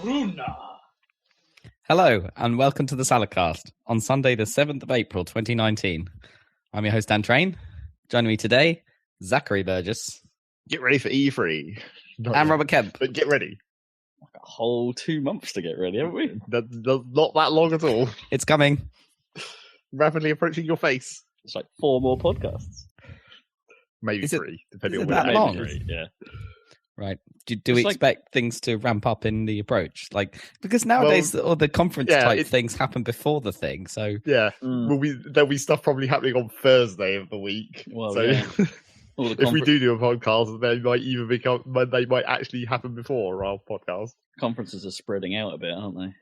Bruna. Hello, and welcome to the Saladcast on Sunday, the 7th of April, 2019. I'm your host, Dan Train. Joining me today, Zachary Burgess. Get ready for E3. And Robert Kemp. But get ready. A whole 2 months to get ready, haven't we? That's not that long at all. It's coming. Rapidly approaching your face. It's like 4 more podcasts. Maybe 3, depending on that when long? it is. Yeah. Right. Do we It's expect things to ramp up in the approach? Because nowadays all the conference type things happen before the thing, so... Yeah. There'll be stuff probably happening on Thursday of the week. Well, so yeah. if we do a podcast, they might actually happen before our podcast. Conferences are spreading out a bit, aren't they?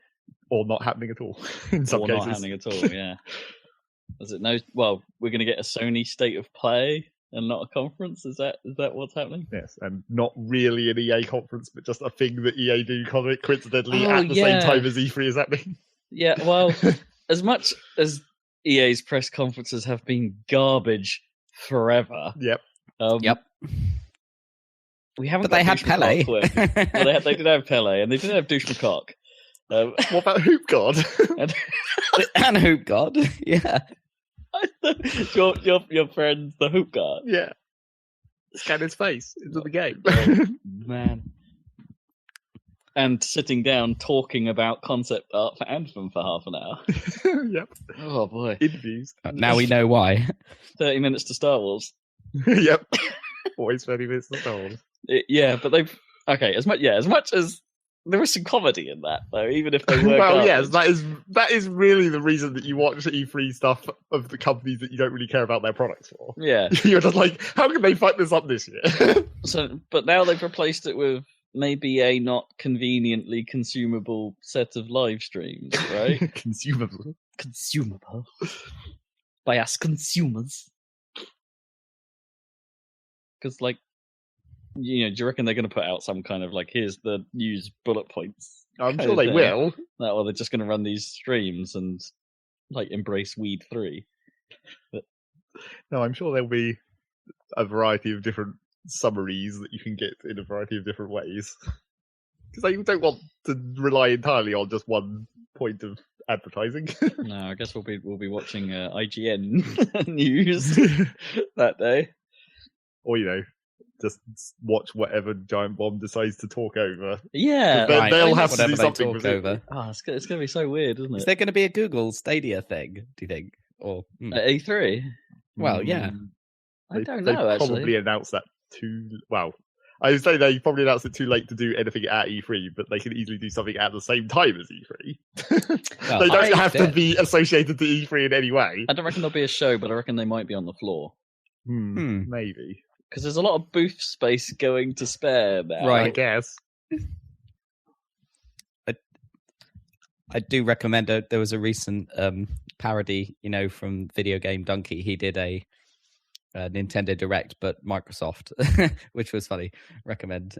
Or not happening at all, in some cases. Not happening at all, yeah. Well, we're going to get a Sony State of Play and not a conference? Is that what's happening? Yes, and not really an EA conference, but just a thing that EA do coincidentally at the same time as E3 is happening. Yeah, well, as much as EA's press conferences have been garbage forever. Yep. We haven't. But they had Pele. They did have Pele, and they did have Douche McCock. What about Hoop God? And Hoop God, yeah. your friend, the Hoop God. Yeah. Scan his face into the game. Man. And sitting down talking about concept art for Anthem for half an hour. Yep. Oh boy. Interviews. Now we know why. 30 minutes to Star Wars. Yep. Always 30 minutes to Star Wars. Yeah, but they've... Okay, as much as there was some comedy in that, though, even if they were well, garbage. yes, that is really the reason that you watch E3 stuff of the companies that you don't really care about their products for. Yeah. You're just like, how can they fuck this up this year? But now they've replaced it with maybe a not conveniently consumable set of live streams, right? Consumable. By us consumers. Because, do you reckon they're going to put out some kind of, here's the news bullet points? I'm sure they will. Or they're just going to run these streams and, embrace Weed 3. But... No, I'm sure there'll be a variety of different summaries that you can get in a variety of different ways. Because you don't want to rely entirely on just one point of advertising. No, I guess we'll be watching IGN news that day. Or, just watch whatever Giant Bomb decides to talk over. Yeah, they'll have to do something with it. Oh, it's going to be so weird, isn't it? Is there going to be a Google Stadia thing, do you think? Or at E3? Well, yeah. I don't know, actually. They probably announced that I would say they probably announced it too late to do anything at E3, but they can easily do something at the same time as E3. Well, they don't have to be associated to E3 in any way. I don't reckon there'll be a show, but I reckon they might be on the floor. Maybe. Because there's a lot of booth space going to spare now. Right, I guess. I do recommend there was a recent parody, from Video Game Donkey. He did a Nintendo Direct, but Microsoft, which was funny. Recommend.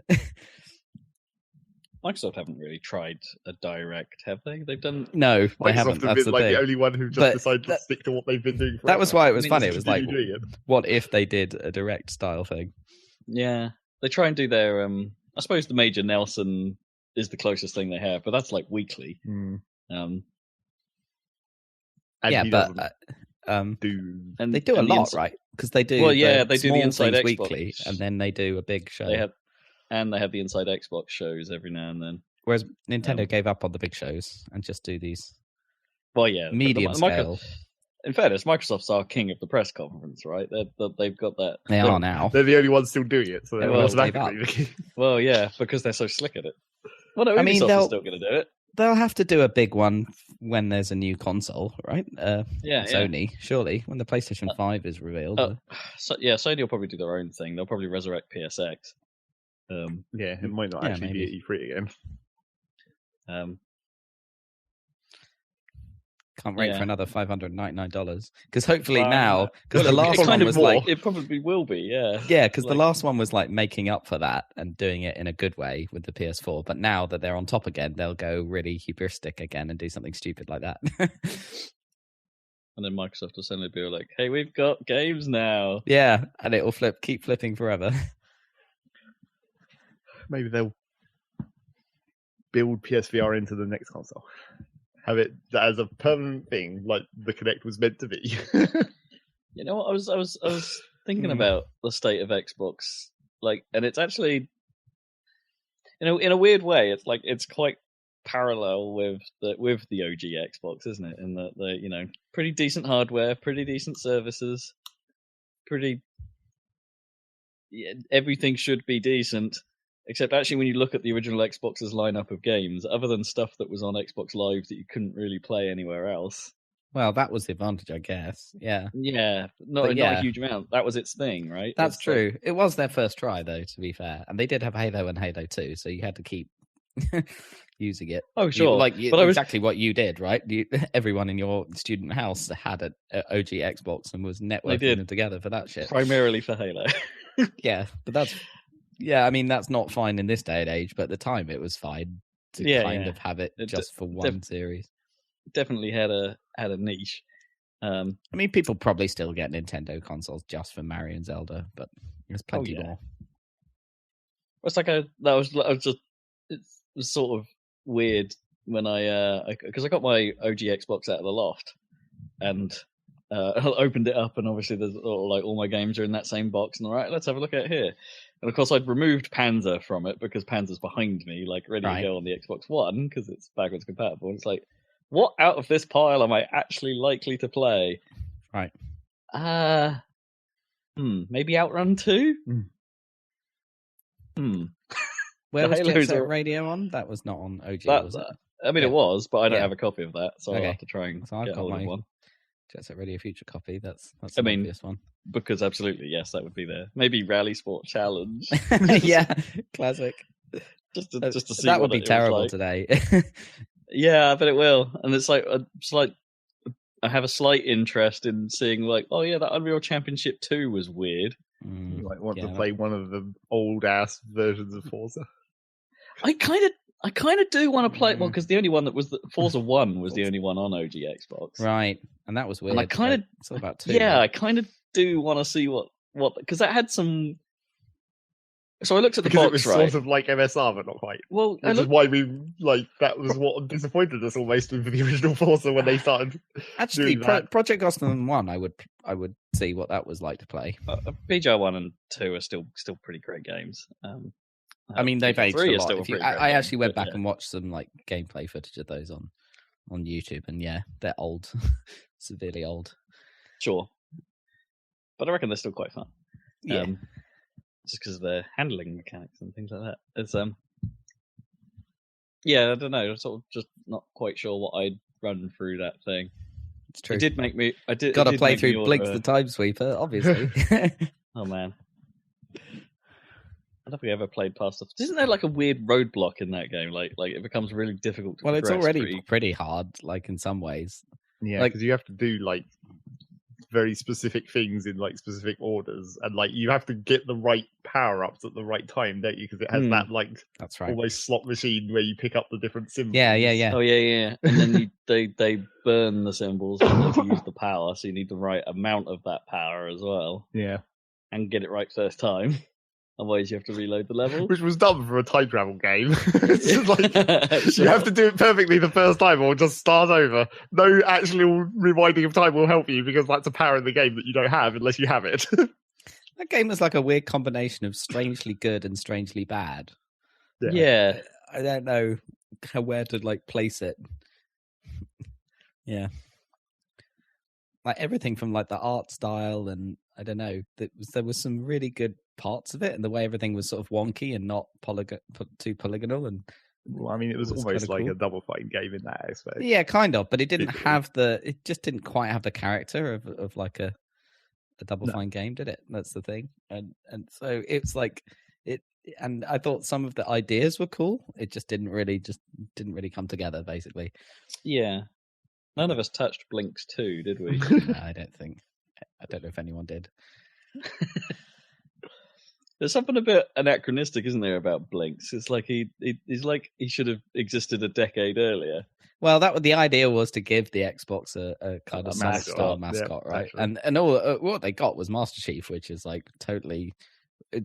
Microsoft haven't really tried a Direct, have they? They've done... No, Microsoft they haven't. Have been the only one who just decided to stick to what they've been doing forever. That was why it was funny. It was like, what if they did a Direct style thing? Yeah. They try and do their... I suppose the Major Nelson is the closest thing they have, but that's weekly. And yeah, but... they do a lot, right? Because they do. Well, yeah, they do the Inside Xbox weekly, and then they do a big show. They have the Inside Xbox shows every now and then. Whereas Nintendo gave up on the big shows and just do these. Well, yeah, medium scale. In fairness, Microsoft's our king of the press conference, right? They've got that. They are now. They're the only ones still doing it. So well, yeah, because they're so slick at it. Well, no, Ubisoft is still going to do it. They'll have to do a big one when there's a new console, right? Sony, surely, when the PlayStation 5 is revealed. Sony will probably do their own thing. They'll probably resurrect PSX. It might not actually be at E3 again. Can't wait for another $599 because hopefully now, because the last one was it probably will be, yeah. Yeah, because the last one was making up for that and doing it in a good way with the PS4. But now that they're on top again, they'll go really hubristic again and do something stupid like that. And then Microsoft will suddenly be like, "Hey, we've got games now." Yeah, and it will keep flipping forever. Maybe they'll build PSVR into the next console. Have it as a permanent thing, like the Kinect was meant to be. You know what? I was thinking about the state of Xbox, and it's actually, in a weird way, it's quite parallel with the OG Xbox, isn't it? In that the pretty decent hardware, pretty decent services, everything should be decent. Except actually, when you look at the original Xbox's lineup of games, other than stuff that was on Xbox Live that you couldn't really play anywhere else. Well, that was the advantage, I guess. Yeah. Yeah, not a huge amount. That was its thing, right? That's true. It was their first try, though, to be fair. And they did have Halo and Halo 2, so you had to keep using it. Oh, sure. Exactly what you did, right? Everyone in your student house had an OG Xbox and was networking them together for that shit. Primarily for Halo. Yeah, but that's... Yeah, I mean, that's not fine in this day and age, but at the time it was fine to kind of have it just for one series. Definitely had a niche. I mean, people probably still get Nintendo consoles just for Mario and Zelda, but there's plenty more. It's like it was sort of weird when because I got my OG Xbox out of the loft and opened it up, and obviously there's all my games are in that same box, and all right, let's have a look at it here. And of course, I'd removed Panzer from it because Panzer's behind me, ready to go on the Xbox One because it's backwards compatible. And it's like, what out of this pile am I actually likely to play? Right. Maybe Outrun 2? Where was Jet Set Radio on? That was not on OG, was it? I mean, it was, but I don't have a copy of that, so I'll have to try and get hold of one. Jet Set Radio Future copy. That's an obvious one. Because absolutely, yes, that would be there. Maybe Rally Sport Challenge. Yeah, classic. Just to see that would be terrible today. Yeah, but it will. And it's like I have a slight interest in seeing that Unreal Championship 2 was weird. You might want to play one of the old ass versions of Forza. I kind of do want to play because the only one that was Forza 1 was the only one on OG Xbox. Right. And that was weird. And it's all about 2. Yeah, I kind of do want to see what because that had some. So I looked at the box, it was sort of like MSR, but not quite. Well, which is why we that was what disappointed us almost with the original Forza when they started. Actually, Project Gotham 1, I would see what that was like to play. BJ 1 and 2 are still pretty great games. I mean, they've aged a lot. I actually went back and and watched some gameplay footage of those on YouTube, and they're old, severely old. Sure, but I reckon they're still quite fun. Yeah. Just because of their handling mechanics and things like that. It's I don't know. I'm sort of just not quite sure what I'd run through that thing. It's true. It did make me. Got to play through Blinks the Time Sweeper, obviously. Oh man, I don't think I ever played past stuff. Isn't there a weird roadblock in that game? Like it becomes really difficult to. Well, it's already pretty hard, in some ways. Yeah, because you have to do very specific things in specific orders, and you have to get the right power ups at the right time, don't you? Because it has that that's right, almost slot machine where you pick up the different symbols. Yeah. Oh yeah. And then they burn the symbols when you use the power, so you need the right amount of that power as well. Yeah, and get it right first time. Otherwise, you have to reload the level. Which was dumb for a time travel game. It's just you have to do it perfectly the first time or just start over. No actual rewinding of time will help you because that's a power in the game that you don't have unless you have it. That game was a weird combination of strangely good and strangely bad. Yeah. I don't know where to place it. Yeah. Everything from the art style and I don't know. There was some really good parts of it, and the way everything was sort of wonky and not too polygonal. And well, I mean, it was almost like cool. A Double Fine game in that aspect. Yeah, kind of, but it didn't have it just didn't quite have the character of a Double Fine game, did it? That's the thing, and so it's it. And I thought some of the ideas were cool. It just didn't really come together, basically. Yeah. None of us touched Blinks 2, did we? No, I don't think. I don't know if anyone did. There's something a bit anachronistic, isn't there, about Blinks? It's he should have existed a decade earlier. Well, the idea was to give the Xbox a kind of soft star mascot, right? Actually. And all what they got was Master Chief, which is totally.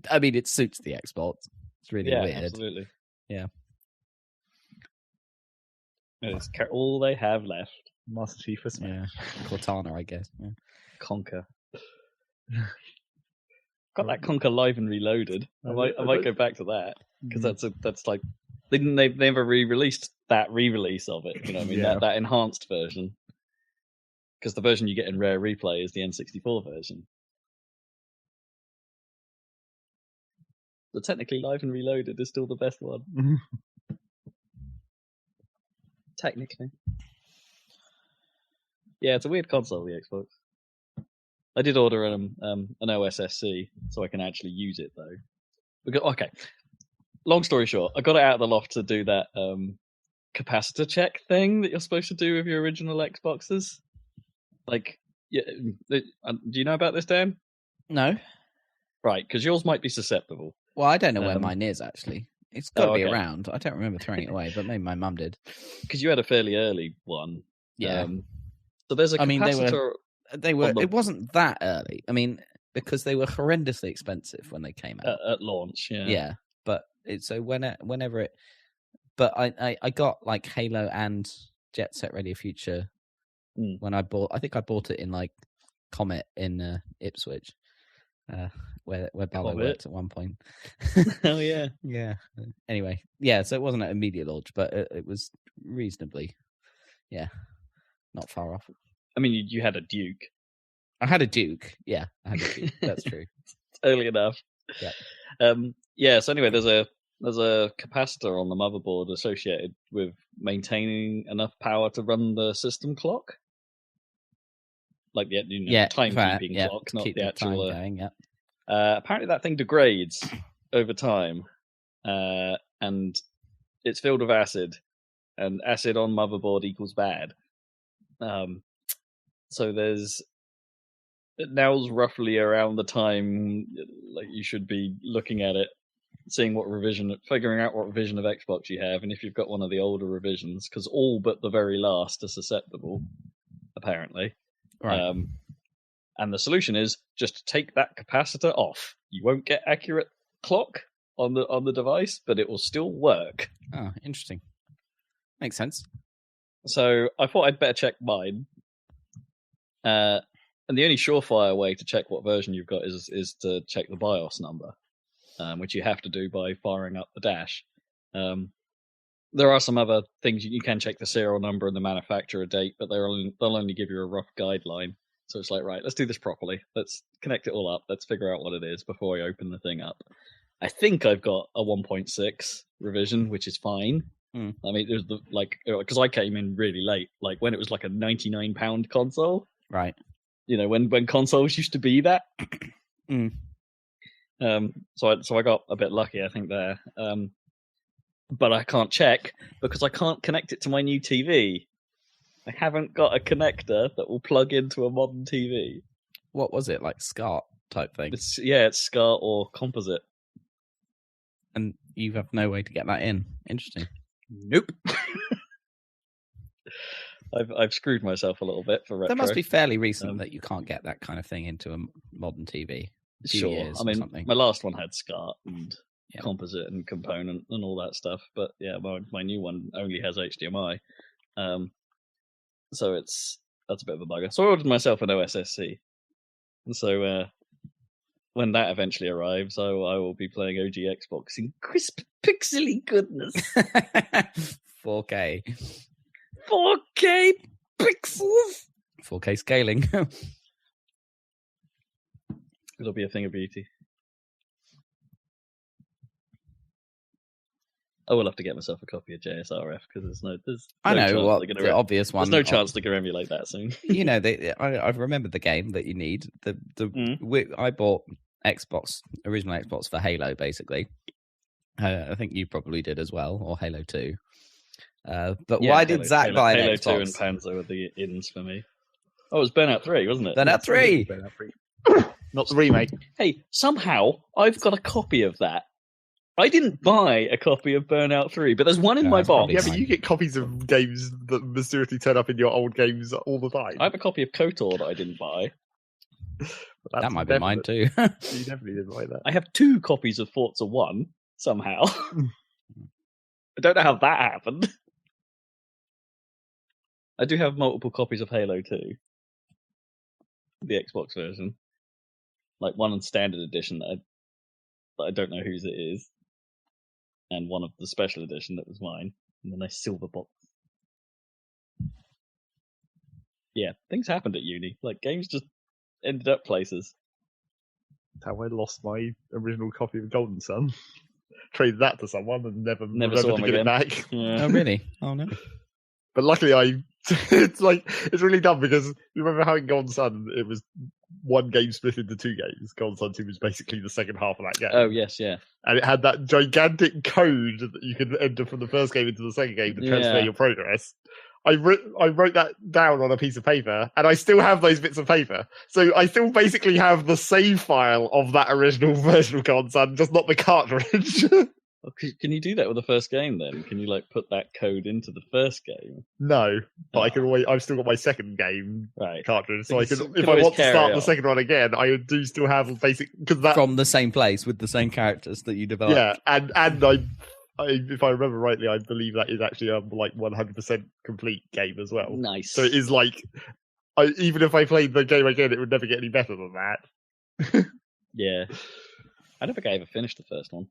I mean, it suits the Xbox. It's really weird. Absolutely. Yeah. It's all they have left. Master Chief for Smash. Yeah, Cortana, I guess. Yeah. Conquer. Got that Conquer Live and Reloaded. I might go back to that because that's like they've never re-released that re-release of it. You know what I mean? Yeah. That enhanced version. Because the version you get in Rare Replay is the N64 version. So technically, Live and Reloaded is still the best one. Technically. Yeah, it's a weird console, the Xbox. I did order an OSSC so I can actually use it, though. Because, okay, long story short, I got it out of the loft to do that capacitor check thing that you're supposed to do with your original Xboxes. Like, yeah, do you know about this, Dan? No. Right, because yours might be susceptible. Well, I don't know where mine is, actually. It's got to be okay. around. I don't remember throwing it away, but maybe my mum did. Because you had a fairly early one. Yeah. So there's a capacitor... They were. It wasn't that early. I mean, because they were horrendously expensive when they came out. At launch, yeah. Yeah, but whenever it... But I got, like, Halo and Jet Set Radio Future when I bought... I think I bought it in, like, Comet in Ipswich. Where Bioware worked at one point. Oh yeah, yeah. Anyway, yeah. So it wasn't an immediate launch, but it was reasonably, not far off. I mean, you had a Duke. I had a Duke. Yeah, I had a Duke. That's true. Early enough. Yeah. Yeah. So anyway, there's a capacitor on the motherboard associated with maintaining enough power to run the system clock. Like the timekeeping clock, not the actual. Going, yeah. Apparently, that thing degrades over time, and it's filled with acid, and acid on motherboard equals bad. So now's roughly around the time like you should be looking at it, seeing figuring out what revision of Xbox you have, and if you've got one of the older revisions, because all but the very last are susceptible, apparently. Right. And the solution is just take that capacitor off. You won't get accurate clock on the device, but it will still work. Oh, interesting. Makes sense. So I thought I'd better check mine. And the only surefire way to check what version you've got is to check the BIOS number, which you have to do by firing up the dash. There are some other things you can check the serial number and the manufacturer date, but they'll only give you a rough guideline. So it's like, right, let's do this properly. Let's connect it all up. Let's figure out what it is before I open the thing up. I think I've got a 1.6 revision, which is fine. I mean, there's because I came in really late, like when it was like a £99 console. Right. You know, when consoles used to be that. So I got a bit lucky, I think, there. But I can't check because I can't connect it to my new TV. I haven't got a connector that will plug into a modern TV. What was it, like SCART type thing? It's SCART or composite. And you have no way to get that in. Interesting. Nope. I've screwed myself a little bit for retro. That must be fairly recent that you can't get that kind of thing into a modern TV. Sure. I mean, my last one had SCART and composite and component and all that stuff. But yeah, my new one only has HDMI. So that's a bit of a bugger. So I ordered myself an OSSC. And so when that eventually arrives, I will be playing OG Xbox in crisp pixely goodness. 4K. 4K pixels. 4K scaling. It'll be a thing of beauty. I will have to get myself a copy of JSRF because there's no the obvious one. There's no chance they're going to emulate that soon. You know, I remembered the game that you need. I bought original Xbox for Halo, basically. I think you probably did as well, or Halo 2. But why did Zach buy an Xbox? Halo 2 and Panzer were the ins for me. Oh, it was Burnout 3, wasn't it? Burnout 3! Not the remake. Hey, somehow I've got a copy of that. I didn't buy a copy of Burnout 3, but there's one in my box. Yeah, but you get copies of games that mysteriously turn up in your old games all the time. I have a copy of KOTOR that I didn't buy. That might be mine too. You definitely didn't buy that. I have 2 copies of Forza 1, somehow. I don't know how that happened. I do have multiple copies of Halo 2, the Xbox version, like one in standard edition that I don't know whose it is, and one of the special edition that was mine, and then a silver box. Yeah, things happened at uni. Like games just ended up places. How I lost my original copy of Golden Sun. Traded that to someone and never saw remembered to him give again. it back. Yeah. Oh, really? Oh, no. But luckily, it's really dumb because you remember how in Golden Sun it was one game split into 2 games. Golden Sun 2 was basically the second half of that game. Oh yes, yeah. And it had that gigantic code that you could enter from the first game into the second game to transfer your progress. I wrote that down on a piece of paper, and I still have those bits of paper. So I still basically have the save file of that original version of Golden Sun, just not the cartridge. Can you do that with the first game then? Can you like put that code into the first game? No, but I can always. I've still got my second game cartridge, so I can. If I want to start the second one again, I do still have basic because that from the same place with the same characters that you developed. Yeah, and I, if I remember rightly, I believe that is actually a 100% complete game as well. Nice. So it is like, even if I played the game again, it would never get any better than that. Yeah, I don't think I ever finished the first one.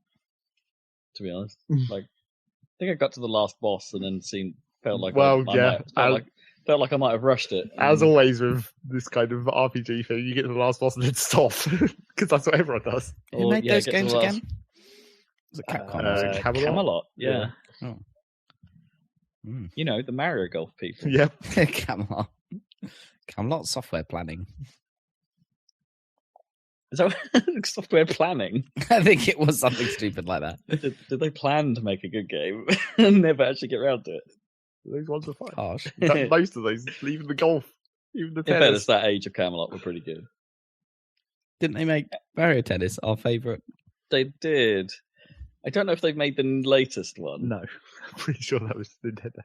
To be honest, like I think I got to the last boss and then felt like I might have rushed it. As always with this kind of RPG thing, you get to the last boss and then stop because that's what everyone does. Who made those games again? Was it Capcom? Camelot. Yeah. Oh. You know, the Mario Golf people. Yeah. Camelot. Camelot software planning. Is that software planning? I think it was something stupid like that. Did they plan to make a good game and never actually get around to it? Those ones are fun. Harsh. Most of those, even the golf, even the tennis. In fairness, that age of Camelot were pretty good. Didn't they make Mario Tennis our favourite? They did. I don't know if they've made the latest one. No, I'm pretty sure that was Nintendo.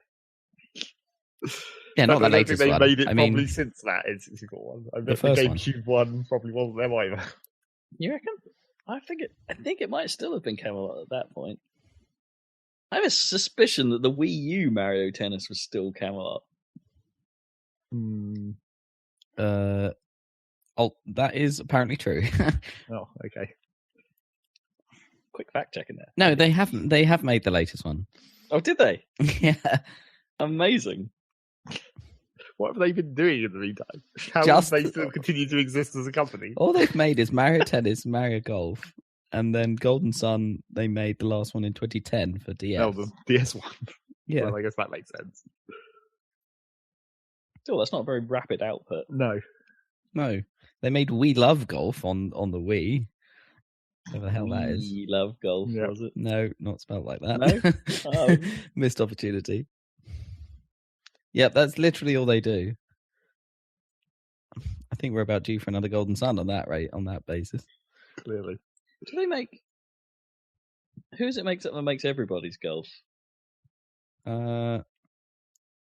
Yeah, not the latest one. They made it probably since that N64 one. I bet the GameCube one probably wasn't them either. You reckon? I think it might still have been Camelot at that point. I have a suspicion that the Wii U Mario Tennis was still Camelot. Oh, that is apparently true. Oh, okay. Quick fact checking there. No, they haven't. They have made the latest one. Oh, did they? Yeah. Amazing. What have they been doing in the meantime? How have they still continue to exist as a company? All they've made is Mario Tennis, Mario Golf, and then Golden Sun. They made the last one in 2010 for DS. Oh, the DS one. Yeah, well, I guess that makes sense. Still, that's not a very rapid output. No. They made We Love Golf on the Wii. Whatever the hell that is. We Love Golf, was it? No, not spelled like that. No? Oh. Missed opportunity. Yep, that's literally all they do. I think we're about due for another Golden Sun on that rate, on that basis. Clearly. Do they make... Who is it makes that makes everybody's golf? Or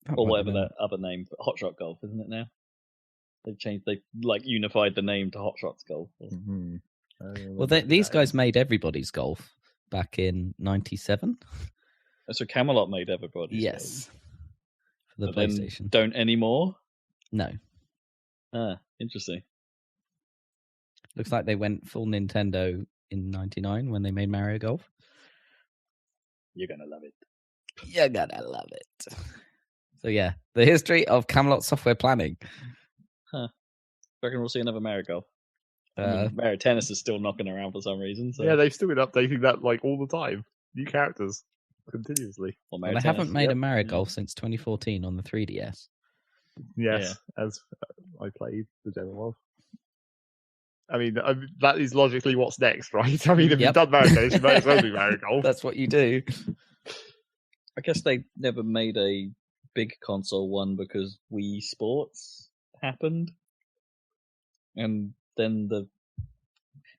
whatever that other name, Hot Shot Golf, isn't it now? They unified the name to Hot Shots Golf. Mm-hmm. Well, these guys made everybody's golf back in '97. So Camelot made everybody's. Yes. Golf. For the PlayStation. Don't anymore? No. Interesting. Looks like they went full Nintendo in '99 when they made Mario Golf. You're gonna love it. You're gonna love it. So yeah, the history of Camelot software planning. Huh. I reckon we'll see another Mario Golf. Mario Tennis is still knocking around for some reason. So. Yeah, they've still been updating that all the time. New characters continuously. Well, they haven't made a Mario Golf since 2014 on the 3DS. Yes, as I played the demo of. I mean, that is logically what's next, right? I mean, if you've done Mario Tennis, you might as well do Mario Golf. That's what you do. I guess they never made a big console one because Wii Sports happened. And then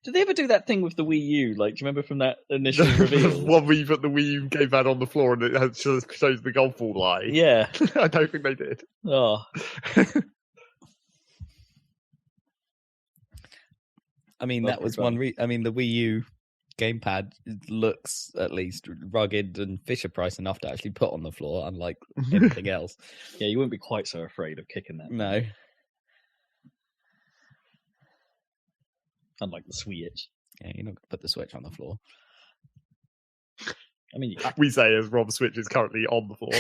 did they ever do that thing with the Wii U? Like, do you remember from that initial reveal? One where you put the Wii U gamepad on the floor and it shows the golf ball lie. Yeah. I don't think they did. Oh. I mean, that was one. I mean, the Wii U gamepad looks at least rugged and Fisher-Price enough to actually put on the floor, unlike anything else. Yeah, you wouldn't be quite so afraid of kicking that. No. Unlike the Switch. Yeah, you're not going to put the Switch on the floor. I mean, we say as Rob's Switch is currently on the floor.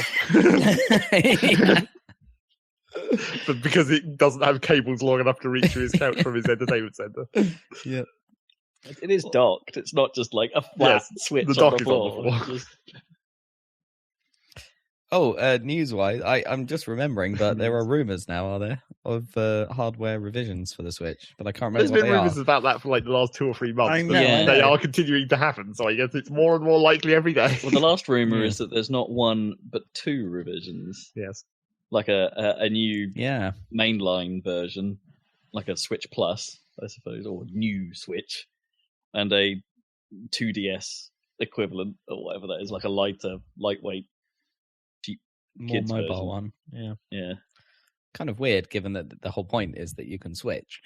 But because it doesn't have cables long enough to reach to his couch from his entertainment centre. Yeah. It is docked. It's not just like a flat Switch the dock on the is floor. on the floor. Oh, news-wise, I'm just remembering, but there are rumours now, are there, of hardware revisions for the Switch? But I can't remember There's what been they are. rumours about that for like the last 2 or 3 months. I but know, I they know. are continuing to happen, so I guess it's more and more likely every day. Well, the last rumor Yeah. is that there's not one but 2 revisions, Yes. like a new Yeah. mainline version, like a Switch Plus, I suppose, or new Switch, and a 2DS equivalent or whatever that is, like a lightweight, cheap More kids mobile version. one. Yeah. Yeah. Kind of weird, given that the whole point is that you can switch.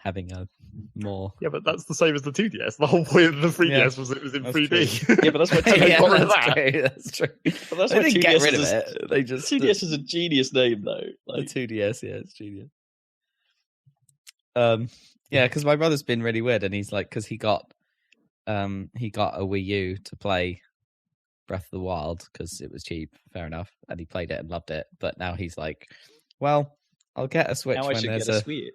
Having a more... Yeah, but that's the same as the 2DS. The whole point of the 3DS Yeah, was it was in that's 3D. Yeah, but that's what They yeah, got rid of that's that. true. That's true. But that's They why didn't get 2DS rid of is it. They just 2DS is a genius name, though. the Like, 2DS. Yeah, it's genius. Yeah, because my brother's been really weird, and he's like, because he got a Wii U to play Breath of the Wild because it was cheap, fair enough, and he played it and loved it. But now he's like, well, I'll get a Switch now I when should there's get a Switch.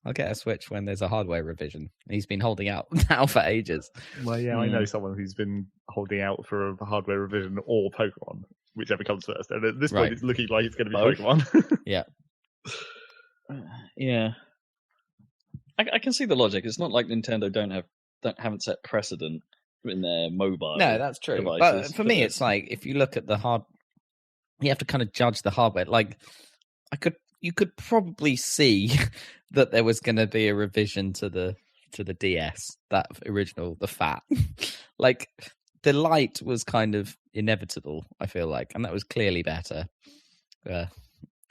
I'll get a Switch when there's a hardware revision. And he's been holding out now for ages. Well, yeah, I know someone who's been holding out for a hardware revision or Pokemon, whichever comes first. And at this point, Right. it's looking like it's going to be Both. Pokemon. Yeah. Yeah. I can see the logic. It's not like Nintendo haven't set precedent in their mobile. No, that's true. devices But for me, it's like if you look at the you have to kind of judge the hardware. Like, you could probably see that there was going to be a revision to the DS, that original, the Fat. Like, the Lite was kind of inevitable, I feel like, and that was clearly better.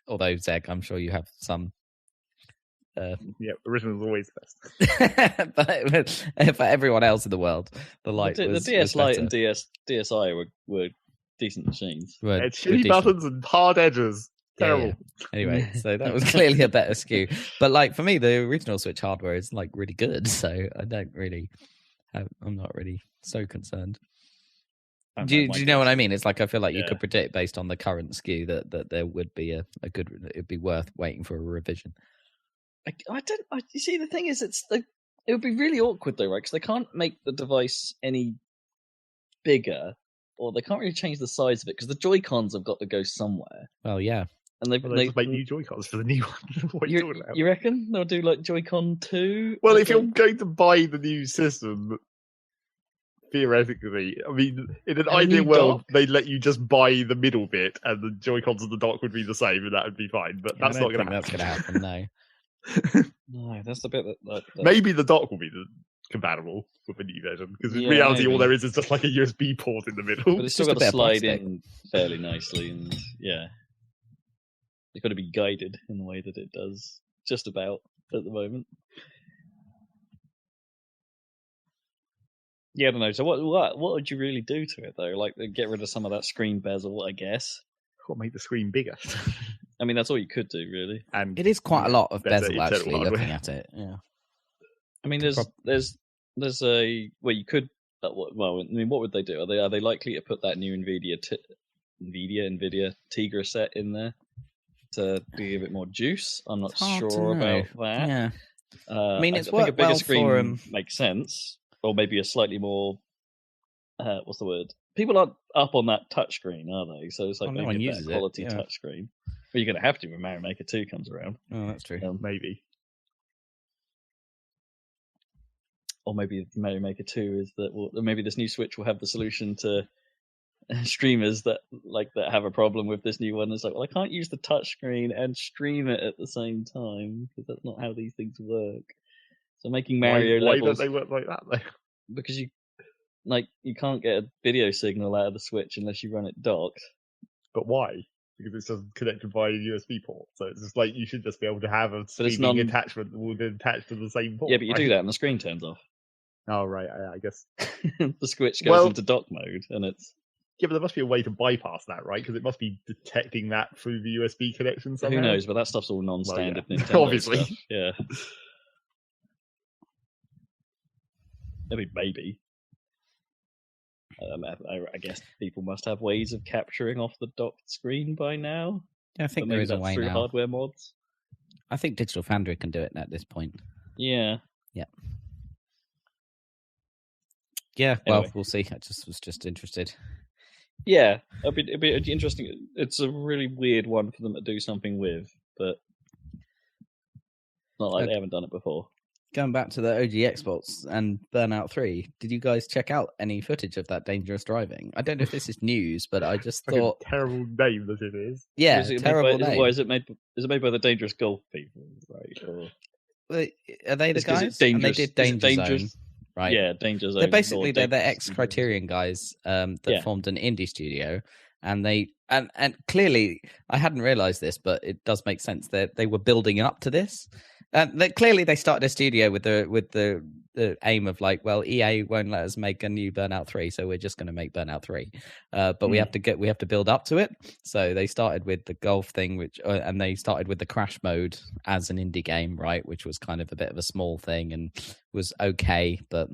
Although, Zeg, I'm sure you have some. Yeah, original's always the best. but for everyone else in the world, the Lite the was DS was Lite better. and DSi were decent machines. Were It's shitty decent. buttons and hard edges. Terrible. Yeah. Anyway, so that was clearly a better SKU. But like for me, the original Switch hardware is like really good, so I'm not really so concerned. Do you know what I mean? It's like I feel like you Yeah. could predict based on the current SKU that there would be a good. It'd be worth waiting for a revision. You see, the thing is, it's like it would be really awkward though, right? Because they can't make the device any bigger, or they can't really change the size of it because the Joy-Cons have got to go somewhere. Well, yeah. And Well, they just make new Joy-Cons for the new one. What are you talking about? You reckon they'll do like Joy-Con 2? Well, Like if you're going to buy the new system, theoretically, I mean, in an And a ideal new world, dock. they'd let you just buy the middle bit, and the Joy-Cons and the dock would be the same, and that would be fine. But that's not going to happen. That's going to happen. No. No, that's the bit that Maybe the dock will be compatible with the new version, because in Yeah, reality, all maybe. there is just like a USB port in the middle. but it's just still a got bit to of slide plastic. in fairly nicely, and yeah, it's got to be guided in the way that it does just about at the moment. Yeah, I don't know. So what would you really do to it though? Like get rid of some of that screen bezel, I guess. Or make the screen bigger. I mean, that's all you could do, really. And It is quite a lot of better bezel, internal actually, hardware. looking at it. Yeah. I mean, there's a well, you could. Well, I mean, what would they do? Are they likely to put that new Nvidia Tegra set in there to give it more juice? I'm not It's hard to sure know. about that. Yeah. I mean, it's I think a worked bigger well screen for, makes sense, or maybe a slightly more. What's the word? People aren't up on that touchscreen, are they? So it's like Well, no maybe one a uses better it, quality yeah. touchscreen. Well, you're going to have to when Mario Maker 2 comes around. Oh, that's true. maybe. Or maybe Mario Maker 2 is that. Well, maybe this new Switch will have the solution to streamers that have a problem with this new one. It's like, well, I can't use the touchscreen and stream it at the same time because that's not how these things work. So making Mario why levels don't they work like that though? because you can't get a video signal out of the Switch unless you run it docked. But why? Because it's just connected by a USB port. So it's just like you should just be able to have a But it's streaming attachment that will then attach to the same port. Yeah, but you right? do that and the screen turns off. Oh right, I guess. The switch goes Well- into dock mode, and it's Yeah, but there must be a way to bypass that, right? Because it must be detecting that through the USB connection somehow. who knows, but that stuff's all non-standard yeah. Nintendo Obviously. stuff. Yeah. I mean, maybe. I guess people must have ways of capturing off the docked screen by now. Yeah, I think But there maybe is a that's way through now. hardware mods. I think Digital Foundry can do it at this point. Yeah. Yeah, well, Anyway. we'll see. I was just interested. Yeah, it'd be interesting. It's a really weird one for them to do something with, but not like they haven't done it before. Going back to the OG Xbox and Burnout 3, did you guys check out any footage of that dangerous driving? I don't know if this is news, but I just Fucking thought, terrible name that it is. yeah, Is it terrible name. Why is it made? Is it made by the Dangerous Golf people, right? Or Are they the It's 'cause guys? it's dangerous. And they did Danger Is it Zone, dangerous? right? Yeah, Danger Zone. They're basically or they're the Dangerous- ex-Criterion guys that Yeah. formed an indie studio, and they and clearly I hadn't realized this, but it does make sense that they were building up to this. Clearly they started a studio with the aim of like, well, EA won't let us make a new Burnout 3, so we're just going to make Burnout 3. But we have to build up to it. So they started with the golf thing, and they started with the crash mode as an indie game, right? Which was kind of a bit of a small thing and was okay, but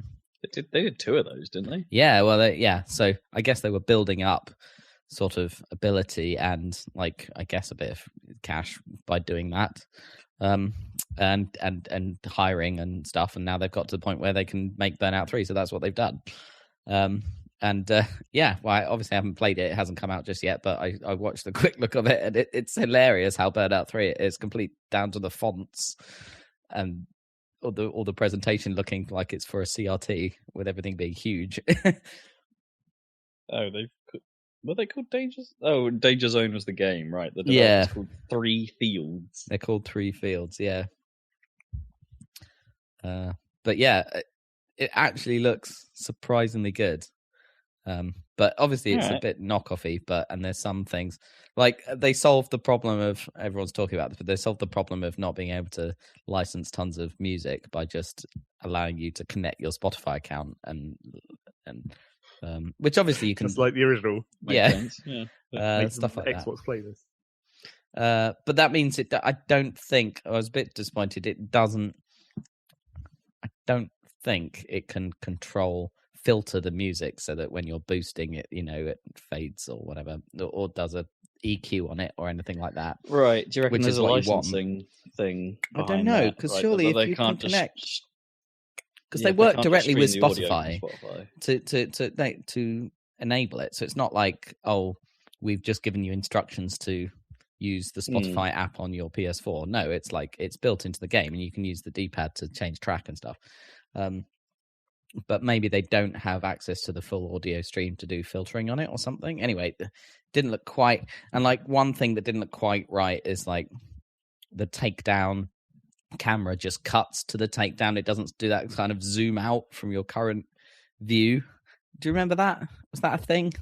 They did two of those, didn't they? yeah, well, so I guess they were building up sort of ability and like I guess a bit of cash by doing that, and hiring and stuff, and now they've got to the point where they can make Burnout 3, so that's what they've done. Yeah, well, I obviously haven't played it; it hasn't come out just yet, but I watched a quick look of it, and it's hilarious how Burnout 3 is complete down to the fonts and all the presentation looking like it's for a CRT with everything being huge. Oh, were they called Dangers? Oh, Danger Zone was the game, right? The Yeah. development's called 3 Fields. They're called 3 Fields, yeah. But yeah, it actually looks surprisingly good. But obviously it's a bit knockoffy, and there's some things like they solved the problem of everyone's talking about this, but they solved the problem of not being able to license tons of music by just allowing you to connect your Spotify account and which obviously you can Just like the original. yeah, Sense. Yeah. Make stuff some like that. Xbox playlist. But that means I don't think I was a bit disappointed. I don't think it can filter the music so that when you're boosting it, it fades or whatever, or does a EQ on it or anything like that. Right. Do you reckon Which there's is a what you want. licensing thing? I don't behind know, that, 'cause right, surely that if they you can can't just connect- because yeah, they work can't just directly with stream the audio Spotify from Spotify. to enable it. So it's not like, oh, we've just given you instructions to use the Spotify app on your PS4. No, it's like it's built into the game and you can use the D-pad to change track and stuff. But maybe they don't have access to the full audio stream to do filtering on it or something. Anyway, it didn't look quite. And like one thing that didn't look quite right is like the takedown camera just cuts to the takedown. It doesn't do that kind of zoom out from your current view. Do you remember that? Was that a thing?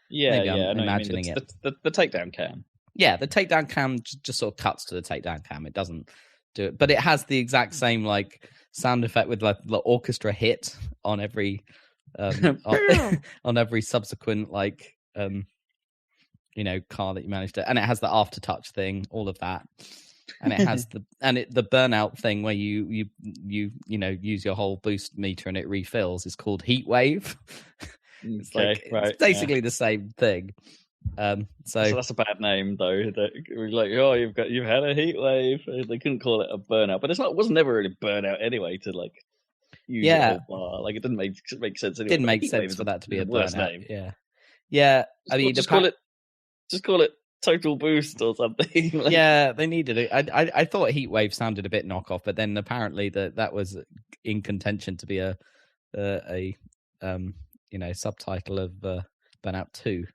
Yeah, Maybe yeah. I'm I know what you mean. imagining the takedown cam. Yeah, the takedown cam just sort of cuts to the takedown cam. It doesn't do it, but it has the exact same like sound effect with like the orchestra hit on every on every subsequent like car that you manage to, and it has the aftertouch thing, all of that. And it has the burnout thing where you use your whole boost meter and it refills is called heat wave. It's it's basically the same thing. So that's a bad name though. That we're like, oh, you've had a heat wave. They couldn't call it a burnout, but it wasn't never really burnout anyway. To like use your whole bar. Like it didn't make sense. Anyway, didn't make sense for that to be a burnout. Name. Yeah. I mean, just call it total boost or something. Yeah, they needed it. I thought heat wave sounded a bit knockoff, but then apparently that was in contention to be a subtitle of Burnout 2.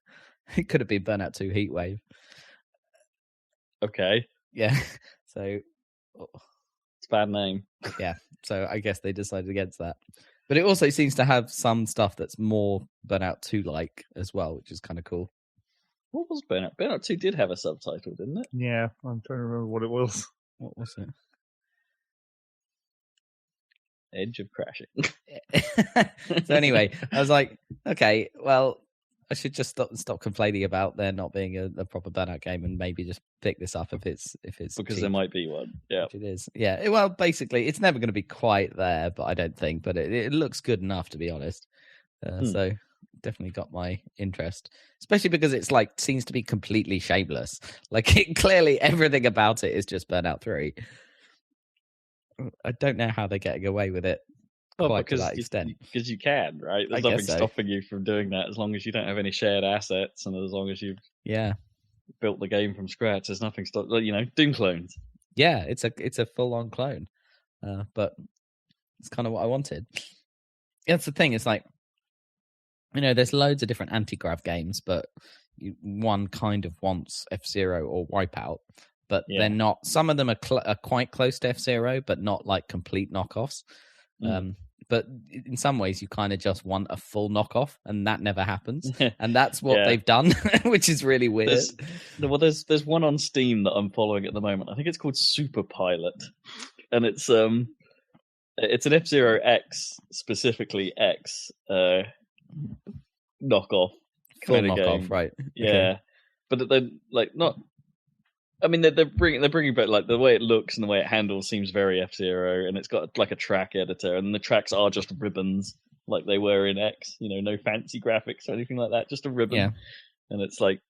It could have been Burnout 2 Heatwave. Okay. Yeah. So it's a bad name. Yeah. So I guess they decided against that. But it also seems to have some stuff that's more Burnout 2 like as well, which is kind of cool. What was Burnout? Burnout 2 did have a subtitle, didn't it? Yeah, I'm trying to remember what it was. What was it? edge of crashing. So anyway, I was like, okay, well, I should just stop complaining about there not being a proper Burnout game and maybe just pick this up if it's because cheap, there might be one. Yeah, which it is. Yeah, well, basically, it's never going to be quite there, but I don't think. But it looks good enough, to be honest. So definitely got my interest, especially because it's like seems to be completely shameless. Like clearly everything about it is just Burnout 3. I don't know how they're getting away with it quite to that extent. Because you can, right? There's nothing stopping you from doing that as long as you don't have any shared assets and as long as you've built the game from scratch. There's nothing Doom clones. Yeah, it's a full-on clone, but it's kind of what I wanted. That's the thing. It's like, there's loads of different anti-grav games, but one kind of wants F-Zero or Wipeout. But they're not. Some of them are quite close to F-Zero, but not like complete knockoffs. But in some ways, you kind of just want a full knockoff, and that never happens. And that's what they've done, which is really weird. There's one on Steam that I'm following at the moment. I think it's called Super Pilot, and it's an F-Zero X, specifically X knockoff, full kind of knockoff, game. Right? Yeah, okay. But they're like not. I mean, they're bringing back like the way it looks and the way it handles seems very F-Zero, and it's got like a track editor, and the tracks are just ribbons like they were in X. No fancy graphics or anything like that, just a ribbon. Yeah. And it's like,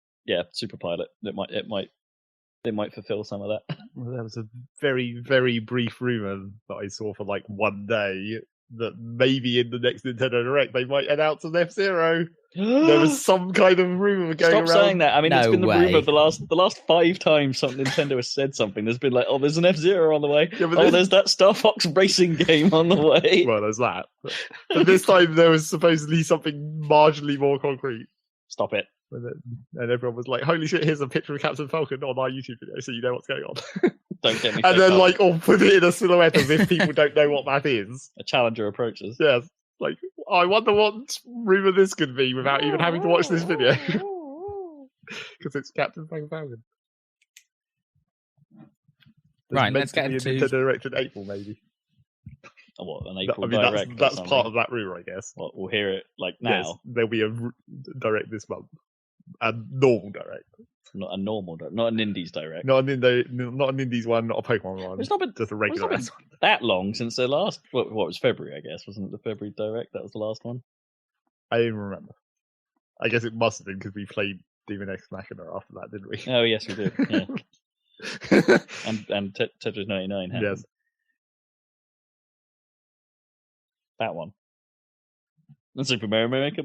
Super Pilot. It might fulfill some of that. Well, there was a very, very brief rumor that I saw for like one day that maybe in the next Nintendo Direct they might announce an F-Zero. There was some kind of rumor going around. Stop saying that. I mean, it's been the way. rumor the last 5 times Nintendo has said something. There's been like, oh, there's an F-Zero on the way. Yeah, but there's that Star Fox racing game on the way. Well, there's that. But this time there was supposedly something marginally more concrete. Stop it. And everyone was like, holy shit, here's a picture of Captain Falcon on our YouTube video so you know what's going on. Don't get me. And then put it in a silhouette as if people don't know what that is. A challenger approaches. Yes. Like, I wonder what rumor this could be without even having to watch this video. Because it's Captain Falcon. Right, let's get into Nintendo Direct in April, maybe. Oh, what, an April Direct? That's part of that rumor, I guess. Well, we'll hear it now. Yes, there'll be a Direct this month. A normal Direct. Not a normal Direct. Not an Indies Direct. Not an Indies one, not a Pokemon one. It's not been, just a regular one. That long since their last. What was February, I guess? Wasn't it the February Direct? That was the last one? I don't even remember. I guess it must have been because we played Demon X Machina after that, didn't we? Oh, yes, we did. Yeah. and Tetris 99 happened. Yes. That one. And Super Mario Maker.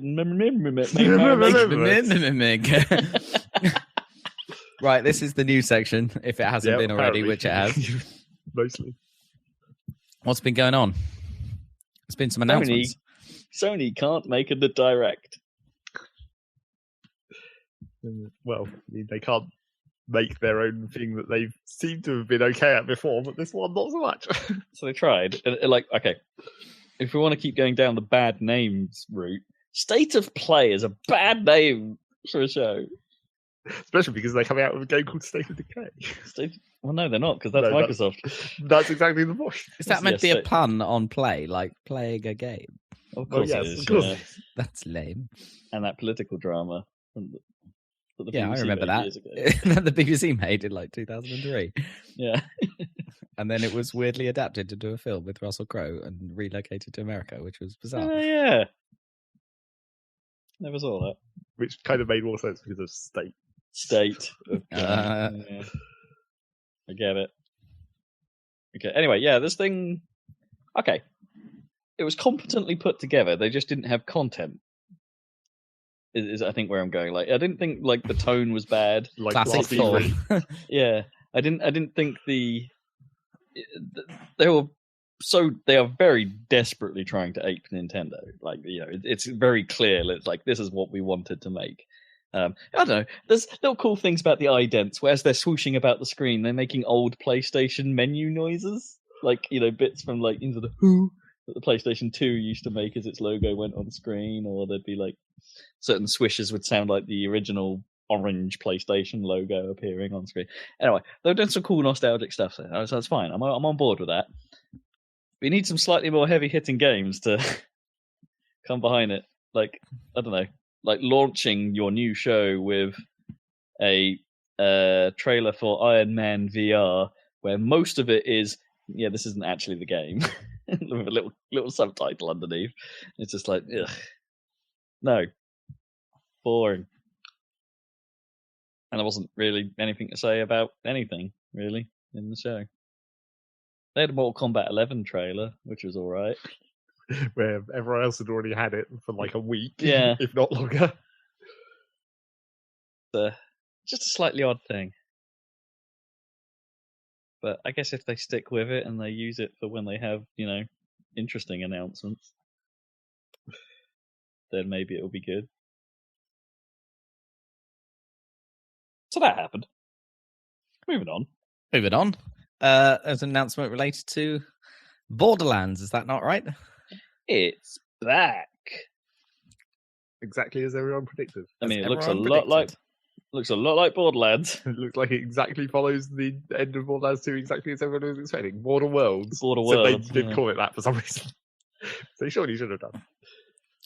Right, this is the new section, if it hasn't been already, which it has. Mostly. What's been going on? There's been some announcements. Sony can't make a Direct. Well, they can't make their own thing that they've seemed to have been okay at before, but this one not so much. So they tried. Okay, if we want to keep going down the bad names route, State of Play is a bad name for a show. Especially because they're coming out with a game called State of Decay. Well, no, they're not, because that's Microsoft. That's exactly the point. Is that meant to be a pun on play, like playing a game? Of course it is. Of course. Yeah. That's lame. And that political drama. That the I BBC remember made that. years ago. That the BBC made in like 2003. Yeah. And then it was weirdly adapted to do a film with Russell Crowe and relocated to America, which was bizarre. Oh, yeah. Never saw that. Which kind of made more sense because of State. Yeah. I get it. Okay. Anyway, this thing. Okay. It was competently put together. They just didn't have content. Is I think where I'm going. Like, I didn't think like the tone was bad. Like classic form. Yeah. I didn't think they are very desperately trying to ape Nintendo. Like, it's very clear. It's like, this is what we wanted to make. I don't know. There's little cool things about the idents, where as they're swooshing about the screen, they're making old PlayStation menu noises, like bits from like Into the Who that the PlayStation 2 used to make as its logo went on screen, or there'd be like certain swishes would sound like the original orange PlayStation logo appearing on screen. Anyway, they're doing some cool nostalgic stuff there, so that's fine. I'm on board with that. We need some slightly more heavy-hitting games to come behind it. Like, I don't know, like launching your new show with a trailer for Iron Man VR, where most of it is, this isn't actually the game, with a little subtitle underneath. It's just like, ugh, no, boring. And there wasn't really anything to say about anything, really, in the show. They had a Mortal Kombat 11 trailer, which was all right. Where everyone else had already had it for like a week, Yeah. if not longer. Just a slightly odd thing. But I guess if they stick with it and they use it for when they have, interesting announcements, then maybe it'll be good. So that happened. Moving on. There's an announcement related to Borderlands. Is that not right? It's back. Exactly as everyone predicted. I mean, it looks a lot like Borderlands. It looks like it exactly follows the end of Borderlands 2 exactly as everyone was expecting. Border Worlds. They did call it that for some reason. So they surely should have done.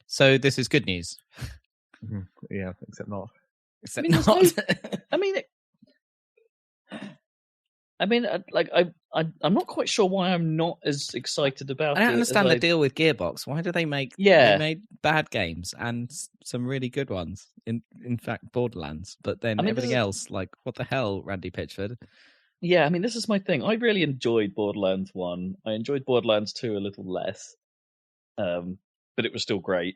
So this is good news. Yeah, except not. I'm not quite sure why I'm not as excited about it. I don't understand the deal with Gearbox. Why do they make? Yeah, they made bad games and some really good ones. In fact, Borderlands. But then everything else, like, what the hell, Randy Pitchford? Yeah, I mean, this is my thing. I really enjoyed Borderlands 1. I enjoyed Borderlands 2 a little less, but it was still great.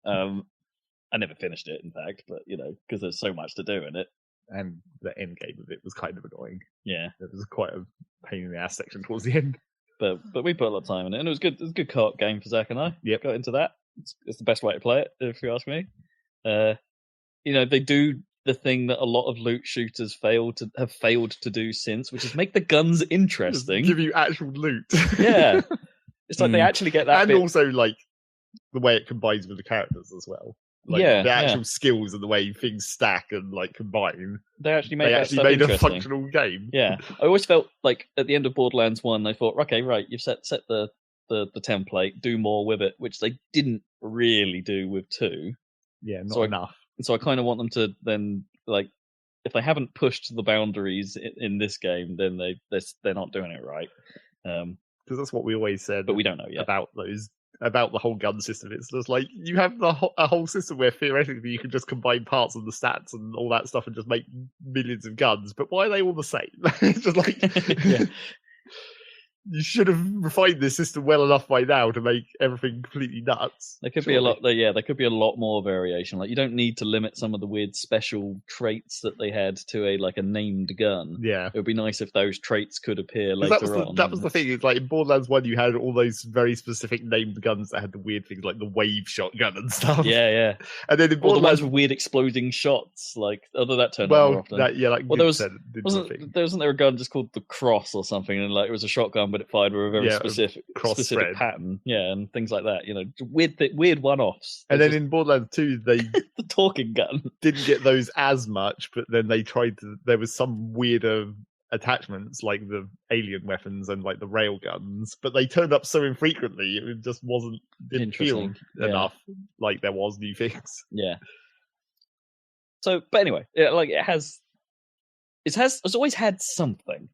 I never finished it, in fact, but because there's so much to do in it. And the end game of it was kind of annoying. Yeah, it was quite a pain in the ass section towards the end. But we put a lot of time in it, and it was good. It was a good co-op game for Zach and I. Yep, got into that. It's the best way to play it, if you ask me. They do the thing that a lot of loot shooters have failed to do since, which is make the guns interesting. Just give you actual loot. Yeah, it's like they actually get that, and also like the way it combines with the characters as well. Like, the actual skills and the way things stack and like combine. They actually made a functional game. Yeah, I always felt like at the end of Borderlands 1, they thought, okay, right, you've set the template, do more with it, which they didn't really do with 2. Yeah, not enough. So I kind of want them to then, like, if they haven't pushed the boundaries in this game, then they're not doing it right. Because that's what we always said. But we don't know yet about the whole gun system. It's just like you have a whole system where theoretically you can just combine parts of the stats and all that stuff and just make millions of guns, but why are they all the same? It's just like you should have refined this system well enough by now to make everything completely nuts. There could be a lot. There could be a lot more variation. Like, you don't need to limit some of the weird special traits that they had to a named gun. Yeah, it would be nice if those traits could appear later on. That was the thing. It's like in Borderlands 1, you had all those very specific named guns that had the weird things like the wave shotgun and stuff. Yeah. And then in Borderlands, the ones with weird exploding shots, like although that turned out more often. Wasn't there a gun just called the Cross or something, and like it was a shotgun, but it fired with a very specific pattern, and things like that. Weird one-offs. And then in Borderlands 2, they the talking gun didn't get those as much, but then they tried to. There was some weirder attachments like the alien weapons and like the rail guns, but they turned up so infrequently it just didn't feel enough like there was new things. Yeah. So, but anyway, it's always had something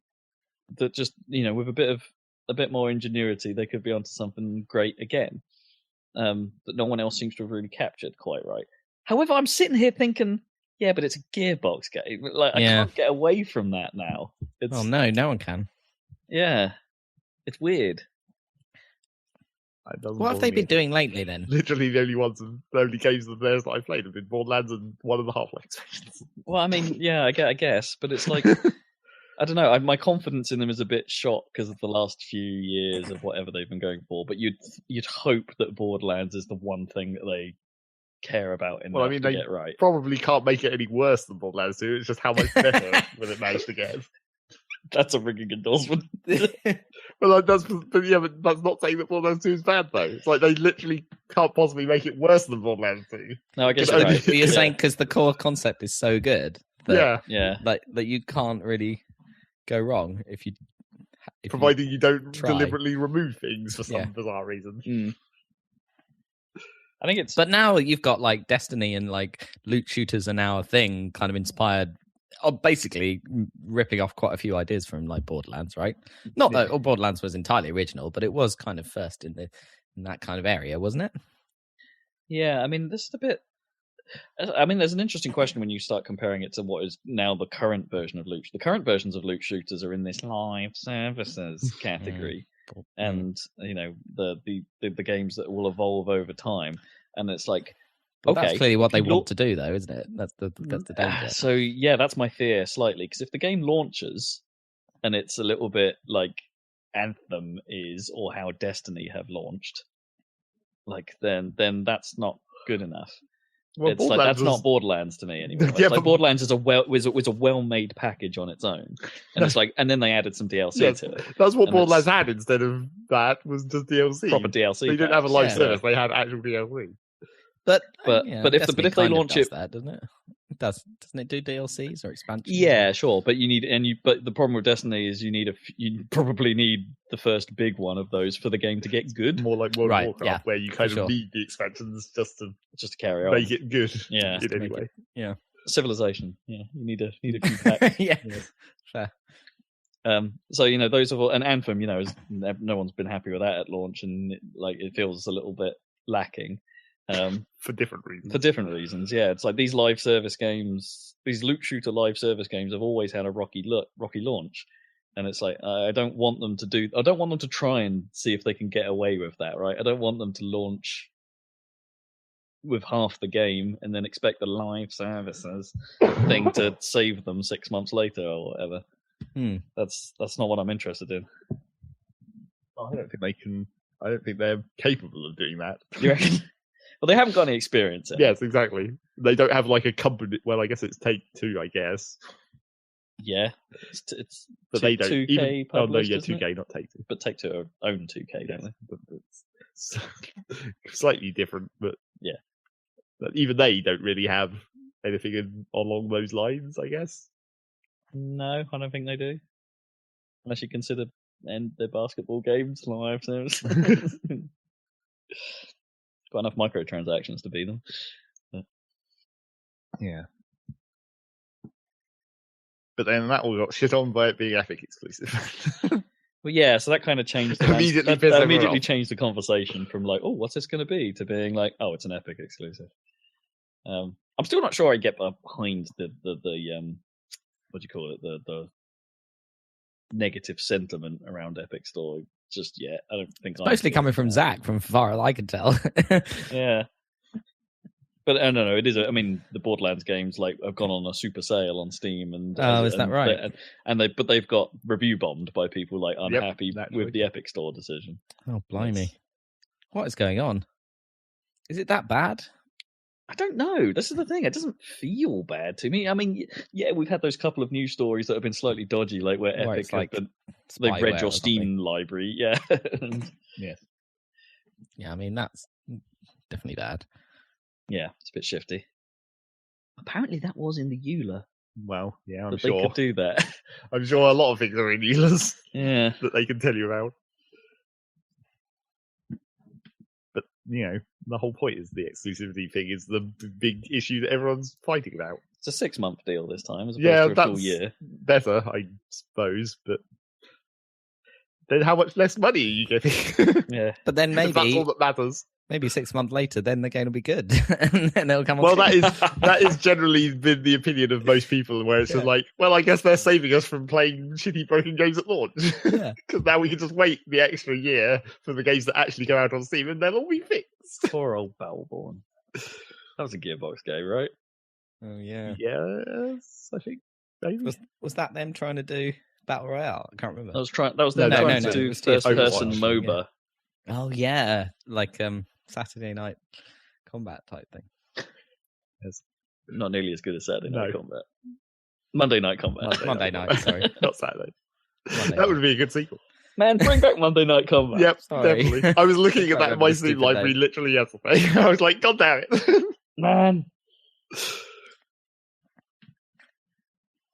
that just with a bit more ingenuity, they could be onto something great again, that no one else seems to have really captured quite right. However, I'm sitting here thinking, yeah, but it's a Gearbox game. Like, I can't get away from that now. No one can. Yeah, it's weird. What have they been doing lately then? Literally the only games of theirs that I played have been Borderlands and one of the Half-Life expansions. Well, I mean, yeah, I guess, but it's like, I don't know. My confidence in them is a bit shot because of the last few years of whatever they've been going for. But you'd hope that Borderlands is the one thing that they care about enough to get right. Probably can't make it any worse than Borderlands 2. It's just how much better will it manage to get. That's a ringing endorsement. But that's not saying that Borderlands 2 is bad, though. It's like they literally can't possibly make it worse than Borderlands 2. No, I guess you're right. But you're saying because the core concept is so good that, yeah, like that you can't really go wrong if providing you don't try. deliberately remove things for some Yeah. bizarre reason. I think it's. But now you've got like Destiny and like loot shooters are now a thing, kind of inspired, basically ripping off quite a few ideas from like Borderlands, right? Not that Borderlands was entirely original, but it was kind of first in that kind of area, wasn't it? Yeah, I mean, this is a bit. I mean, there's an interesting question when you start comparing it to what is now the current version of loot. The current versions of loot shooters are in this live services category, and you know the games that will evolve over time. And it's like, well, okay, that's clearly what they want to do, though, isn't it? That's the danger. So yeah, that's my fear slightly, because if the game launches and it's a little bit like Anthem is or how Destiny have launched, like then that's not good enough. Well, it's like that's not Borderlands to me anymore. It's like Borderlands is was a well-made package on its own, and it's like, and then they added some DLC to it. That's what Borderlands had instead of that was just DLC. Proper DLC. They didn't have a live service; they had actual DLC. But if they launch it, that doesn't it? Doesn't it do DLCs or expansions? Yeah, sure. But but the problem with Destiny is you probably need the first big one of those for the game to get good. More like World of Warcraft, where you kind of need the expansions just to carry on, make it good. Yeah, in any way. Yeah, Civilization. Yeah, you need a few packs. Yeah, fair. So you know those are all, and Anthem. You know, no one's been happy with that at launch, and it feels a little bit lacking. For different reasons. Yeah. It's like these live service games, these loot shooter live service games have always had a rocky launch, and it's like I don't want them to try and see if they can get away with that, right? I don't want them to launch with half the game and then expect the live services thing to save them 6 months later or whatever. That's not what I'm interested in. I don't think they're capable of doing that. You reckon? Well, they haven't got any experience in it. Yes, exactly. They don't have like a company. Well, I guess it's Take-Two, I guess. Yeah, but they don't. 2K even, published, 2K, not Take-Two. But Take-Two own 2K, don't they? But it's slightly different, but yeah. But even they don't really have anything along those lines, I guess. No, I don't think they do. Unless you consider their basketball games live service. Got enough microtransactions to beat them. Yeah. But then that all got shit on by it being Epic exclusive. Well, yeah, so that kind of changed that immediately changed the conversation from like, oh, what's this going to be, to being like, oh, it's an Epic exclusive. I'm still not sure I get behind the what do you call it, the negative sentiment around Epic Store just yet. I don't think it's mostly coming from Zach, from far as I can tell. Yeah. But I don't know. It is. I mean, the Borderlands games have gone on a super sale on Steam, and is that right? They've got review bombed by people unhappy with the Epic Store decision. Oh, blimey! What is going on? Is it that bad? I don't know. This is the thing. It doesn't feel bad to me. I mean, yeah, we've had those couple of news stories that have been slightly dodgy, like where Epic they've read your Steam library. Yeah. Yes. Yeah, I mean, that's definitely bad. Yeah, it's a bit shifty. Apparently that was in the EULA. Well, yeah, I'm sure. They could do that. I'm sure a lot of things are in EULAs. Yeah. That they can tell you about. But, you know, the whole point is the exclusivity thing is the big issue that everyone's fighting about. It's a 6-month deal this time, as opposed to a full year. Better, I suppose, but then how much less money are you getting? Yeah. But then maybe that's all that matters. Maybe 6 months later, then the game will be good, and then they'll come on. Well, that is generally been the opinion of most people, where it's just like, well, I guess they're saving us from playing shitty broken games at launch, because now we can just wait the extra year for the games that actually go out on Steam, and they'll all be fixed. Poor old Battleborn. That was a Gearbox game, right? Oh yeah. Yes, I think maybe. Was that them trying to do Battle Royale? I can't remember. That was them trying to do first-person MOBA. Yeah. Oh yeah, like Saturday Night Combat type thing. Yes. Not nearly as good as Saturday Night Combat. Monday Night Combat. Monday night, sorry. Not Saturday. That would be a good sequel. Man, bring back Monday Night Combat. Yep, definitely. I was looking at that in my Steam library literally yesterday. I was like, God damn it. Man.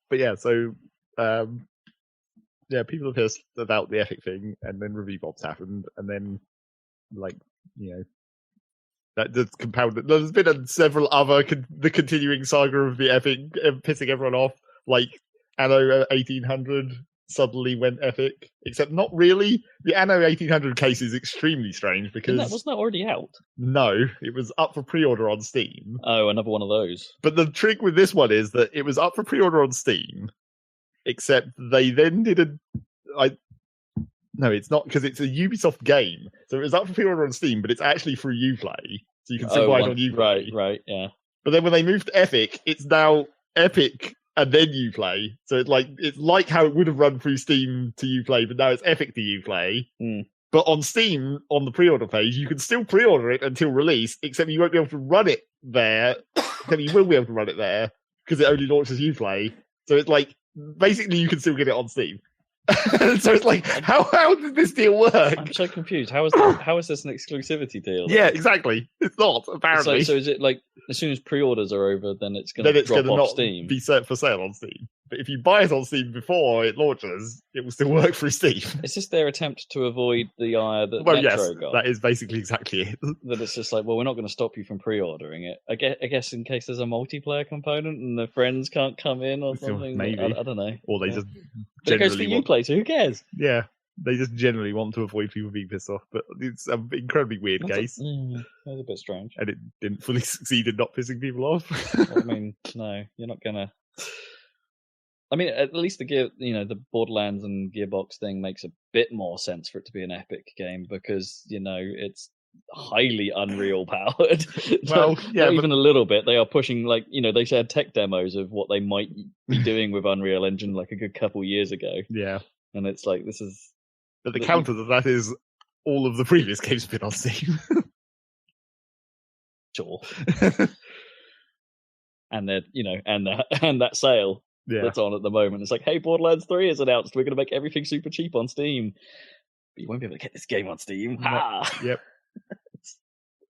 But yeah, so Yeah, people are pissed about the Epic thing, and then review bombs happened, and then, like, that just compounded. There's been several other the continuing saga of the Epic pissing everyone off, like Anno 1800 suddenly went Epic, except not really. The Anno 1800 case is extremely strange because wasn't that already out? No, it was up for pre-order on Steam. Oh, another one of those. But the trick with this one is that it was up for pre-order on Steam, except they then did no, it's not, because it's a Ubisoft game. So it was up for pre-order on Steam, but it's actually through Uplay. So you can still buy it on Uplay. Right, yeah. But then when they moved to Epic, it's now Epic and then Uplay. So it's like how it would have run through Steam to Uplay, but now it's Epic to Uplay. Mm. But on Steam, on the pre-order page, you can still pre-order it until release, except you won't be able to run it there. Except you will be able to run it there, because it only launches Uplay. So it's like, basically you can still get it on Steam. So it's like, how did this deal work? I'm so confused. How is this an exclusivity deal? Yeah, exactly. It's not, apparently. So is it like, as soon as pre-orders are over, then it's going to drop off Steam? Be set for sale on Steam. But if you buy it on Steam before it launches, it will still work through Steam. Is this their attempt to avoid the ire that Well, Metro yes, got? that is basically exactly it. That it's just like, well, we're not going to stop you from pre-ordering it. I guess in case there's a multiplayer component and the friends can't come in or something. Maybe. I don't know. Or they just But it goes for generally Uplay, so who cares? Yeah, they just generally want to avoid people being pissed off. But it's an incredibly weird case. That's a bit strange. And it didn't fully succeed in not pissing people off. Well, I mean, no, you're not going to... I mean, at least the Borderlands and Gearbox thing makes a bit more sense for it to be an Epic game because, it's highly Unreal powered. Well, yeah, not even a little bit. They are pushing, they shared tech demos of what they might be doing with Unreal Engine like a good couple years ago. Yeah. And it's like, this is... But the counter to that is all of the previous games have been on Steam. Sure. And they're, and that sale. Yeah. That's on at the moment. It's like, hey, Borderlands 3 is announced. We're going to make everything super cheap on Steam. But you won't be able to get this game on Steam. Yep.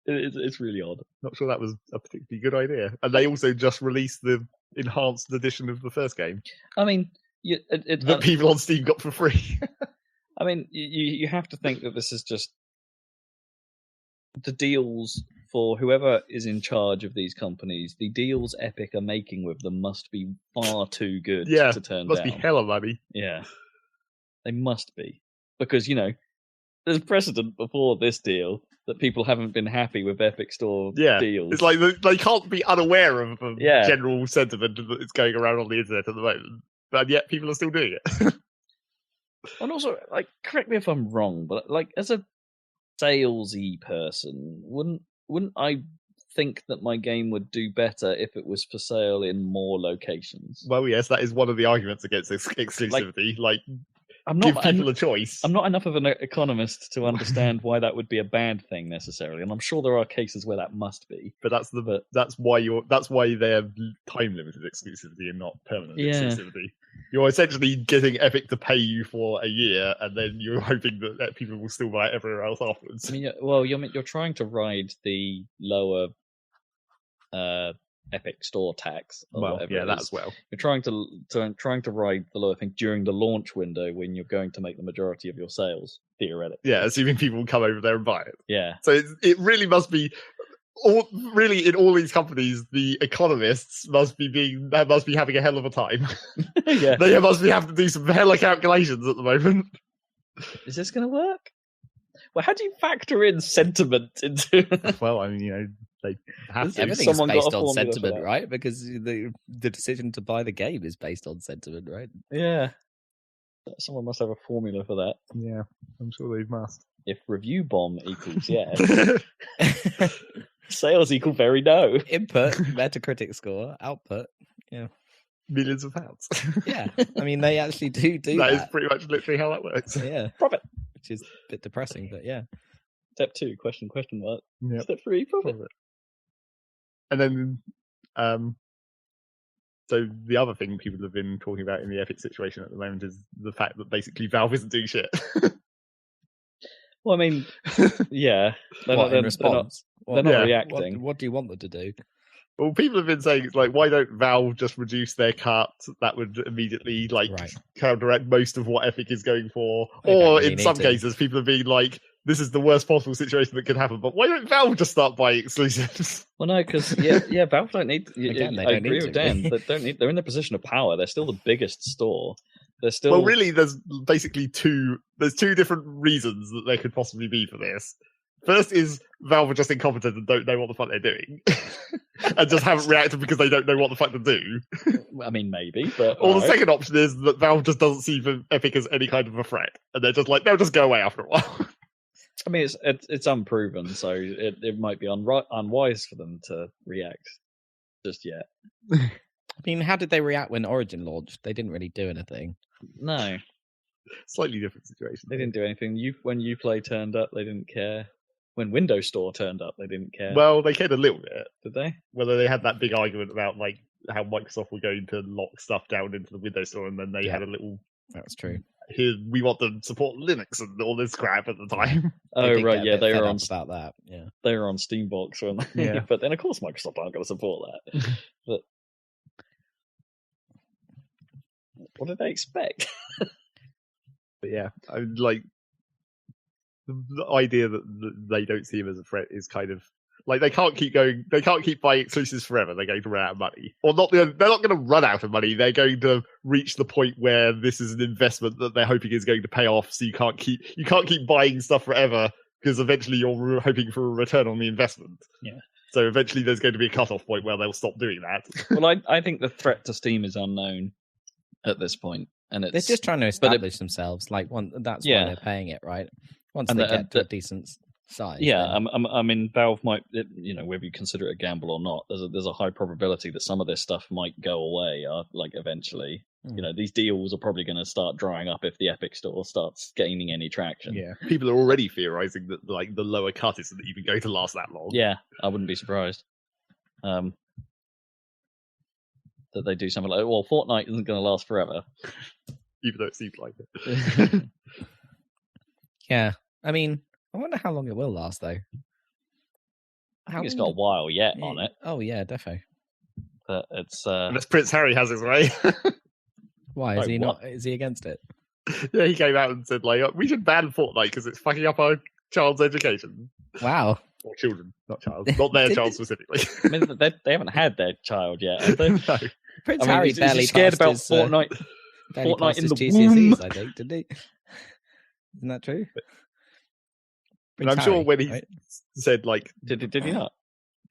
It's really odd. Not sure that was a particularly good idea. And they also just released the enhanced edition of the first game. I mean, that people on Steam got for free. I mean, you have to think that this is just the deals for whoever is in charge of these companies. The deals Epic are making with them must be far too good to turn must down. Be hella money. Yeah, they must be, because there's precedent before this deal that people haven't been happy with Epic Store deals. It's like they can't be unaware of the general sentiment that's going around on the internet at the moment, but yet people are still doing it. And also, correct me if I'm wrong, but as a salesy person, wouldn't I think that my game would do better if it was for sale in more locations? Well, yes, that is one of the arguments against exclusivity. Give people a choice. I'm not enough of an economist to understand why that would be a bad thing necessarily, and I'm sure there are cases where that must be. But that's why they're time limited exclusivity and not permanent exclusivity. You're essentially getting Epic to pay you for a year, and then you're hoping that people will still buy it everywhere else afterwards. I mean, well, you're trying to ride the lower Epic Store tax. Well, yeah, that as well. You're trying to ride the lower thing during the launch window when you're going to make the majority of your sales, theoretically. Yeah, assuming people will come over there and buy it. Yeah. So it really must be. In all these companies, the economists must be having a hell of a time. Yeah. They must be having to do some hella calculations at the moment. Is this going to work? Well, how do you factor in sentiment into? Well, I mean, they have to. Everything's based on sentiment, right? Because the decision to buy the game is based on sentiment, right? Yeah. Someone must have a formula for that. Yeah, I'm sure they must. If review bomb equals yes, sales equal very no. Input, Metacritic score, output, millions of pounds. Yeah, I mean they actually do that. That is pretty much literally how that works. Yeah, profit, which is a bit depressing, but yeah. Step 2, question mark. Yep. Step 3, profit. And then, so the other thing people have been talking about in the Epic situation at the moment is the fact that basically Valve isn't doing shit. Well, I mean, yeah. In response? They're not reacting. What do you want them to do? Well, people have been saying, like, why don't Valve just reduce their cut? That would immediately, like, counteract most of what Epic is going for. Or in some cases, people have been like, this is the worst possible situation that could happen, but why don't Valve just start buying exclusives? Well, no, because, Valve don't need... I agree with Dan. They don't need... They're in the position of power. They're still the biggest store. They're still... Well, really, there's basically two different reasons that there could possibly be for this. First is Valve are just incompetent and don't know what the fuck they're doing. And just haven't reacted because they don't know what the fuck to do. I mean, maybe, but... Or the second option is that Valve just doesn't see Epic as any kind of a threat. And they're just like, they'll just go away after a while. I mean, it's unproven, so it might be unwise for them to react just yet. I mean, how did they react when Origin launched? They didn't really do anything. No. Slightly different situation. They didn't do anything. When Uplay turned up, they didn't care. When Windows Store turned up, they didn't care. Well, they cared a little bit. Did they? Whether they had that big argument about like how Microsoft were going to lock stuff down into the Windows Store, and then they had a little... That's true. Here, we want to support Linux and all this crap at the time. Oh, right, yeah, they were on... about that, yeah. They were on Steambox, weren't they? Yeah. But then, of course, Microsoft aren't going to support that. But... What did they expect? But yeah, I like... The idea that they don't see him as a threat is kind of like they can't keep buying exclusives forever. They're going to run out of money, or not. They're not going to run out of money. They're going to reach the point where this is an investment that they're hoping is going to pay off. So you can't keep buying stuff forever because eventually you're hoping for a return on the investment. Yeah. So eventually there's going to be a cutoff point where they'll stop doing that. Well, I think the threat to Steam is unknown at this point, and they're just trying to establish themselves. Like that's why they're paying it, right? Once they get to a decent size. Yeah, I mean, Valve might, whether you consider it a gamble or not, there's a high probability that some of this stuff might go away, like eventually. These deals are probably going to start drying up if the Epic Store starts gaining any traction. Yeah, people are already theorizing that like the lower cut isn't even going to last that long. Yeah, I wouldn't be surprised. That they do something like, well, Fortnite isn't going to last forever. Even though it seems like it. Yeah. I mean, I wonder how long it will last, though. I think it's got a while yet on it. Oh, yeah, defo. But it's... Unless Prince Harry has his way. Why? Is he not? Is he against it? Yeah, he came out and said, like, we should ban Fortnite because it's fucking up our child's education. Wow. Or children, not child. Not their child specifically. I mean, they haven't had their child yet, have they? No. Prince Harry barely scared about his, Fortnite. Fortnite in the GCSEs, womb. I think, didn't he? Isn't that true? And I'm sure when he said like, did he not?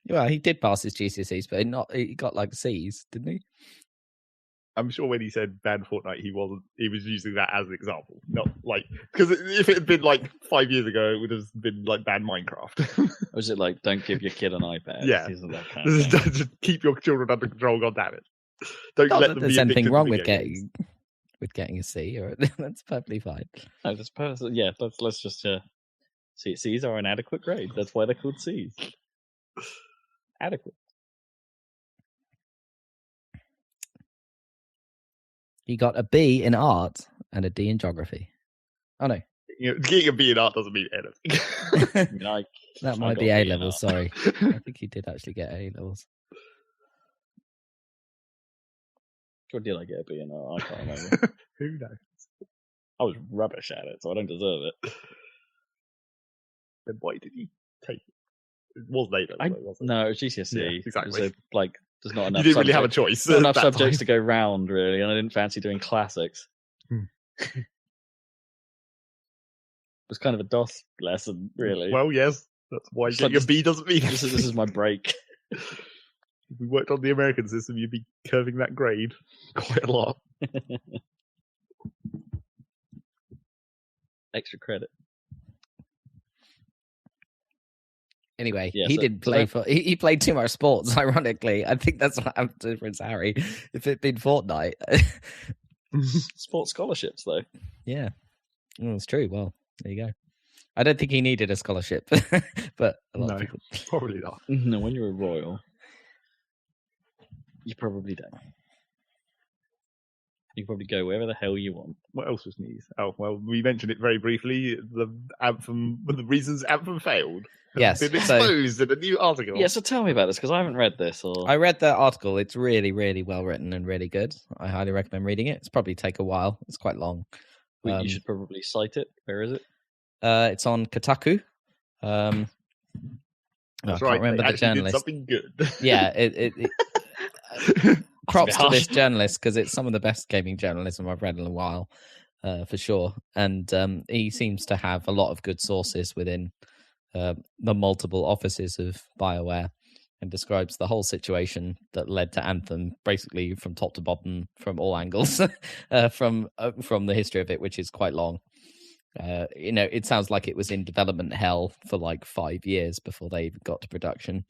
Well, he did pass his GCSEs, but he got like C's, didn't he? I'm sure when he said ban Fortnite, he was using that as an example, not like because if it had been like 5 years ago, it would have been like ban Minecraft. Or was it like don't give your kid an iPad? Yeah, that kind of just keep your children under control. God damn it! Don't not let that them there's be anything wrong with games. getting a C, or that's perfectly fine. No, that's perfect. Yeah, let's just C's are an adequate grade. That's why they're called C's. Adequate. He got a B in art and a D in geography. Oh no, getting a B in art doesn't mean anything. That might be A levels. Sorry, I think he did actually get A levels. Or did I get a B in art? I can't remember. Who knows? I was rubbish at it, so I don't deserve it. Then why did he take it? It wasn't A level, wasn't it? No, it was GCSE. Yeah, exactly. So, there's not enough. You didn't really have a choice. Not enough subjects to go round, really, and I didn't fancy doing classics. It was kind of a DOS lesson, really. Well, yes, that's why getting a B doesn't mean this is my break. If we worked on the American system, you'd be curving that grade quite a lot. Extra credit. Anyway, he didn't play he played too much sports, ironically. I think that's what happened to Prince Harry. If it'd been Fortnite. Sports scholarships, though. Yeah. Well, it's true. Well, there you go. I don't think he needed a scholarship, but a lot of people... probably not. No, when you're a royal, you probably don't. You can probably go wherever the hell you want. What else was news? Oh, well, we mentioned it very briefly. The reasons Anthem failed have Yes, been exposed in a new article. Yeah, so tell me about this, because I haven't read this. I read the article. It's really, really well written and really good. I highly recommend reading it. It's probably take a while. It's quite long. You should probably cite it. Where is it? It's on Kotaku. That's I right. can't remember they the journalist. Did something good. Yeah, it props to this journalist because it's some of the best gaming journalism I've read in a while, for sure. And he seems to have a lot of good sources within the multiple offices of Bioware, and describes the whole situation that led to Anthem, basically from top to bottom, from all angles, from the history of it, which is quite long. It sounds like it was in development hell for like 5 years before they got to production.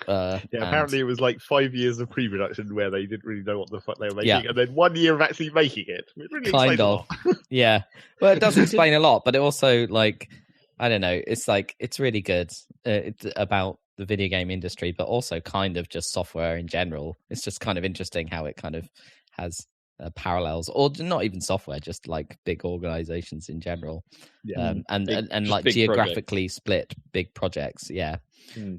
Apparently it was like 5 years of pre-production where they didn't really know what the fuck they were making, and then 1 year of actually making it. It really kind of, yeah. Well, it does explain a lot, but it also, like, I don't know. It's like it's really good. It's about the video game industry, but also kind of just software in general. It's just kind of interesting how it kind of has parallels, or not even software, just like big organizations in general, and like geographically split big projects. Yeah.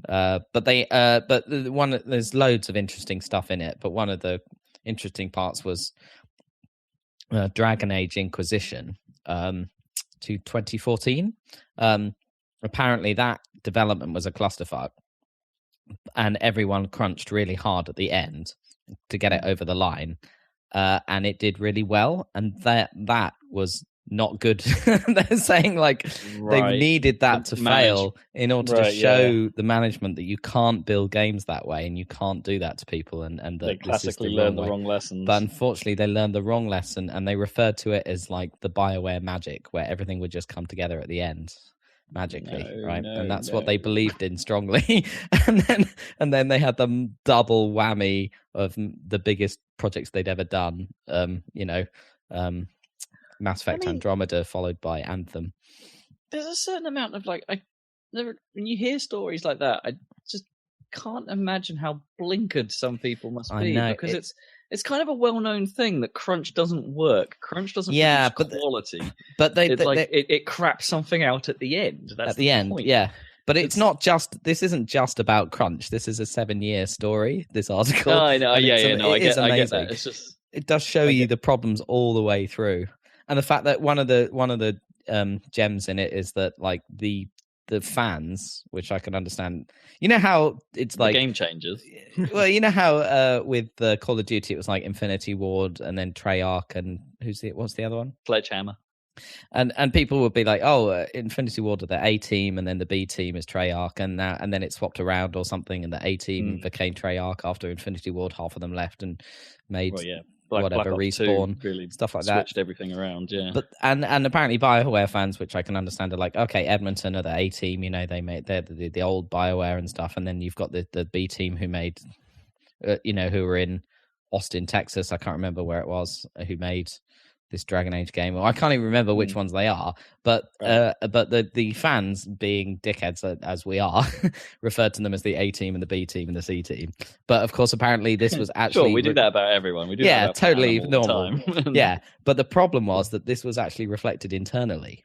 But there's loads of interesting stuff in it. But one of the interesting parts was Dragon Age Inquisition to 2014. Apparently that development was a clusterfuck, and everyone crunched really hard at the end to get it over the line. And it did really well, and that was not good. They're saying like they needed that to fail in order to show the management that you can't build games that way, and you can't do that to people. And they classically learned the wrong lessons. But unfortunately, they learned the wrong lesson, and they referred to it as like the Bioware magic, where everything would just come together at the end magically, right? And that's what they believed in strongly. and then they had the double whammy of the biggest projects they'd ever done. Mass Effect Andromeda, followed by Anthem. There's a certain amount of when you hear stories like that, I just can't imagine how blinkered some people must be, because it's kind of a well-known thing that crunch doesn't work. Crunch doesn't produce quality. But it craps something out at the end. That's the point. Yeah. But this isn't just about crunch. This is a 7-year story, this article. I know. I get that. It's just, it does show you the problems all the way through. And the fact that one of the gems in it is that like the fans, which I can understand. You know how it's like the game changes. Well, you know how with the Call of Duty it was like Infinity Ward and then Treyarch and what's the other one? Sledgehammer. And people would be like, oh, Infinity Ward are the A team, and then the B team is Treyarch, and then it swapped around or something, and the A team became Treyarch after Infinity Ward. Half of them left and made Black Respawn, really stuff like that. Switched everything around, yeah. But and apparently Bioware fans, which I can understand, are like, okay, Edmonton are the A team, they're the old Bioware and stuff, and then you've got the B team who made, who were in Austin, Texas. I can't remember where it was, who made this Dragon Age game. Well, I can't even remember which ones they are, but the fans, being dickheads as we are, referred to them as the A team and the B team and the C team. But of course, apparently this was actually we do that about everyone. We do that about totally normal. Yeah, but the problem was that this was actually reflected internally.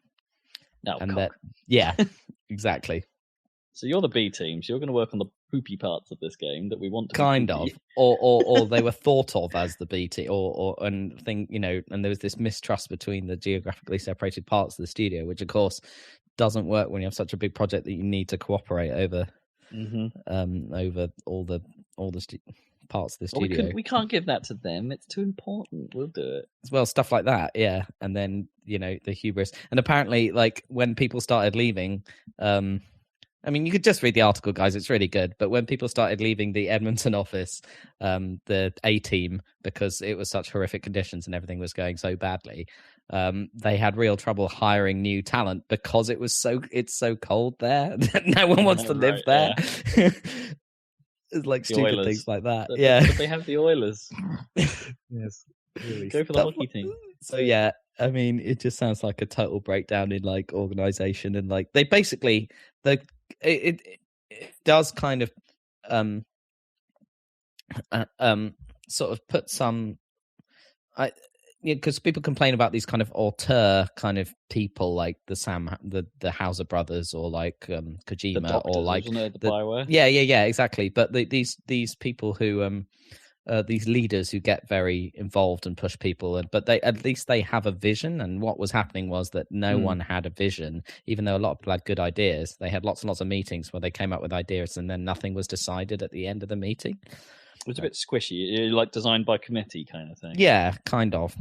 Exactly. So you're the B team, so you're going to work on the poopy parts of this game that we want to kind of, or they were thought of as the B team, and there was this mistrust between the geographically separated parts of the studio, which of course doesn't work when you have such a big project that you need to cooperate over, over all the parts of the studio. We can't give that to them; it's too important. We'll do it. Well, stuff like that, yeah, and then the hubris, and apparently, like when people started leaving. I mean, you could just read the article, guys. It's really good. But when people started leaving the Edmonton office, the A team, because it was such horrific conditions and everything was going so badly, they had real trouble hiring new talent because it's so cold there that no one wants to live there. Yeah. It's like stupid Oilers. Things like that. But they have the Oilers. Yes, really. Go for the hockey team. So yeah. I mean, it just sounds like a total breakdown in like organization, and like they basically it does kind of sort of put some because people complain about these kind of auteur kind of people like the Hauser brothers or like Kojima the doctors, or like the Bioware. Yeah, exactly. But these people who these leaders who get very involved and push people, but at least they have a vision. And what was happening was that no one had a vision, even though a lot of people had good ideas. They had lots and lots of meetings where they came up with ideas, and then nothing was decided at the end of the meeting. It was a bit squishy, like designed by committee kind of thing. Yeah, kind of.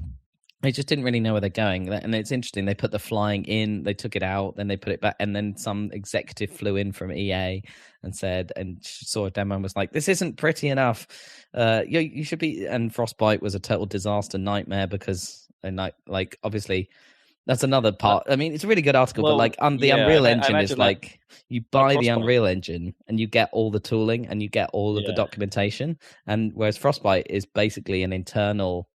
They just didn't really know where they're going. And it's interesting. They put the flying in, they took it out, then they put it back. And then some executive flew in from EA and saw a demo and was like, this isn't pretty enough. You should be. And Frostbite was a total disaster nightmare because, and like obviously, that's another part. I mean, it's a really good article, but like the Unreal Engine is like you buy the Unreal Engine and you get all the tooling and you get all of the documentation. And whereas Frostbite is basically an internal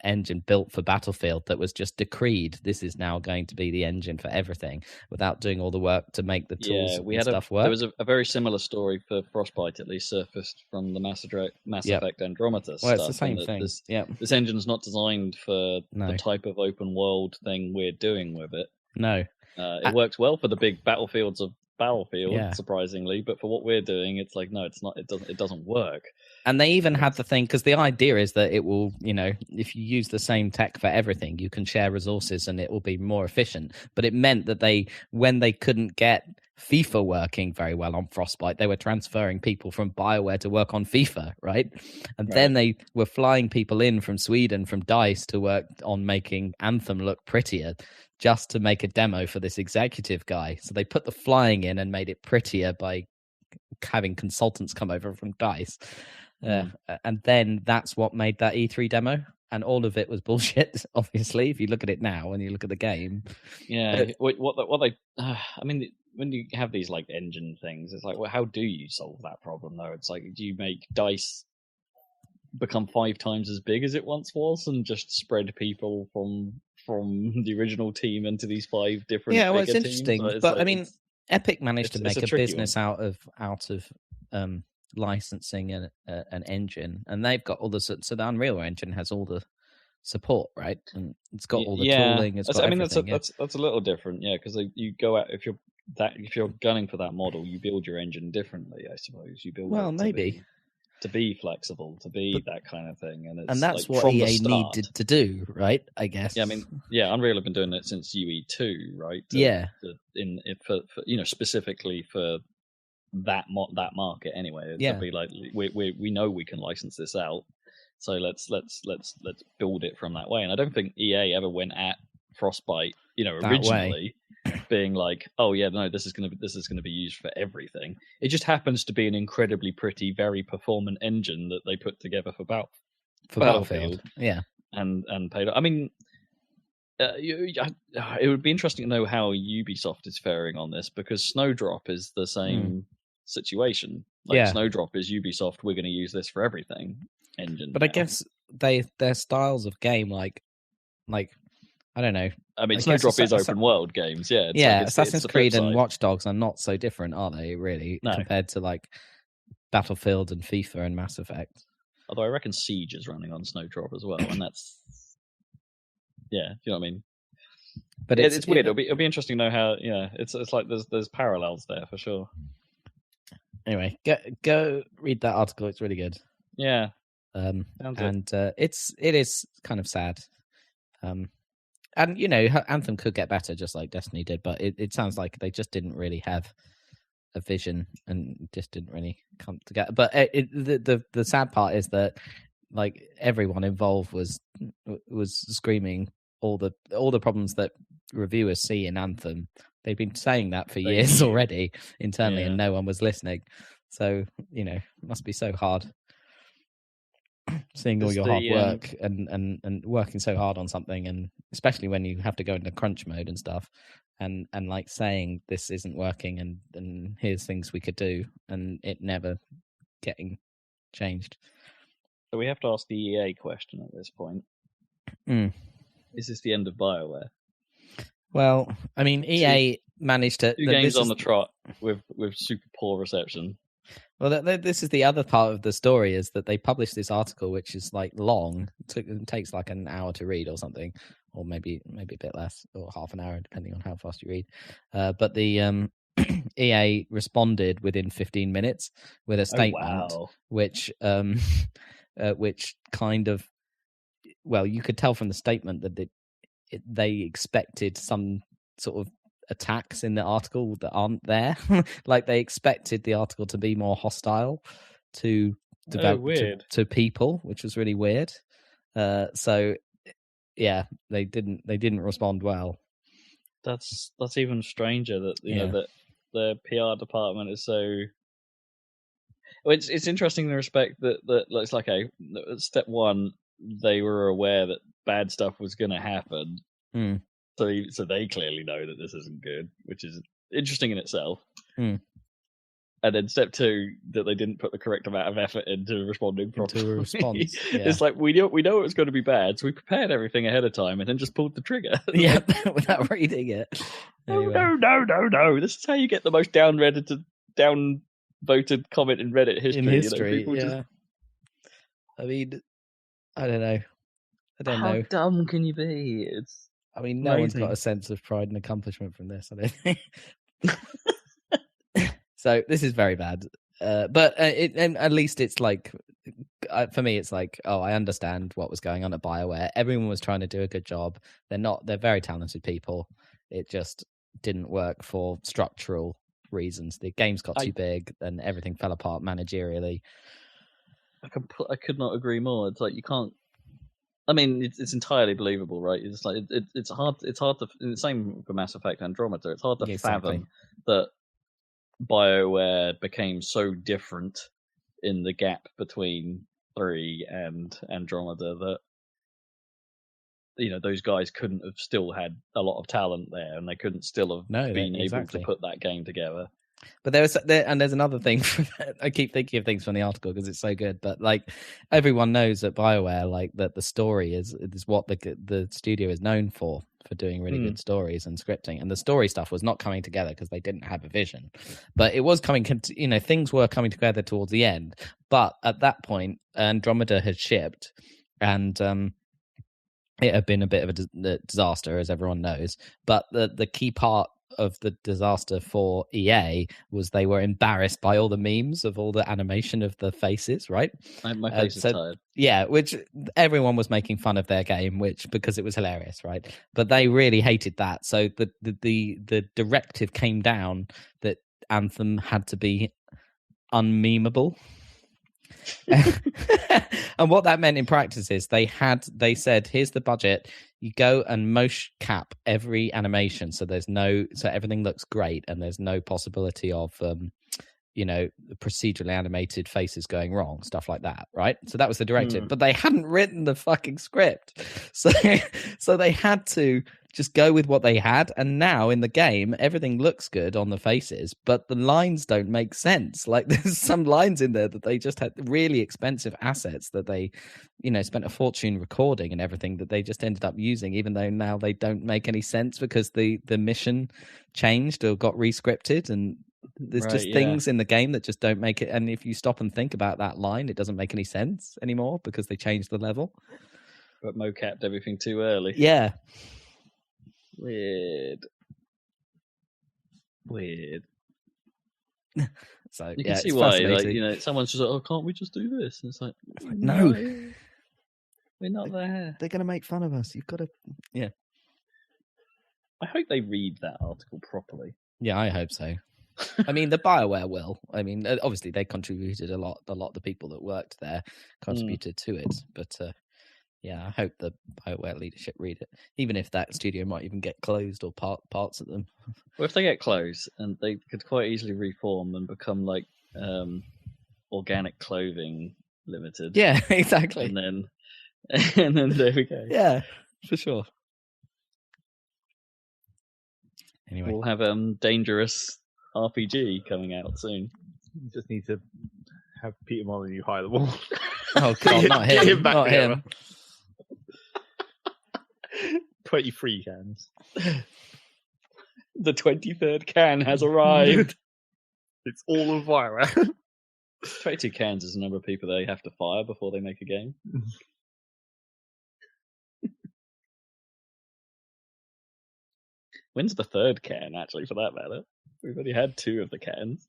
engine built for Battlefield that was just decreed. This is now going to be the engine for everything without doing all the work to make the tools and stuff work. There was a very similar story for Frostbite, at least surfaced from the Mass Effect Andromeda stuff. Well, it's the same thing. This engine's not designed for the type of open world thing we're doing with it. No. It works well for the big battlefields of Battlefield, surprisingly, but for what we're doing, it's like, no, it's not. It doesn't work. And they even had the thing, because the idea is that it will, if you use the same tech for everything, you can share resources and it will be more efficient. But it meant that when they couldn't get FIFA working very well on Frostbite, they were transferring people from Bioware to work on FIFA, right? And then they were flying people in from Sweden, from DICE, to work on making Anthem look prettier, just to make a demo for this executive guy. So they put the flying in and made it prettier by having consultants come over from DICE. And then that's what made that E3 demo, and all of it was bullshit. Obviously, if you look at it now and you look at the game, what they, I mean, when you have these like engine things, it's like, well, how do you solve that problem though? It's like, do you make DICE become 5 times as big as it once was, and just spread people from the original team into these 5 different? Yeah, well, it's interesting, but I mean, Epic managed to make a business out of licensing an engine, and they've got all the so the Unreal Engine has all the support, right? And it's got all the tooling. It's got everything. That's a little different, because you go out if you're gunning for that model, you build your engine differently, I suppose. You build to be flexible, to be that kind of thing, and that's like what EA needed to do, right? I guess. Yeah, I mean, Unreal have been doing it since UE2, right? Specifically for that market anyway. To be like, we know we can license this out, so let's build it from that way. And I don't think EA ever went at Frostbite, originally being like, oh yeah, no, this is gonna be used for everything. It just happens to be an incredibly pretty, very performant engine that they put together for Battlefield. Yeah, and paid. I mean, it would be interesting to know how Ubisoft is faring on this, because Snowdrop is the same situation. Snowdrop is Ubisoft, we're going to use this for everything engine. But now, I guess their styles of game, like I don't know. I mean, Snowdrop is open world games, Assassin's Creed and Watch Dogs are not so different, are they? Really, compared to like Battlefield and FIFA and Mass Effect. Although I reckon Siege is running on Snowdrop as well, and that's do you know what I mean? But it's weird. It'll be interesting to know how. It's like there's parallels there for sure. Anyway, go read that article. It's really good. Yeah. It is kind of sad. And Anthem could get better, just like Destiny did, but it sounds like they just didn't really have a vision and just didn't really come together. But the sad part is that like everyone involved was screaming all the problems that reviewers see in Anthem. They've been saying that for years already internally, and no one was listening. So it must be so hard seeing all your hard work and working so hard on something, and especially when you have to go into crunch mode and stuff, and like saying this isn't working, and here's things we could do, and it never getting changed. So we have to ask the EA question at this point. Is this the end of BioWare? Well, I mean, EA managed to 2 games on the trot with super poor reception. Well, this is the other part of the story, is that they published this article, which is like long. It takes like an hour to read or something, or maybe a bit less, or half an hour, depending on how fast you read. But the EA responded within 15 minutes with a statement, which kind of, well, you could tell from the statement that they expected some sort of attacks in the article that aren't there. Like they expected the article to be more hostile to to people, which was really weird. So yeah, they didn't respond well. That's even stranger that you know that the PR department is so. Well, it's interesting in the respect that it's like, okay, step one, they were aware that bad stuff was going to happen. So they clearly know that this isn't good, which is interesting in itself. And then step two, that they didn't put the correct amount of effort into responding properly. Into a response. Yeah. It's like we know it was going to be bad, so we prepared everything ahead of time and then just pulled the trigger. Yeah, without reading it. Anyway. No. This is how you get the most downvoted comment in Reddit history. In history, you know, I mean, I don't know. How dumb can you be? I mean, no one's got a sense of pride and accomplishment from this, I don't think. So this is very bad. But and at least it's like, for me, it's like, oh, I understand what was going on at Bioware. Everyone was trying to do a good job. They're very talented people. It just didn't work for structural reasons. The games got too big and everything fell apart managerially. I could not agree more. It's like you can't. I mean, it's entirely believable, right? It's like it's hard. It's hard to. The same for Mass Effect Andromeda. It's hard to fathom that BioWare became so different in the gap between 3 and Andromeda that those guys couldn't have still had a lot of talent there, and they couldn't still have been able to put that game together. But there's another thing. I keep thinking of things from the article because it's so good. But like everyone knows at BioWare, like that the story is what the studio is known for doing really good stories and scripting. And the story stuff was not coming together because they didn't have a vision. But it was coming. Things were coming together towards the end. But at that point, Andromeda had shipped, and it had been a bit of a disaster, as everyone knows. But the key part of the disaster for EA was they were embarrassed by all the memes of all the animation of the faces, right? My face is tired. Yeah, which everyone was making fun of their game, because it was hilarious, right? But they really hated that. So the directive came down that Anthem had to be unmemeable. And what that meant in practice is they said, here's the budget, you go and motion cap every animation so everything looks great and there's no possibility of procedurally animated faces going wrong, stuff like that, right? So that was the directive. But they hadn't written the fucking script, so they had to just go with what they had. And now in the game, everything looks good on the faces, but the lines don't make sense. Like there's some lines in there that they just had really expensive assets that they, spent a fortune recording and everything that they just ended up using, even though now they don't make any sense because the mission changed or got re-scripted, and there's just things in the game that just don't make it. And if you stop and think about that line, it doesn't make any sense anymore because they changed the level. But mocapped everything too early. Yeah. Weird. So you can see why. Like, someone's just like, "Oh, can't we just do this?" And it's like, no, we're not there. They're gonna make fun of us. You've got to, yeah. I hope they read that article properly. Yeah, I hope so. I mean, the BioWare will. I mean, obviously they contributed a lot. A lot of the people that worked there contributed to it, but. Yeah, I hope the BioWare leadership read it, even if that studio might even get closed or parts of them. Well, if they get closed, and they could quite easily reform and become like Organic Clothing Limited. Yeah, exactly. And then there we go. Yeah, for sure. Anyway, we'll have Dangerous RPG coming out soon. You just need to have Peter Molyneux hire them all. Oh God, not him! Not him. 23 cans. The 23rd can has arrived. It's all of Bioware. 22 cans is the number of people they have to fire before they make a game. When's the third can, actually, for that matter? We've only had 2 of the cans.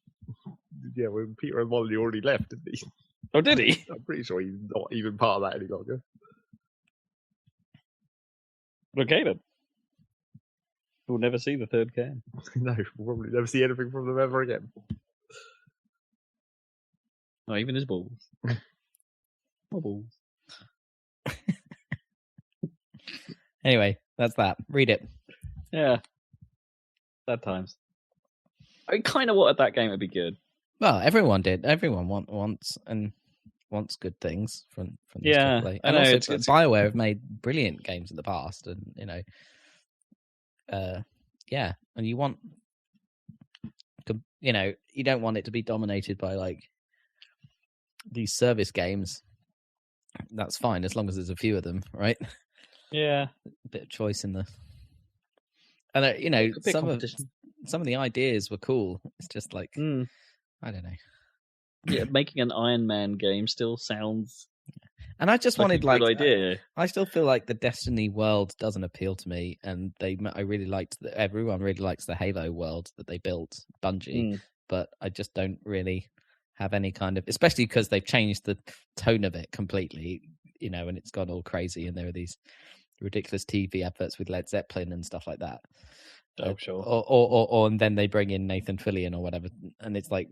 Yeah, when Peter and Molly already left, didn't he? Oh, did he? I'm pretty sure he's not even part of that any longer. Okay, then. We'll never see the third can. No, we'll probably never see anything from them ever again. Not even his balls. My balls. Anyway, that's that. Read it. Yeah. Sad times. I kind of wanted that game to be good. Well, everyone did. Everyone wants good things from this Yeah, AAA. I And know, also, it's- Bioware have made brilliant games in the past, and yeah, and you want to, you don't want it to be dominated by like these service games. That's fine as long as there's a few of them, right? Yeah. A bit of choice in the, and A bit some of competition. the ideas were cool. It's just like I don't know. Yeah, making an Iron Man game still sounds And I just like wanted a like good idea. I still feel like the Destiny world doesn't appeal to me, and I really liked everyone really likes the Halo world that they built, Bungie, but I just don't really have any kind of, especially because they've changed the tone of it completely, and it's gone all crazy, and there are these ridiculous TV adverts with Led Zeppelin and stuff like that. Oh, sure. Or and then they bring in Nathan Fillion or whatever, and it's like,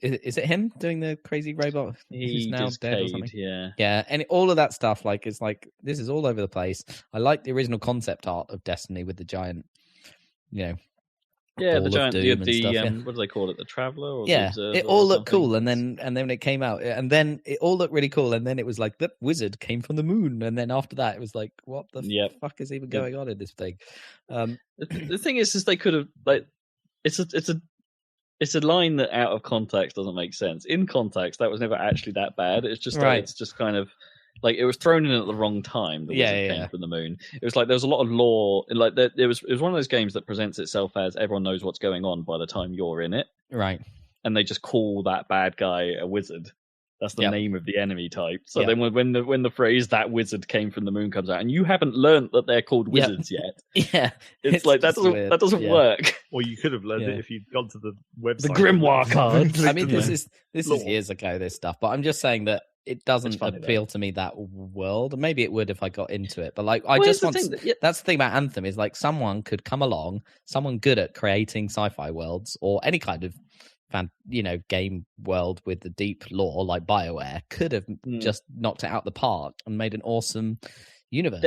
is it him doing the crazy robot who's now dead or something? Yeah, and all of that stuff, like, it's like, this is all over the place. I like the original concept art of Destiny with the giant, the ball of giant, doom and stuff, yeah. what do they call it? The Traveler? Or yeah, the Observer it all or looked something? cool, and then when it came out, and then it all looked really cool, and then it was like the wizard came from the moon, and then after that, it was like, what the fuck is even going on in this thing? The thing is they could have, like, it's a line that out of context doesn't make sense. In context, that was never actually that bad. It's just Right. it's just kind of like it was thrown in at the wrong time. The wizard came from the moon. It was like there was a lot of lore. Like it was one of those games that presents itself as everyone knows what's going on by the time you're in it, Right. and they just call that bad guy a wizard. That's the name of the enemy type. So then when the phrase "that wizard came from the moon" comes out, and you haven't learned that they're called wizards yet, Yeah, it's like that doesn't work. Or you could have learned it if you'd gone to the website. The Grimoire card. I mean, this is years ago, this stuff, but I'm just saying that it doesn't appeal to me, that world. Maybe it would if I got into it, but like, that's the thing about Anthem is like someone could come along, someone good at creating sci-fi worlds or any kind of game world with the deep lore like Bioware could have just knocked it out the park and made an awesome universe.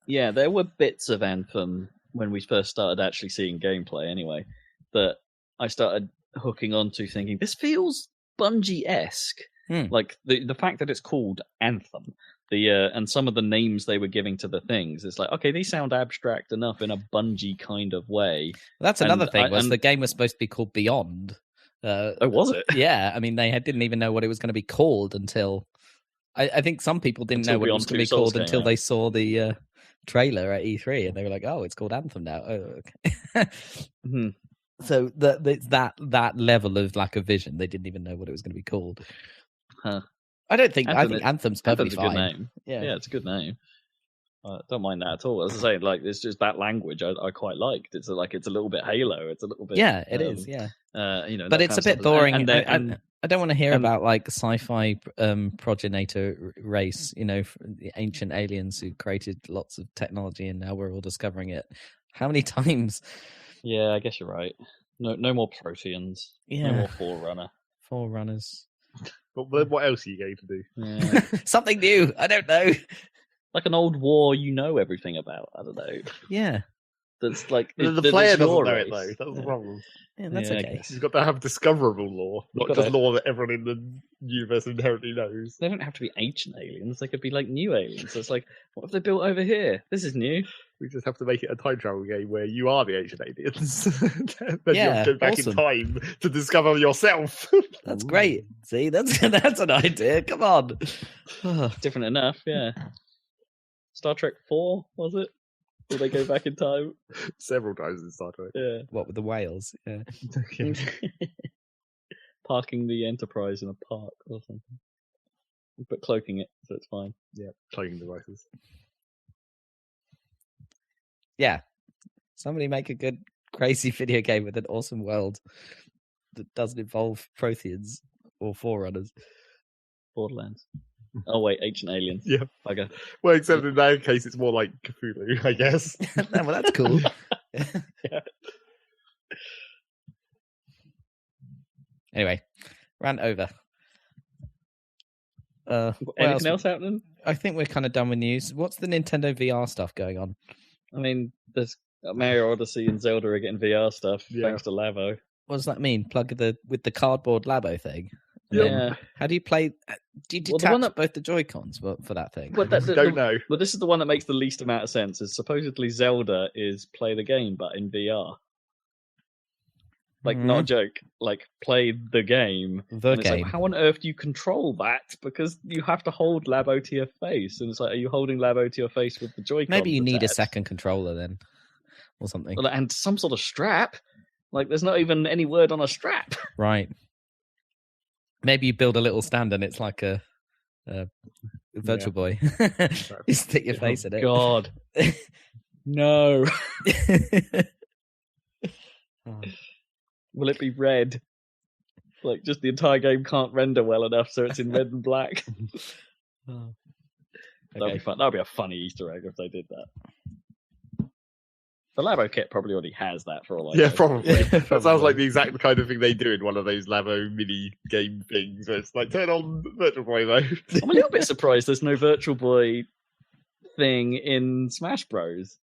There were bits of Anthem when we first started actually seeing gameplay anyway that I started hooking onto, thinking this feels Bungie-esque. Like the fact that it's called Anthem, and some of the names they were giving to the things, it's like, okay, these sound abstract enough in a Bungie kind of way. That's another thing, the game was supposed to be called Beyond. Was it? Yeah, I mean, they didn't even know what it was going to be called until I think some people didn't know what it was going to be called until they saw the trailer at E3, and they were like, "Oh, it's called Anthem now." Oh, okay. So it's that level of lack of vision. They didn't even know what it was going to be called. Huh. I think Anthem's perfectly fine. A good name. Yeah, it's a good name. Don't mind that at all. As I say, like, it's just that language I quite liked. It's like it's a little bit Halo. It's a little bit it is. Yeah, but it's a bit boring. I don't want to hear about like sci-fi progenitor race. The ancient aliens who created lots of technology, and now we're all discovering it. How many times? Yeah, I guess you're right. No more Proteans. Yeah. No more Forerunner. Forerunners. But what else are you going to do? Yeah. Something new. I don't know. Like an old war you know everything about. I don't know. Yeah. That's like... The player doesn't know it, though. That's the problem. Yeah, that's okay. You've got to have discoverable lore, not just lore that everyone in the universe inherently knows. They don't have to be ancient aliens. They could be like new aliens. So it's like, what have they built over here? This is new. We just have to make it a time travel game where you are the ancient aliens. Then you have to go back in time to discover yourself. That's great. See, that's an idea. Come on. Different enough, yeah. Star Trek 4, was it? Will they go back in time? Several times in Star Trek. Yeah. What, with the whales? Yeah. parking the Enterprise in a park or something. But cloaking it, so it's fine. Yeah, cloaking devices. Yeah. Somebody make a good, crazy video game with an awesome world that doesn't involve Protheans or Forerunners. Borderlands. Oh wait, Ancient Aliens. Yeah. Okay. Well, except in that case, it's more like Cthulhu, I guess. Well, that's cool. Yeah. Anyway, rant over. Anything else happening? I think we're kind of done with news. What's the Nintendo VR stuff going on? I mean, there's Mario Odyssey and Zelda are getting VR stuff thanks to Labo. What does that mean? Plug with the cardboard Labo thing? Yeah. How do you play? Do you detach both the Joy-Cons for that thing? Well, Don't know. Well, this is the one that makes the least amount of sense. Is supposedly Zelda is play the game, but in VR. Like, not a joke. Like, play the game. The game. Like, how on earth do you control that? Because you have to hold Labo to your face. And it's like, are you holding Labo to your face with the Joy-Con? Maybe you need a second controller then. Or something. Well, and some sort of strap. Like, there's not even any word on a strap. Right. Maybe you build a little stand and it's like a Virtual Boy. You stick your face in it. God. No. Will it be red? Like, just the entire game can't render well enough, so it's in red and black. That'd be fun. That'd be a funny Easter egg if they did that. The Labo kit probably already has that for all I know. Yeah, probably. That sounds like the exact kind of thing they do in one of those Labo mini game things where it's like, turn on Virtual Boy mode. I'm a little bit surprised there's no Virtual Boy thing in Smash Bros.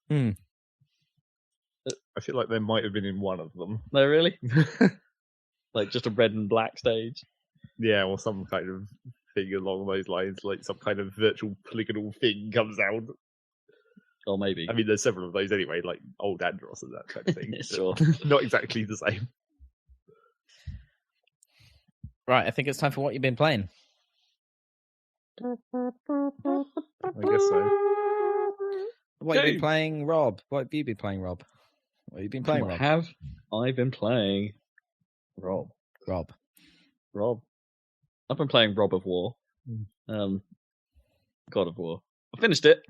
I feel like there might have been in one of them. No, really? Like just a red and black stage? Yeah, or some kind of thing along those lines, like some kind of virtual polygonal thing comes out. Or maybe. I mean, there's several of those anyway, like old Andros and that kind of thing. Sure. Not exactly the same. Right, I think it's time for what you've been playing. I guess so. What have you been playing, Rob? What have you been playing, Rob? What have you been playing, Rob? Have I been playing Rob? I've been playing Rob of War. God of War. I finished it.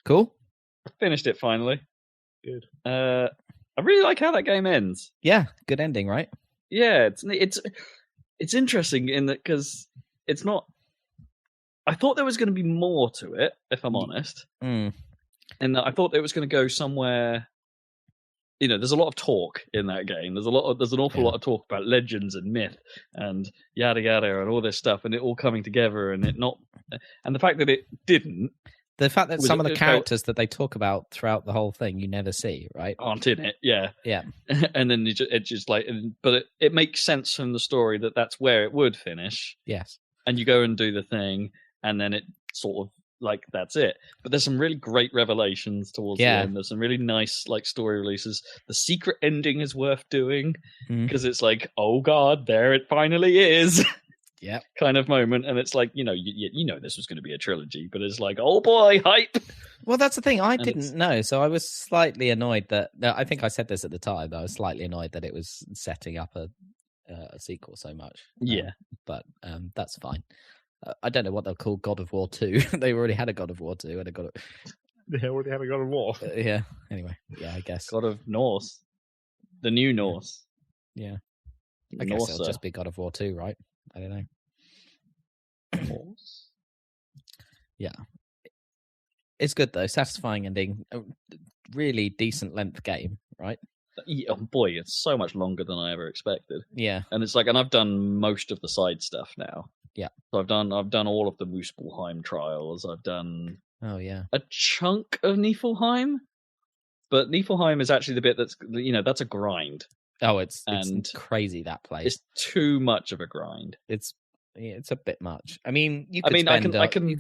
Cool. I finished it finally. Good. I really like how that game ends. Yeah, good ending, right? Yeah, it's interesting in that because it's not. I thought there was going to be more to it, if I'm honest. And I thought it was going to go somewhere. You know, there's a lot of talk in that game. There's an awful lot of talk about legends and myth and yada yada and all this stuff, and it all coming together, and the fact that it didn't. The fact that some of the characters that they talk about throughout the whole thing you never see, right? Aren't in it, yeah. And then it's just like, but it makes sense from the story that that's where it would finish. Yes. And you go and do the thing, and then it sort of like that's it. But there's some really great revelations towards the end. There's some really nice like story releases. The secret ending is worth doing because it's like, oh god, there it finally is. Yeah, kind of moment, and it's like you know this was going to be a trilogy, but it's like, oh boy, hype. Well, that's the thing. I didn't know, so I was slightly annoyed that. I think I said this at the time. I was slightly annoyed that it was setting up a sequel so much. Yeah, but that's fine. I don't know what they'll call God of War 2. They already had a God of War 2, and They already had a God of War. Yeah. Anyway, yeah, I guess God of Norse, the new Norse. Yeah, I guess it'll just be God of War 2, right? I don't know. Yeah. It's good, though. Satisfying ending. A really decent length game, right? Oh boy, it's so much longer than I ever expected. Yeah. And it's like, and I've done most of the side stuff now. Yeah. So I've done all of the Muspelheim trials. I've done a chunk of Niflheim. But Niflheim is actually the bit that's a grind. Oh, it's crazy, that place. It's too much of a grind. It's a bit much. I mean, you could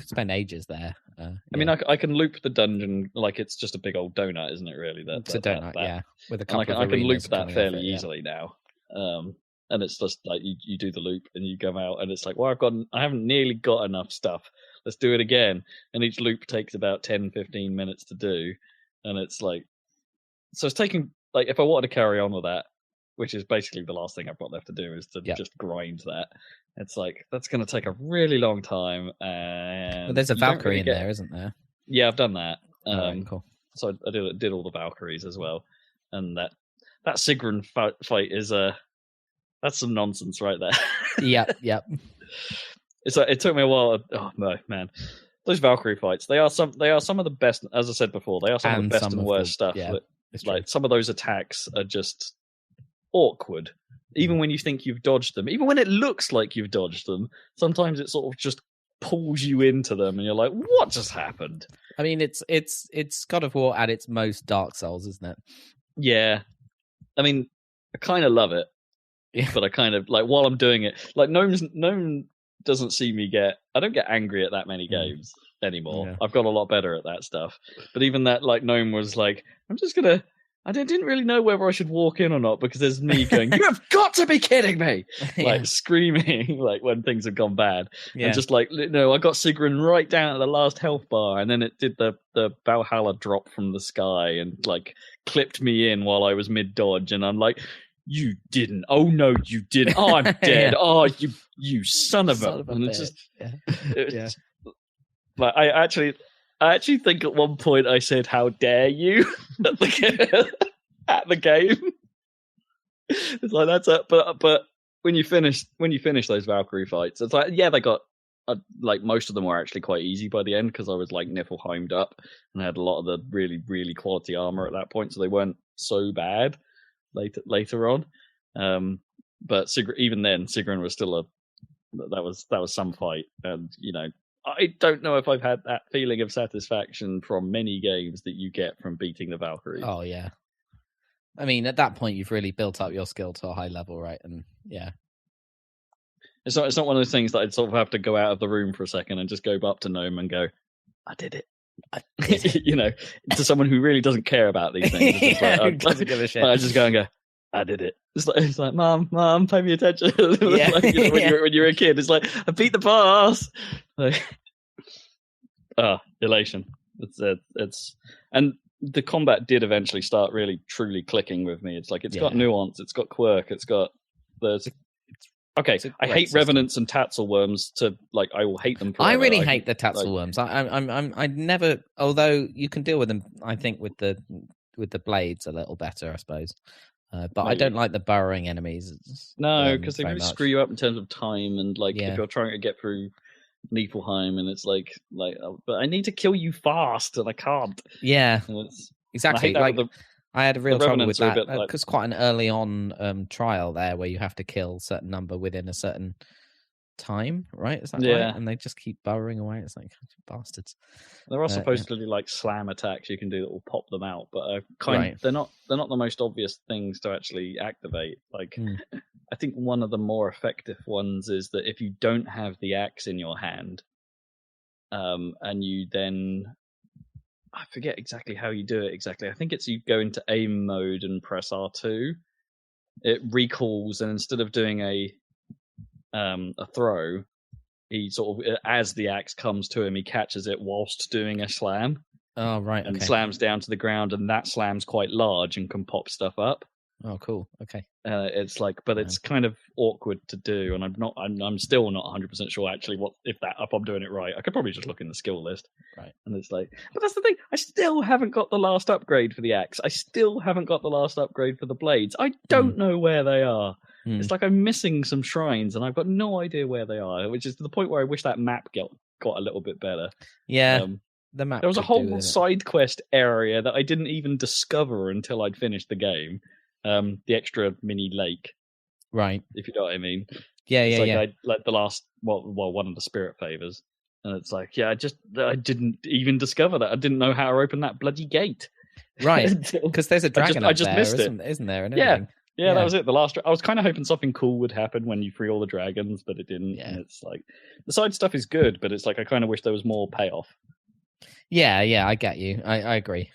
spend ages there. I mean, I can loop the dungeon like it's just a big old donut, isn't it? Really, it's a donut, yeah. With a couple I can loop that fairly it, easily now. And it's just like you do the loop and you go out, and it's like, well, I haven't nearly got enough stuff. Let's do it again. And each loop takes about 10-15 minutes to do, and it's like, so it's taking like if I wanted to carry on with that, which is basically the last thing I've got left to do, is to just grind that. It's like, that's going to take a really long time. And Well, there's a Valkyrie in there, isn't there? Yeah, I've done that. Right, cool. So I did all the Valkyries as well, and that Sigrun fight is that's some nonsense right there. Yep. It's like, it took me a while. Oh no, man, those Valkyrie fights, they are some of the best. As I said before, they are some of the best and worst stuff. Yeah, like some of those attacks are just awkward. Even when you think you've dodged them, even when it looks like you've dodged them, sometimes it sort of just pulls you into them, and you're like, "What just happened?" I mean, it's God of War at its most Dark Souls, isn't it? Yeah, I mean, I kind of love it, Yeah. but I kind of like, while I'm doing it, like Gnome doesn't see me I don't get angry at that many games anymore. Yeah. I've got a lot better at that stuff. But even that, like, Gnome was like, I didn't really know whether I should walk in or not, because there's me going, "You have got to be kidding me!" Like screaming, like when things have gone bad, and just like, no, I got Sigrun right down at the last health bar, and then it did the Valhalla drop from the sky and like clipped me in while I was mid dodge, and I'm like, "You didn't! Oh no, you didn't! Oh, I'm dead! Oh, you son of a!" And it's just, it's, like, I actually think at one point I said, "How dare you?" at the game. It's like, that's it. But when you finish those Valkyrie fights, it's like, yeah, they got like, most of them were actually quite easy by the end, because I was like Niflheimed up and I had a lot of the really, really quality armor at that point, so they weren't so bad later on. But even then, Sigrun was still that was some fight, and you know, I don't know if I've had that feeling of satisfaction from many games that you get from beating the Valkyrie. Oh yeah, I mean, at that point, you've really built up your skill to a high level, right? And yeah, it's not one of those things that I'd sort of have to go out of the room for a second and just go up to Gnome and go, "I did it." You know, to someone who really doesn't care about these things. Doesn't give a shit. I just go and go, "I did it." It's like, Mom, pay me attention. Yeah. Like, you know, when you're a kid, it's like, "I beat the boss." Like, elation. It's and the combat did eventually start really truly clicking with me. It's like, it's got nuance, it's got quirk, I hate system. Revenants and Tatzelworms I will hate them forever. I really hate the Tatzelworms. I never, although you can deal with them, I think with the blades a little better, I suppose. But maybe. I don't like the burrowing enemies. No, because they really screw you up in terms of time, and if you're trying to get through Niflheim, and it's like, but I need to kill you fast, and I can't. Yeah, exactly. I had a real trouble with that, because because quite an early on trial there where you have to kill a certain number within a certain time, right? Is that right? And they just keep burrowing away. It's like, bastards. There are supposedly slam attacks you can do that will pop them out, but they're not the most obvious things to actually activate. I think one of the more effective ones is that if you don't have the axe in your hand, and you then, I forget exactly how you do it exactly. I think it's, you go into aim mode and press R2. It recalls, and instead of doing a throw, he sort of, as the axe comes to him, he catches it whilst doing a slam. Oh, right. And slams down to the ground, and that slam's quite large and can pop stuff up. Oh, cool. Okay. It's like, but it's kind of awkward to do, and I'm still not 100% sure actually if I'm doing it right. I could probably just look in the skill list. Right. And it's like, but that's the thing. I still haven't got the last upgrade for the axe. I still haven't got the last upgrade for the blades. I don't know where they are. It's like I'm missing some shrines, and I've got no idea where they are, which is to the point where I wish that map got a little bit better. Yeah. The map. There was a whole side quest area that I didn't even discover until I'd finished the game. The extra mini lake, right? If you know what I mean. Yeah, it's yeah. Like the last, one of the spirit favors, and it's like, I didn't even discover that. I didn't know how to open that bloody gate. Right, because there's a dragon I just missed it, isn't there? And yeah, that was it. The last, I was kind of hoping something cool would happen when you free all the dragons, but it didn't. Yeah. And it's like, the side stuff is good, but it's like, I kind of wish there was more payoff. Yeah, I get you. I agree.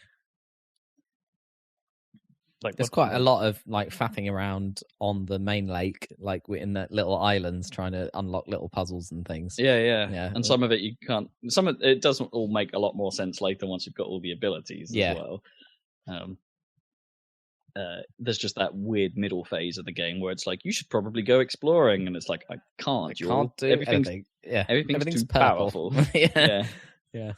There's quite a lot of faffing around on the main lake, in the little islands, trying to unlock little puzzles and things. Yeah. And some of it you can't. Some of it doesn't all make a lot more sense later once you've got all the abilities as well. there's just that weird middle phase of the game where it's like you should probably go exploring, and it's like I can't. I can't do anything. Yeah, everything's too purple. powerful. yeah.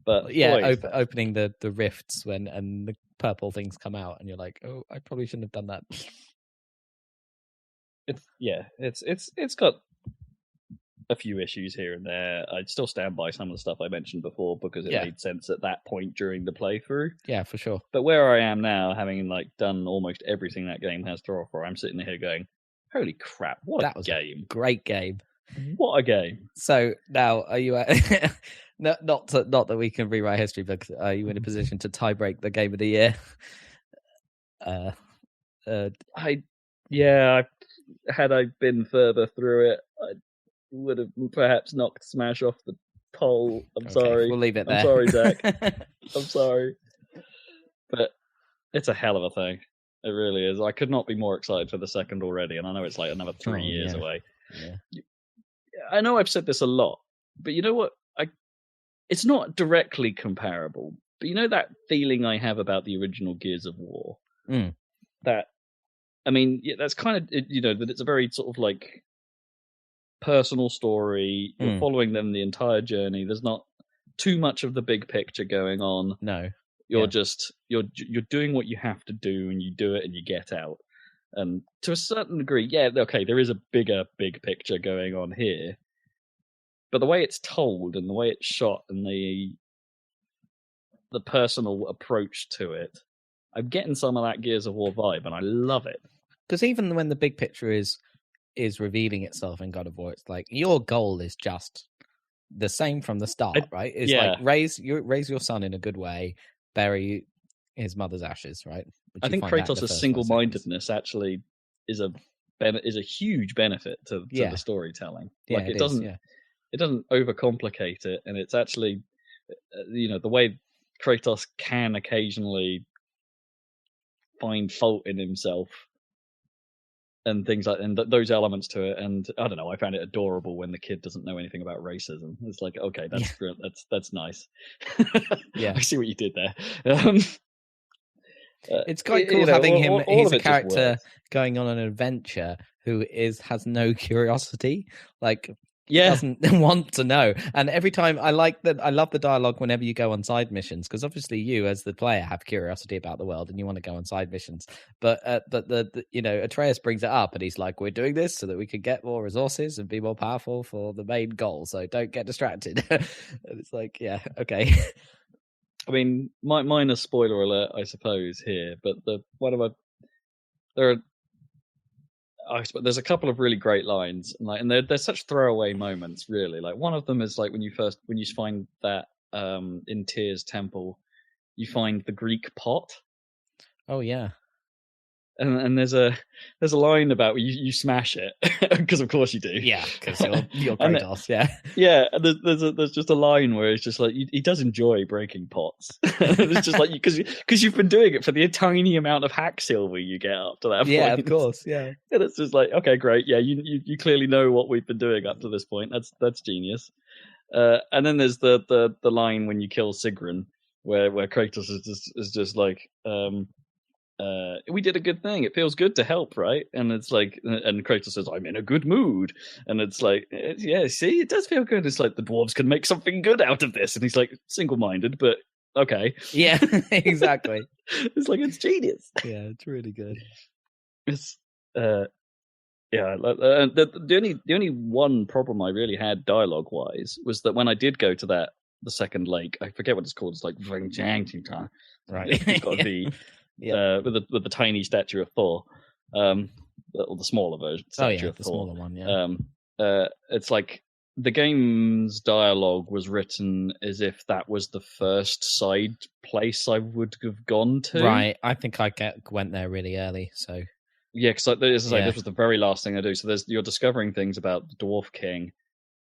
But yeah, opening the rifts and the purple things come out, and you're like, oh, I probably shouldn't have done that. It's got a few issues here and there. I'd still stand by some of the stuff I mentioned before because it made sense at that point during the playthrough. Yeah, for sure. But where I am now, having done almost everything that game has to offer, I'm sitting here going, "Holy crap! What a game! Great game! What a game!" So now, are you not that we can rewrite history, but are you in a position to tie break the game of the year? Had I been further through it, I would have perhaps knocked Smash off the pole. I'm sorry. We'll leave it there. I'm sorry, Zach. I'm sorry. But it's a hell of a thing. It really is. I could not be more excited for the second already, and I know it's like another 3 years away. Yeah. I know I've said this a lot, but you know what? It's not directly comparable. But you know that feeling I have about the original Gears of War? That, I mean, that's kind of, that it's a very sort of like personal story. You're following them the entire journey. There's not too much of the big picture going on. No. You're just, you're doing what you have to do, and you do it and you get out. And to a certain degree, there is a big picture going on here. But the way it's told and the way it's shot and the personal approach to it, I'm getting some of that Gears of War vibe, and I love it. Because even when the big picture is revealing itself in God of War, it's like your goal is just the same from the start, right? It's like raise your son in a good way, bury his mother's ashes, right? I think Kratos' single-mindedness actually is a huge benefit to the storytelling. Yeah, like it doesn't overcomplicate it, and it's actually the way Kratos can occasionally find fault in himself and things like, and those elements to it. And I don't know, I found it adorable when the kid doesn't know anything about racism. It's like, okay, that's nice. Yeah, I see what you did there. It's quite cool having him. He's a character going on an adventure who has no curiosity. Like, doesn't want to know. And every time I love the dialogue whenever you go on side missions, because obviously you as the player have curiosity about the world and you want to go on side missions. But Atreus brings it up and he's like, we're doing this so that we can get more resources and be more powerful for the main goal. So don't get distracted. And it's like, yeah, okay. I mean, minor spoiler alert, I suppose here, but there's a couple of really great lines, and they're such throwaway moments, really. Like one of them is like when you find that in Tyr's temple, you find the Greek pot. Oh yeah. And there's a line about you smash it because of course you do. Yeah, because you're Kratos. Yeah. And there's just a line where it's just like he does enjoy breaking pots. It's just like because you've been doing it for the tiny amount of hack silver you get up to that point. Yeah, of course. Yeah, and it's just like, okay, great. Yeah, you clearly know what we've been doing up to this point. That's genius. And then there's the line when you kill Sigrun, where Kratos is just like. We did a good thing. It feels good to help, right? And it's like, and Kratos says, "I'm in a good mood," and it's like, see, it does feel good. It's like the dwarves can make something good out of this, and he's like, single-minded, but okay, yeah, exactly. It's like it's genius. Yeah, it's really good. It's the only one problem I really had dialogue-wise was that when I did go to the second lake, I forget what it's called. It's like right. It's got the with the tiny statue of Thor, or the smaller version. Statue of the Thor. smaller one. Yeah. It's like the game's dialogue was written as if that was the first side place I would have gone to. Right. I think I went there really early. So yeah, because this was the very last thing I do. So you're discovering things about the Dwarf King.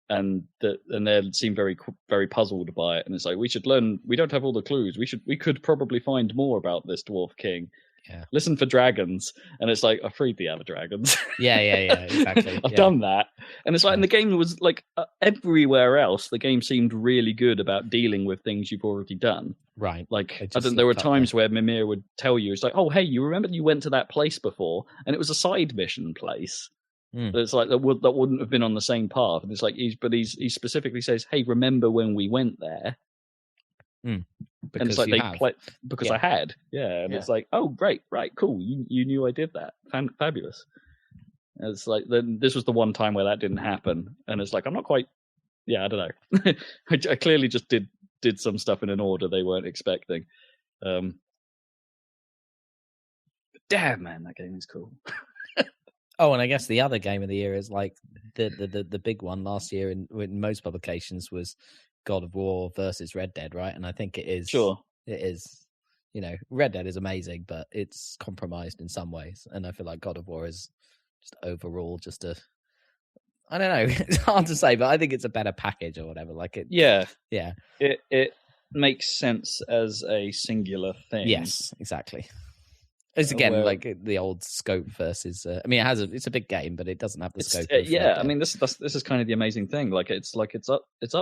And they seem very, very puzzled by it, and it's like we should learn. We don't have all the clues. We could probably find more about this Dwarf King. Yeah. Listen for dragons, and it's like I freed the other dragons. Yeah, exactly. I've done that, and it's like, and the game was like everywhere else. The game seemed really good about dealing with things you've already done. Right. Like there were times where Mimir would tell you, it's like, oh hey, you remember you went to that place before, and it was a side mission place. It's like that wouldn't have been on the same path. And it's like he specifically says, hey, remember when we went there? Because and it's like because I had, and it's like, oh great, right, cool, you knew I did that, fabulous. And it's like then this was the one time where that didn't happen, and it's like I'm not quite, I don't know. I clearly just did some stuff in an order they weren't expecting. Damn man, that game is cool. Oh, and I guess the other game of the year is like the big one last year in most publications was God of War versus Red Dead, right? And I think it is. Sure. It is. You know, Red Dead is amazing, but it's compromised in some ways. And I feel like God of War is just overall just a... I don't know. It's hard to say, but I think it's a better package or whatever. Like it. Yeah. Yeah. It makes sense as a singular thing. Yes, exactly. It's again like the old scope versus. I mean, it's a big game, but it doesn't have the scope. I mean, this is kind of the amazing thing. Like, it's up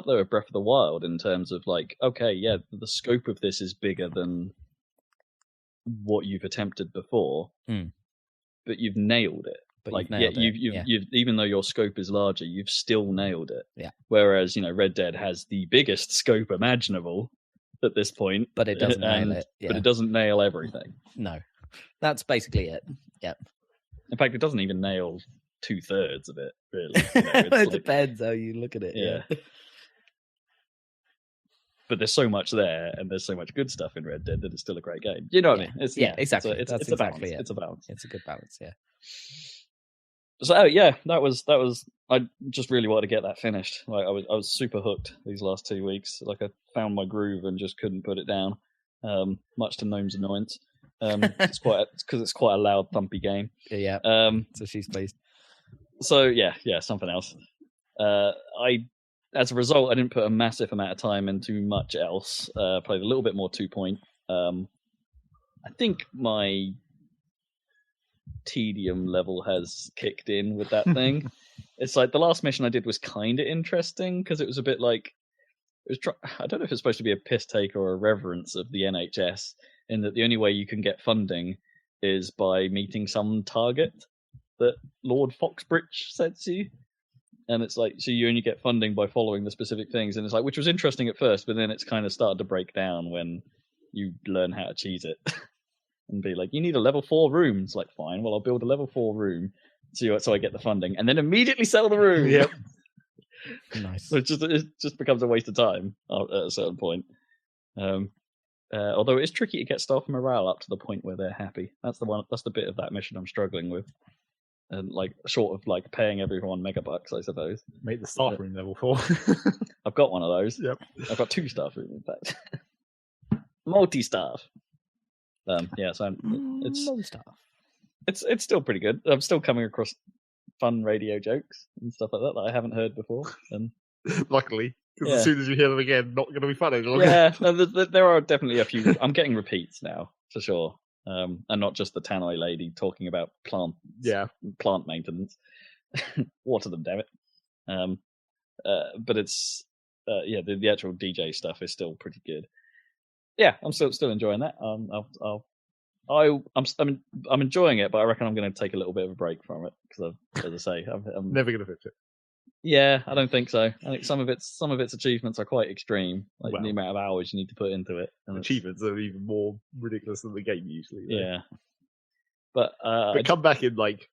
there with Breath of the Wild in terms of like, okay, yeah, the scope of this is bigger than what you've attempted before, but you've nailed it. But like, you've even though your scope is larger, you've still nailed it. Yeah. Whereas Red Dead has the biggest scope imaginable at this point, but it doesn't nail it. Yeah. But it doesn't nail everything. No. That's basically it. Yep. In fact, it doesn't even nail 2/3 of it, really. It depends how you look at it. Yeah. But there's so much there, and there's so much good stuff in Red Dead that it's still a great game. You know what I mean? Exactly. It's exactly a balance. it. It's a balance. It's a good balance. Yeah. So that was. I just really wanted to get that finished. Like I was super hooked these last 2 weeks. Like I found my groove and just couldn't put it down. Much to Gnome's annoyance. It's quite a loud, thumpy game. Yeah. So she's pleased. So yeah, something else. As a result, I didn't put a massive amount of time into much else. Played a little bit more 2 Point. I think my tedium level has kicked in with that thing. It's like the last mission I did was kind of interesting because it was a bit like I don't know if it's supposed to be a piss take or a reverence of the NHS, in that the only way you can get funding is by meeting some target that Lord Foxbridge sets you. And it's like, so you only get funding by following the specific things. And it's like, which was interesting at first, but then it's kind of started to break down when you learn how to cheese it. And be like, you need a level 4 room. It's like, fine, well, I'll build a level 4 room so I get the funding. And then immediately sell the room. Yep. Nice. So it just becomes a waste of time at a certain point. Although it is tricky to get staff morale up to the point where they're happy. That's the bit of that mission I'm struggling with. And like short of like paying everyone megabucks, I suppose. Make the staff room level 4. I've got one of those. Yep. I've got 2 staff rooms, in fact. Multi-staff. So it's still pretty good. I'm still coming across fun radio jokes and stuff like that I haven't heard before. And luckily, because as soon as you hear them again, not going to be fun anymore. Yeah, there are definitely a few. I'm getting repeats now for sure. And not just the Tannoy lady talking about plant maintenance. Water them, damn it. But it's the actual DJ stuff is still pretty good. Yeah, I'm still enjoying that. I'm enjoying it, but I reckon I'm going to take a little bit of a break from it because, as I say, I'm never going to fix it. Yeah, I don't think so. I think some of its achievements are quite extreme, like the amount of hours you need to put into it. And achievements are even more ridiculous than the game usually. Though. Yeah, but come back in like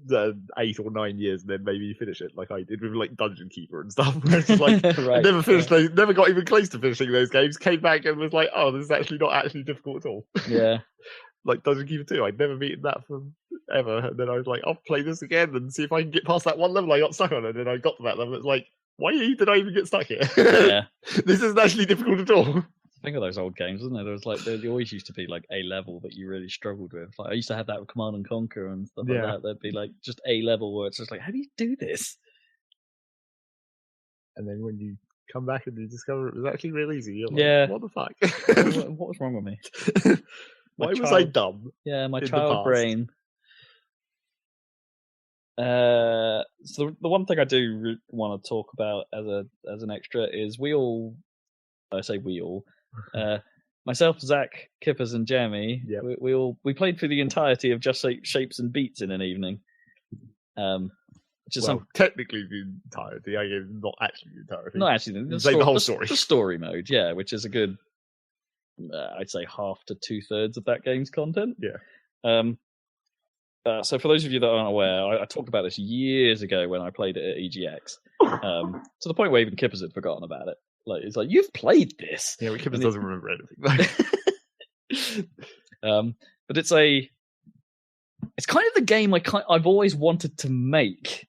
the 8 or 9 years, and then maybe you finish it, like I did with like Dungeon Keeper and stuff. Where it's like right, I never finished those, never got even close to finishing those games. Came back and was like, oh, this is actually not actually difficult at all. Yeah. Like Dungeon Keeper 2, I'd never beaten that from ever. And then I was like, I'll play this again and see if I can get past that one level I got stuck on. And then I got to that level. It's like, why did I even get stuck here? Yeah. This isn't actually difficult at all. Think of those old games, isn't there? There was like there always used to be like a level that you really struggled with. Like I used to have that with Command and Conquer and stuff like that. There'd be like just a level where it's just like, how do you do this? And then when you come back and you discover it was actually real easy, you're like, what the fuck? What was wrong with me? Why was I dumb? Yeah, my in the child past? brain. So the one thing I do want to talk about as an extra is myself, Zach, Kippers, and Jeremy. Yep. We played through the entirety of Just Shapes and Beats in an evening. Which is technically the entirety. I guess not actually the entirety. Not actually the whole story. The story mode, yeah, which is a good, I'd say half to 2/3 of that game's content. Yeah. So for those of you that aren't aware, I talked about this years ago when I played it at EGX. To the point where even Kippers had forgotten about it. Like it's like you've played this. Yeah, Kippers doesn't remember anything. But it's kind of the game I've always wanted to make.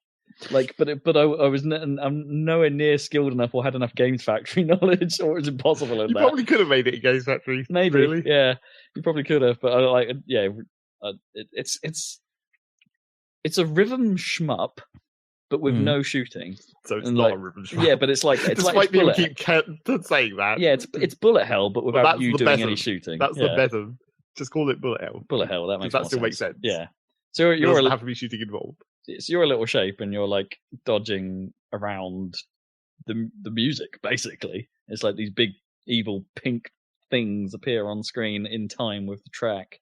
Like, but I'm nowhere near skilled enough or had enough Games Factory knowledge, or it was impossible in you that. You probably could have made it in Games Factory. Maybe, really? Yeah, you probably could have. But it's a rhythm shmup, but with no shooting. So it's not a rhythm shmup. Yeah, but it's like despite people keep saying that. Yeah, it's bullet hell, but without you doing any shooting. That's the better. Just call it bullet hell. Bullet hell. That makes still makes sense. Yeah. So you doesn't have to be shooting involved. So you're a little shape, and you're like dodging around the music. Basically, it's like these big evil pink things appear on screen in time with the track,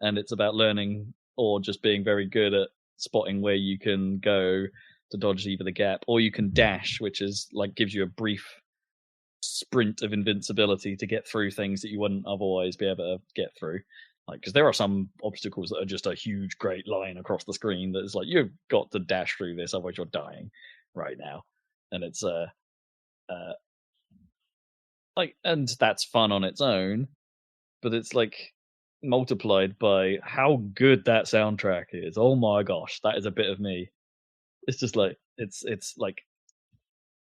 and it's about learning or just being very good at spotting where you can go to dodge either the gap, or you can dash, which is like gives you a brief sprint of invincibility to get through things that you wouldn't otherwise be able to get through. Like, because there are some obstacles that are just a huge, great line across the screen that is like, you've got to dash through this, otherwise you're dying right now. And it's and that's fun on its own, but it's like multiplied by how good that soundtrack is. Oh my gosh, that is a bit of me. It's just like it's like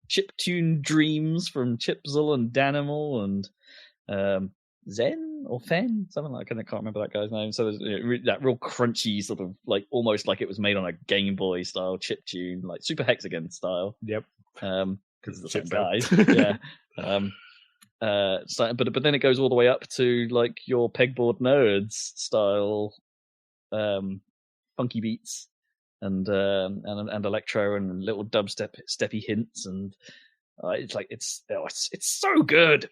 chiptune dreams from Chipzel and Danimal and Zen or Fen, something like that. I can't remember that guy's name. So there's that real crunchy sort of like almost like it was made on a Game Boy style chiptune, like Super Hexagon style. Yep. Because it's the same guys. Yeah. But then it goes all the way up to like your pegboard nerds style, funky beats and electro and little steppy hints, and it's so good.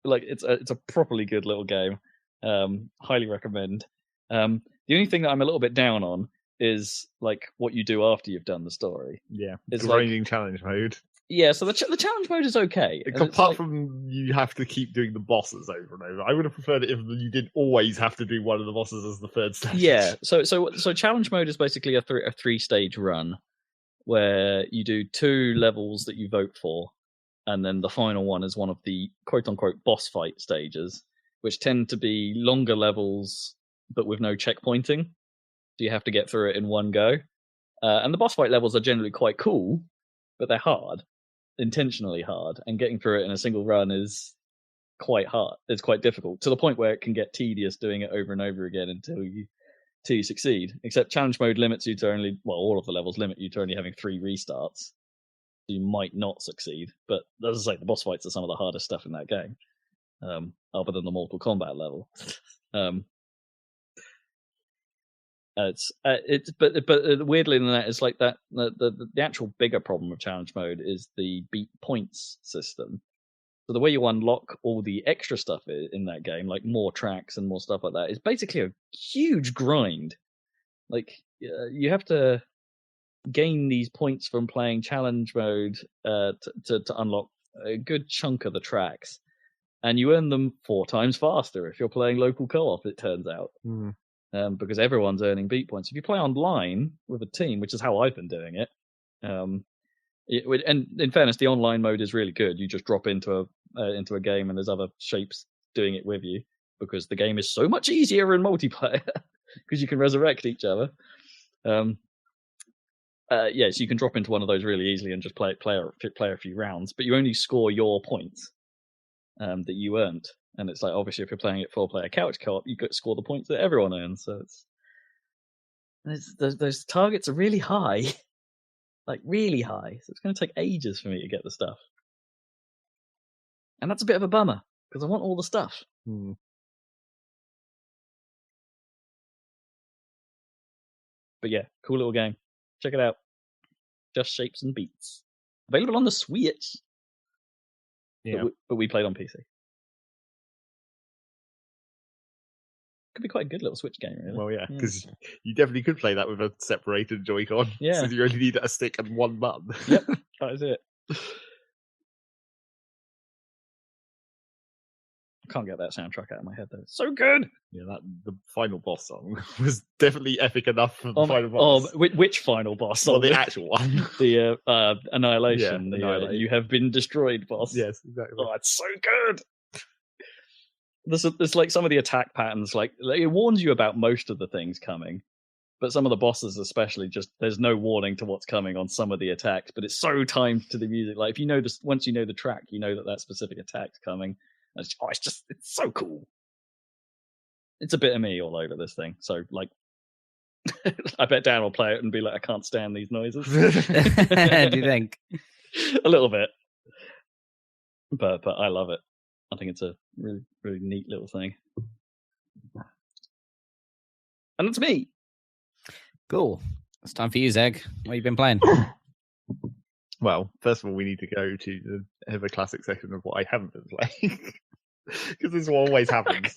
Like it's a properly good little game. Highly recommend. The only thing that I'm a little bit down on is like what you do after you've done the story. Yeah, it's grinding challenge mode. Yeah, so the challenge mode is okay. Apart from you have to keep doing the bosses over and over. I would have preferred it if you did always have to do one of the bosses as the third stage. Yeah, so challenge mode is basically a 3-stage run where you do 2 levels that you vote for, and then the final one is one of the quote-unquote boss fight stages, which tend to be longer levels but with no checkpointing. So you have to get through it in one go. And the boss fight levels are generally quite cool, but they're hard. Intentionally hard, and getting through it in a single run is quite hard. It's quite difficult, to the point where it can get tedious doing it over and over again until you succeed. Except challenge mode limits you to all of the levels limit you to only having 3 restarts. So you might not succeed, but as I say, the boss fights are some of the hardest stuff in that game, other than the Mortal Kombat level. But weirdly than that, it's like that the actual bigger problem with challenge mode is the beat points system. So the way you unlock all the extra stuff in that game, like more tracks and more stuff like that, is basically a huge grind. Like you have to gain these points from playing challenge mode to unlock a good chunk of the tracks, and you earn them 4 times faster if you're playing local co-op. It turns out. Because everyone's earning beat points. If you play online with a team, which is how I've been doing it, and in fairness, the online mode is really good. You just drop into a game, and there's other shapes doing it with you, because the game is so much easier in multiplayer because you can resurrect each other. So you can drop into one of those really easily and just play a few rounds, but you only score your points that you earned. And it's like, obviously, if you're playing it 4-player couch co-op, you got to score the points that everyone earns. So those targets are really high, like really high. So it's going to take ages for me to get the stuff, and that's a bit of a bummer because I want all the stuff. yeah, cool little game. Check it out. Just Shapes and Beats. Available on the Switch. Yeah. But we played on PC. Could be quite a good little Switch game, really. Well, yeah, because you definitely could play that with a separated Joy-Con. Yeah. So you only need a stick and one button. Yep, that is it. I can't get that soundtrack out of my head, though. It's so good! Yeah, the final boss song was definitely epic enough for the final boss. Which final boss? Well, the actual one. The Annihilation. Yeah, the Annihilate. You have been destroyed boss. Yes, exactly. Oh, it's so good! There's like some of the attack patterns, like it warns you about most of the things coming, but some of the bosses especially, just there's no warning to what's coming on some of the attacks, but it's so timed to the music. Like if you know this, once you know the track, you know that specific attack's coming. It's so cool. It's a bit of me all over this thing. So like, I bet Dan will play it and be like, I can't stand these noises. Do you think? A little bit, but I love it. I think it's a really, really neat little thing. And it's me. Cool. It's time for you, Zeg. What have you been playing? Well, first of all, we need to go to the ever classic section of what I haven't been playing. Because this is what always happens.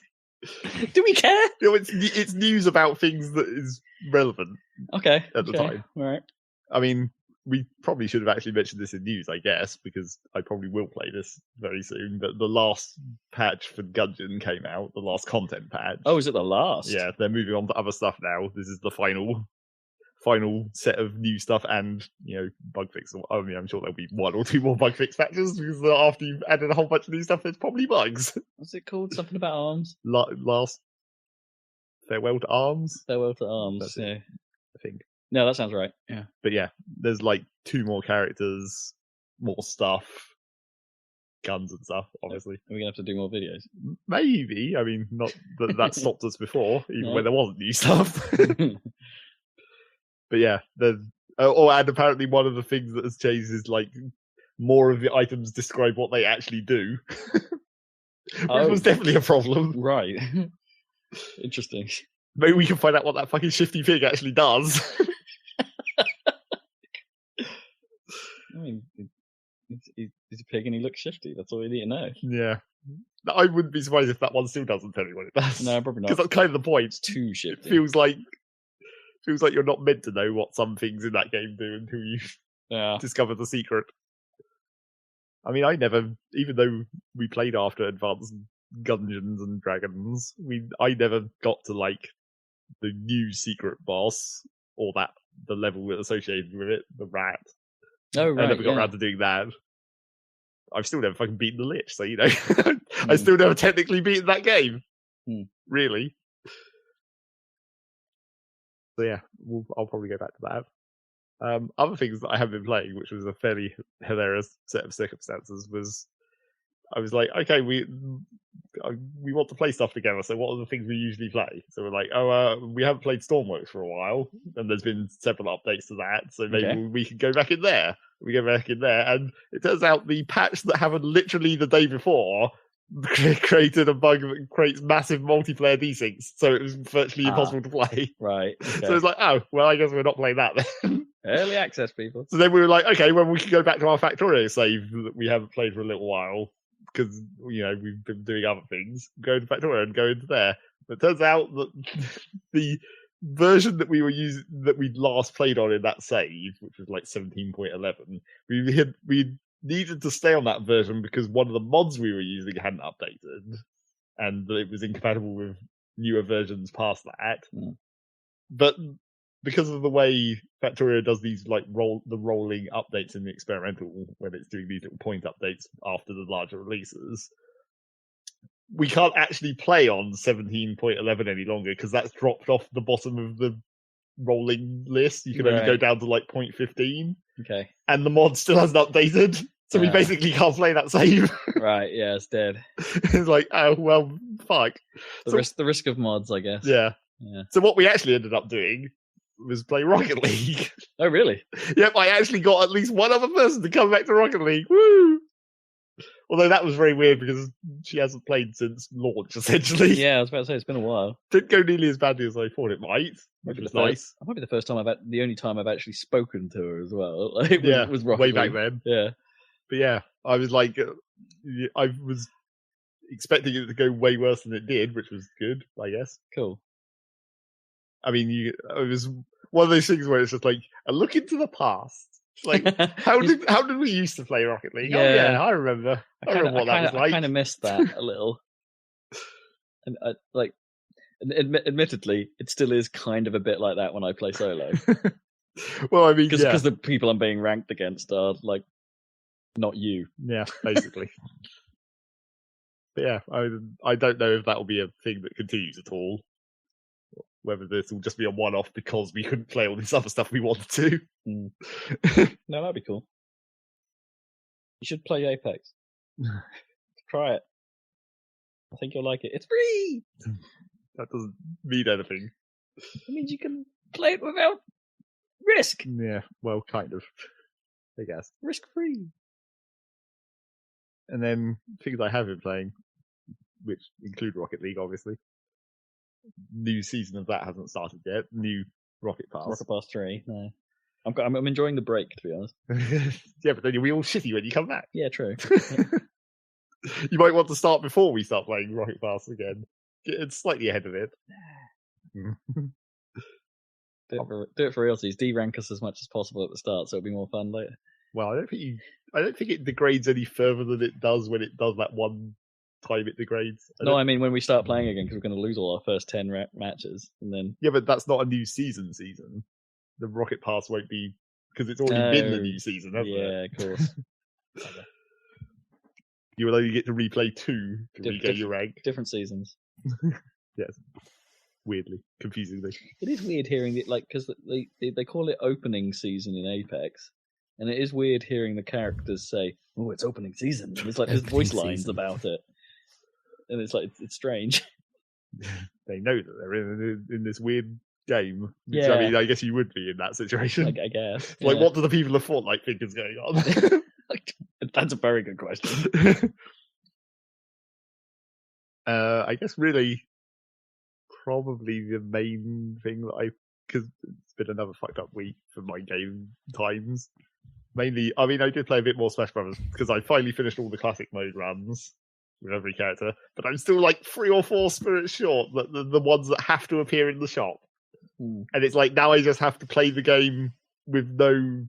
Do we care? You know, it's news about things that is relevant. Okay. At the time. All right. I mean, we probably should have actually mentioned this in news, I guess, because I probably will play this very soon. But the last patch for Gungeon came out, the last content patch. Oh, is it the last? Yeah, they're moving on to other stuff now. This is the final set of new stuff and, bug fix. I mean, I'm sure there'll be one or two more bug fix patches because after you've added a whole bunch of new stuff, there's probably bugs. What's it called? Something about arms? Last Farewell to Arms? Farewell to Arms, That's yeah. it, I think. No, that sounds right, yeah. But yeah, there's like 2 more characters, more stuff, guns and stuff, obviously. Are we going to have to do more videos? Maybe. I mean, not that stopped us before, even when there wasn't new stuff. But yeah, and apparently one of the things that has changed is like more of the items describe what they actually do. Which was definitely a problem. Right. Interesting. Maybe we can find out what that fucking shifty pig actually does. I mean, he's a pig and he looks shifty. That's all you need to know. Yeah. I wouldn't be surprised if that one still doesn't tell you what it does. No, probably not. Because that's kind of the point. It's too shifty. It feels like you're not meant to know what some things in that game do until you discover the secret. I mean, even though we played after Advanced Gungeons and Dragons, I never got to like the new secret boss or the level associated with it, the rat. Oh, right. I never got around to doing that. I've still never fucking beaten the Lich, so I still never technically beaten that game. Really. So yeah, I'll probably go back to that. Other things that I have been playing, which was a fairly hilarious set of circumstances, was I was like, okay, we want to play stuff together. So what are the things we usually play? So we're like, we haven't played Stormworks for a while, and there's been several updates to that. So maybe we can go back in there. We go back in there, and it turns out the patch that happened literally the day before created a bug that creates massive multiplayer desyncs, so it was virtually impossible to play. Right. Okay. So it's like, oh, well, I guess we're not playing that then. Early access, people. So then we were like, okay, well, we can go back to our Factorio save that we haven't played for a little while, because, we've been doing other things. Go to Factorio and go into there. But it turns out that the version that we were using, that we last played on in that save, which was like 17.11, we needed to stay on that version because one of the mods we were using hadn't updated, and it was incompatible with newer versions past that. But because of the way Factorio does these like rolling updates in the experimental, when it's doing these little point updates after the larger releases, we can't actually play on 17.11 any longer because that's dropped off the bottom of the rolling list. You can only go down to like 0.15. Okay. And the mod still hasn't updated, so we basically can't play that save. Right, yeah, it's dead. It's like, oh, well, fuck. The risk of mods, I guess. Yeah. So what we actually ended up doing was play Rocket League. Oh, really? Yep, I actually got at least one other person to come back to Rocket League. Woo! Although that was very weird because she hasn't played since launch, essentially. Yeah, I was about to say it's been a while. Didn't go nearly as badly as I thought it might, which was nice. That might be the first time the only time I've actually spoken to her as well. Like, was Rocket way League. back then. Yeah. But yeah, I was like, I was expecting it to go way worse than it did, which was good, I guess. Cool. I mean, it was one of those things where it's just like a look into the past. Like, how did we used to play Rocket League? Yeah. Oh yeah, I remember. I remember what that was like. I kind of missed that a little. And admittedly, it still is kind of a bit like that when I play solo. Well, I mean, because the people I'm being ranked against are like not you. Yeah, basically. But yeah, I don't know if that will be a thing that continues at all. Whether this will just be a one-off because we couldn't play all this other stuff we wanted to. No, that'd be cool. You should play Apex. Try it. I think you'll like it. It's free! That doesn't mean anything. It means you can play it without risk. Yeah, well, kind of. I guess. Risk-free. And then things I have been playing, which include Rocket League, obviously. New season of that hasn't started yet. New Rocket Pass. Rocket Pass 3, no. I'm enjoying the break, to be honest. Yeah, but then you'll be all shitty when you come back. Yeah, true. You might want to start before we start playing Rocket Pass again. It's slightly ahead of it. Do it for realsies. De-rank us as much as possible at the start, so it'll be more fun later. Well, I don't think it degrades any further than it does when it does that one time it degrades. I mean when we start playing again, because we're going to lose all our first 10 matches, and then. Yeah, but that's not a new season. The Rocket Pass won't be because it's already been the new season, hasn't it? Yeah, of course. You will only get to replay 2 to regain your rank. Different seasons. Yes. Weirdly, confusingly. It is weird hearing it, like, because they call it opening season in Apex, and it is weird hearing the characters say, "Oh, it's opening season." And it's like there's voice lines about it, and it's like it's strange. They know that they're in this weird game. Yeah. I mean, I guess you would be in that situation. I guess. Like, what do the people of Fortnite think is going on? That's a very good question. I guess really, probably the main thing that because it's been another fucked up week for my game times. Mainly, I mean, I did play a bit more Smash Brothers because I finally finished all the classic mode runs with every character, but I'm still like 3 or 4 spirits short, the ones that have to appear in the shop. And it's like, now I just have to play the game with no,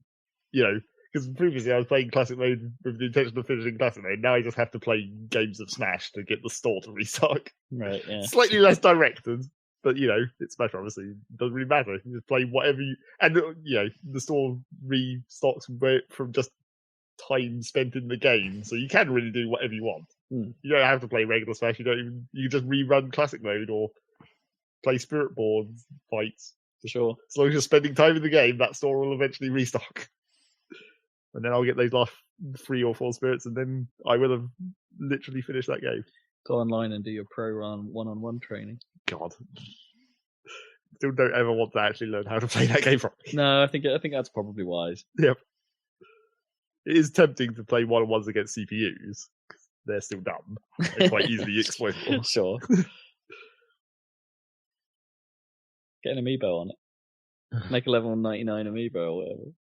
because previously I was playing classic mode with the intention of finishing classic mode. Now I just have to play games of Smash to get the store to restock. Right, yeah. Slightly less directed, but it's Smash, obviously. It doesn't really matter. You just play whatever and the store restocks from just time spent in the game, so you can really do whatever you want. You don't have to play regular Smash. You just rerun classic mode or play spirit board fights. For sure. As long as you're spending time in the game, that store will eventually restock. And then I'll get those last 3 or 4 spirits, and then I will have literally finished that game. Go online and do your pro run one-on-one training. God. Still don't ever want to actually learn how to play that game properly. No, I think that's probably wise. Yep. It is tempting to play one-on-ones against CPUs. They're still dumb. They're quite easily exploitable. Sure. Get an amiibo on it. Make a level 99 amiibo or whatever.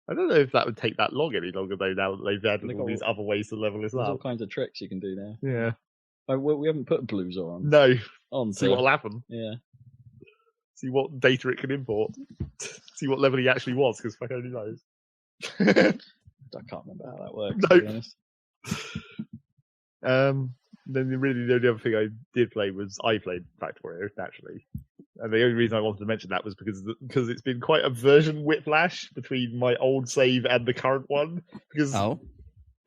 I don't know if that would take that long any longer, though, now that they've added all these other ways to level this up. There's all kinds of tricks you can do now. Yeah. We haven't put blues on. No. On See what'll happen. Yeah. See what data it can import. See what level he actually was, because fuck only knows. I can't remember how that works, to be honest. Then really the only other thing I did play was I played Factorio, naturally. And the only reason I wanted to mention that was because it's been quite a version whiplash between my old save and the current one. Because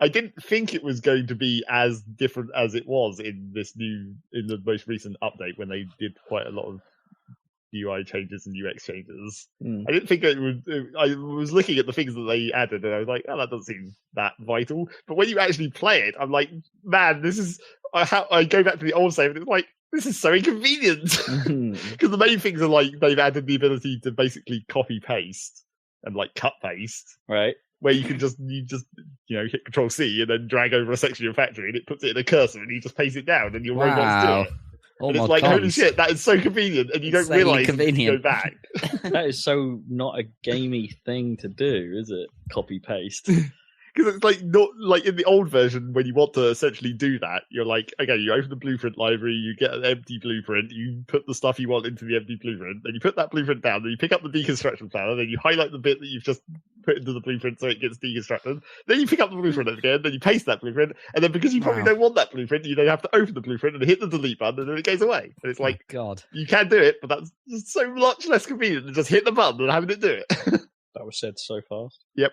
I didn't think it was going to be as different as it was in the most recent update when they did quite a lot of UI changes and UX changes. I didn't think it would. I was looking at the things that they added, and I was like, "Oh, that doesn't seem that vital." But when you actually play it, I'm like, "Man, this is." I go back to the old save, and it's like, this is so inconvenient. Because the main things are like they've added the ability to basically copy paste and like cut paste. Right. where you just hit Control C and then drag over a section of your factory, and it puts it in a cursor, and you just paste it down, and your robots do it. And it's like, holy shit, that is so convenient, and you don't realise you go back. That is so not a gamey thing to do, is it? Copy paste. Because it's like not like in the old version when you want to essentially do that, you're like, okay, you open the blueprint library, you get an empty blueprint, you put the stuff you want into the empty blueprint, then you put that blueprint down, then you pick up the deconstruction planner, then you highlight the bit that you've just put into the blueprint so it gets deconstructed, then you pick up the blueprint again, then you paste that blueprint, and then because you probably don't want that blueprint, you then have to open the blueprint and hit the delete button, and then it goes away. And it's like, God, you can do it, but that's just so much less convenient than just hit the button and having it do it. That was said so fast. Yep.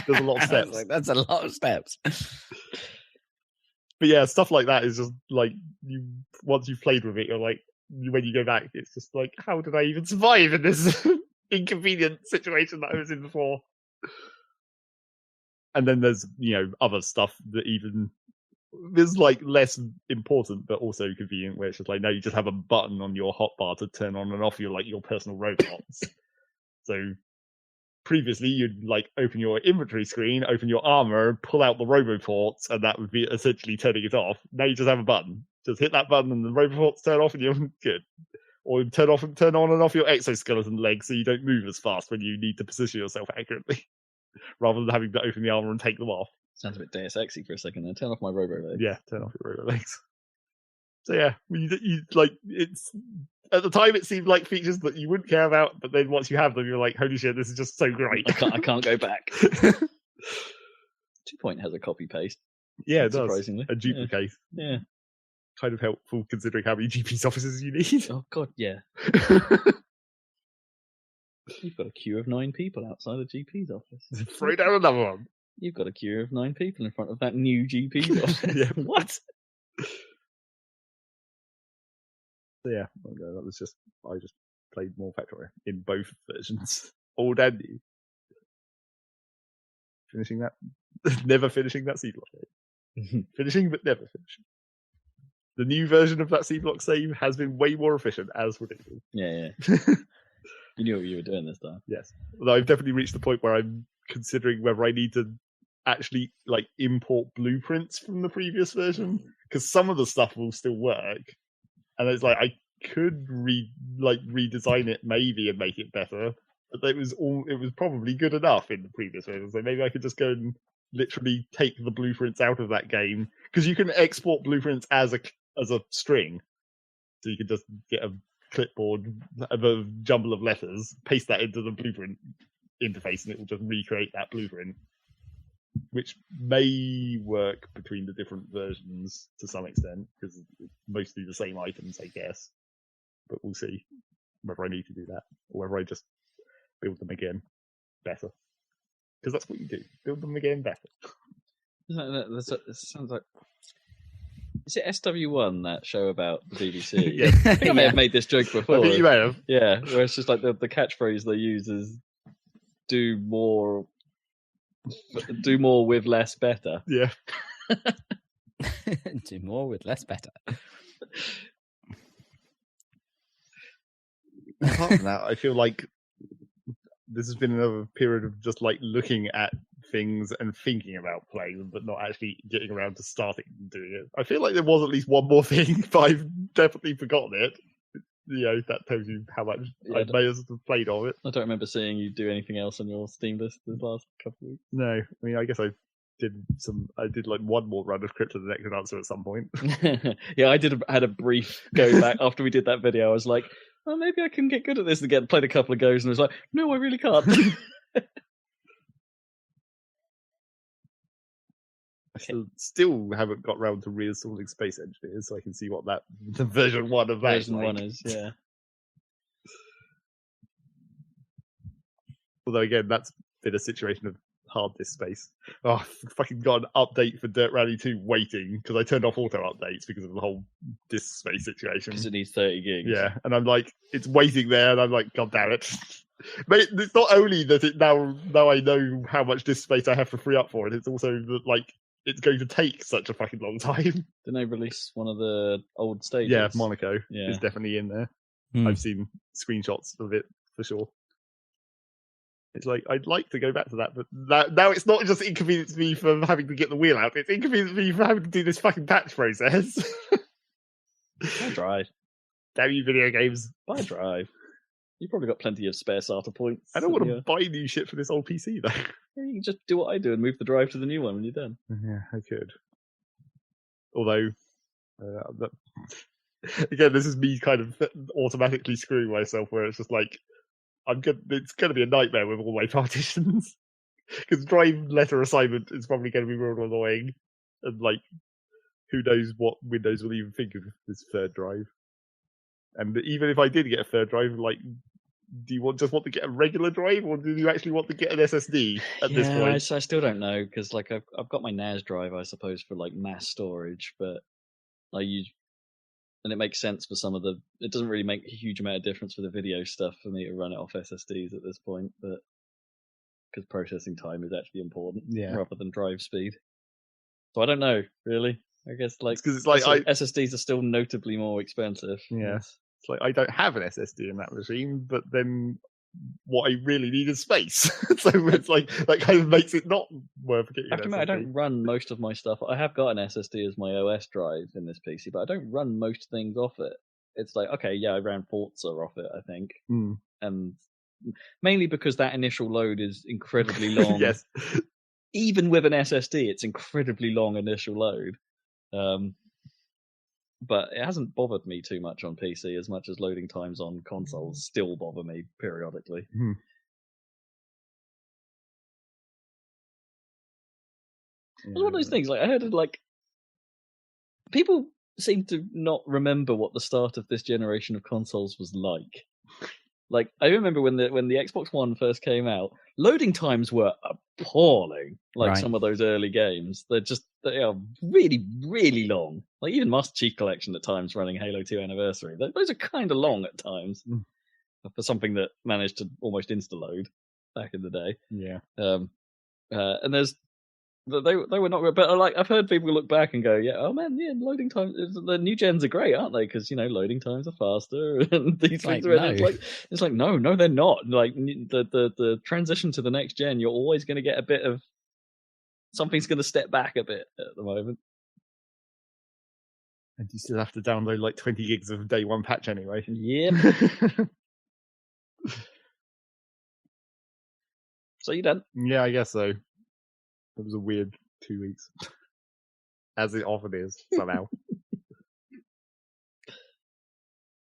There's a lot of steps. That's a lot of steps. But yeah, stuff like that is just like, once you've played with it, you're like, when you go back, it's just like, how did I even survive in this inconvenient situation that I was in before? And then there's, other stuff that even is like less important, but also convenient, where it's just like, now you just have a button on your hotbar to turn on and off your personal robots. So previously, you'd like open your inventory screen, open your armor, pull out the roboports, and that would be essentially turning it off. Now you just have a button. Just hit that button, and the roboports turn off, and you're good. Or turn on and off your exoskeleton legs, so you don't move as fast when you need to position yourself accurately, rather than having to open the armor and take them off. Sounds a bit Deus Exy for a second. Then turn off my robo legs. Yeah, turn off your robo legs. So yeah, you like it's. At the time, it seemed like features that you wouldn't care about, but then once you have them, you're like, holy shit, this is just so great. I can't go back. 2-Point has a copy paste. Yeah, it does. Surprisingly. A duplicate. Yeah. Kind of helpful considering how many GP's offices you need. Oh, God, yeah. You've got a queue of 9 people outside a GP's office. Throw down another one. You've got a queue of 9 people in front of that new GP's office. Yeah. What? So yeah, that was just, I just played more Factorio in both versions. Old and new. Finishing that, never finishing that C block. Finishing, but never finishing. The new version of that C block save has been way more efficient, as predicted. Yeah. You knew what you were doing this time. Yes. Although I've definitely reached the point where I'm considering whether I need to actually like import blueprints from the previous version, because some of the stuff will still work. And it's like, I could redesign it maybe and make it better, but it was probably good enough in the previous version. So maybe I could just go and literally take the blueprints out of that game, because you can export blueprints as a string. So you can just get a clipboard of a jumble of letters, paste that into the blueprint interface, and it will just recreate that blueprint, which may work between the different versions to some extent, because it's mostly the same items, I guess. But we'll see whether I need to do that, or whether I just build them again better. Because that's what you do. Build them again better. That sounds like... Is it SW1, that show about the BBC? Yeah. I think I may have made this joke before. I think you may have. Yeah, where it's just like the catchphrase they use is do more with less better. Yeah. Do more with less better. Apart from that, I feel like this has been another period of just like looking at things and thinking about playing them, but not actually getting around to starting doing it. I feel like there was at least one more thing, but I've definitely forgotten it. That tells you how much I may have played of it. I don't remember seeing you do anything else on your Steam list the last couple of weeks. No, I mean, I guess I did like one more run of Crypt of the Necrodancer at some point. Yeah, I had a brief go back after we did that video. I was like, oh, maybe I can get good at this again. Played a couple of goes and was like, no, I really can't. I still haven't got round to reinstalling Space Engineers, so I can see what the version 1 of that version is like. 1 is, yeah. Although again, that's been a situation of hard disk space. Oh, I fucking got an update for Dirt Rally 2 waiting, because I turned off auto updates because of the whole disk space situation. Because it needs 30 gigs. Yeah, and I'm like, it's waiting there, and I'm like, god damn it. But it's not only that it now I know how much disk space I have to free up for it, it's also that like it's going to take such a fucking long time. Didn't they release one of the old stages? Yeah, Monaco is definitely in there. I've seen screenshots of it for sure. It's like, I'd like to go back to that, but now it's not just inconvenience me for having to get the wheel out, it's inconvenience me for having to do this fucking patch process. Buy Drive. Damn you, video games. Buy Drive. You've probably got plenty of spare SATA points. I don't want to buy new shit for this old PC, though. You can just do what I do and move the drive to the new one when you're done. Yeah, I could. Although, again, this is me kind of automatically screwing myself, where it's just like, it's going to be a nightmare with all my partitions. Because drive letter assignment is probably going to be real annoying. And, like, who knows what Windows will even think of this third drive. And even if I did get a third drive, like, do you just want to get a regular drive, or do you actually want to get an SSD at this point? I still don't know, because like I've got my NAS drive, I suppose, for like mass storage, but and it makes sense for some of the. It doesn't really make a huge amount of difference for the video stuff for me to run it off SSDs at this point, but because processing time is actually important, rather than drive speed. So I don't know, really. I guess because it's like SSDs are still notably more expensive. Yes. It's like, I don't have an SSD in that machine, but then what I really need is space. So it's like, that kind of makes it not worth getting an SSD. I don't run most of my stuff. I have got an SSD as my OS drive in this PC, but I don't run most things off it. It's like, okay, yeah, I ran Forza off it, I think. And mainly because that initial load is incredibly long. Yes. Even with an SSD, it's incredibly long initial load. But it hasn't bothered me too much on PC as much as loading times on consoles still bother me periodically. It's one of those things. Like I heard, people seem to not remember what the start of this generation of consoles was like. Like I remember when the Xbox One first came out, loading times were appalling. Like some of those early games, they are really, really long. Like even Master Chief Collection at times running Halo 2 Anniversary, those are kind of long at times for something that managed to almost insta-load back in the day. Yeah. And they were not good, but like I've heard people look back and go, yeah, oh man, yeah, loading times. The new gens are great, aren't they? Because loading times are faster, and these things are. It's like no, they're not. Like the transition to the next gen, you're always going to get a bit of something's going to step back a bit at the moment. And you still have to download like 20 gigs of day one patch anyway. Yep. So you done? Yeah, I guess so. It was a weird 2 weeks. As it often is, somehow.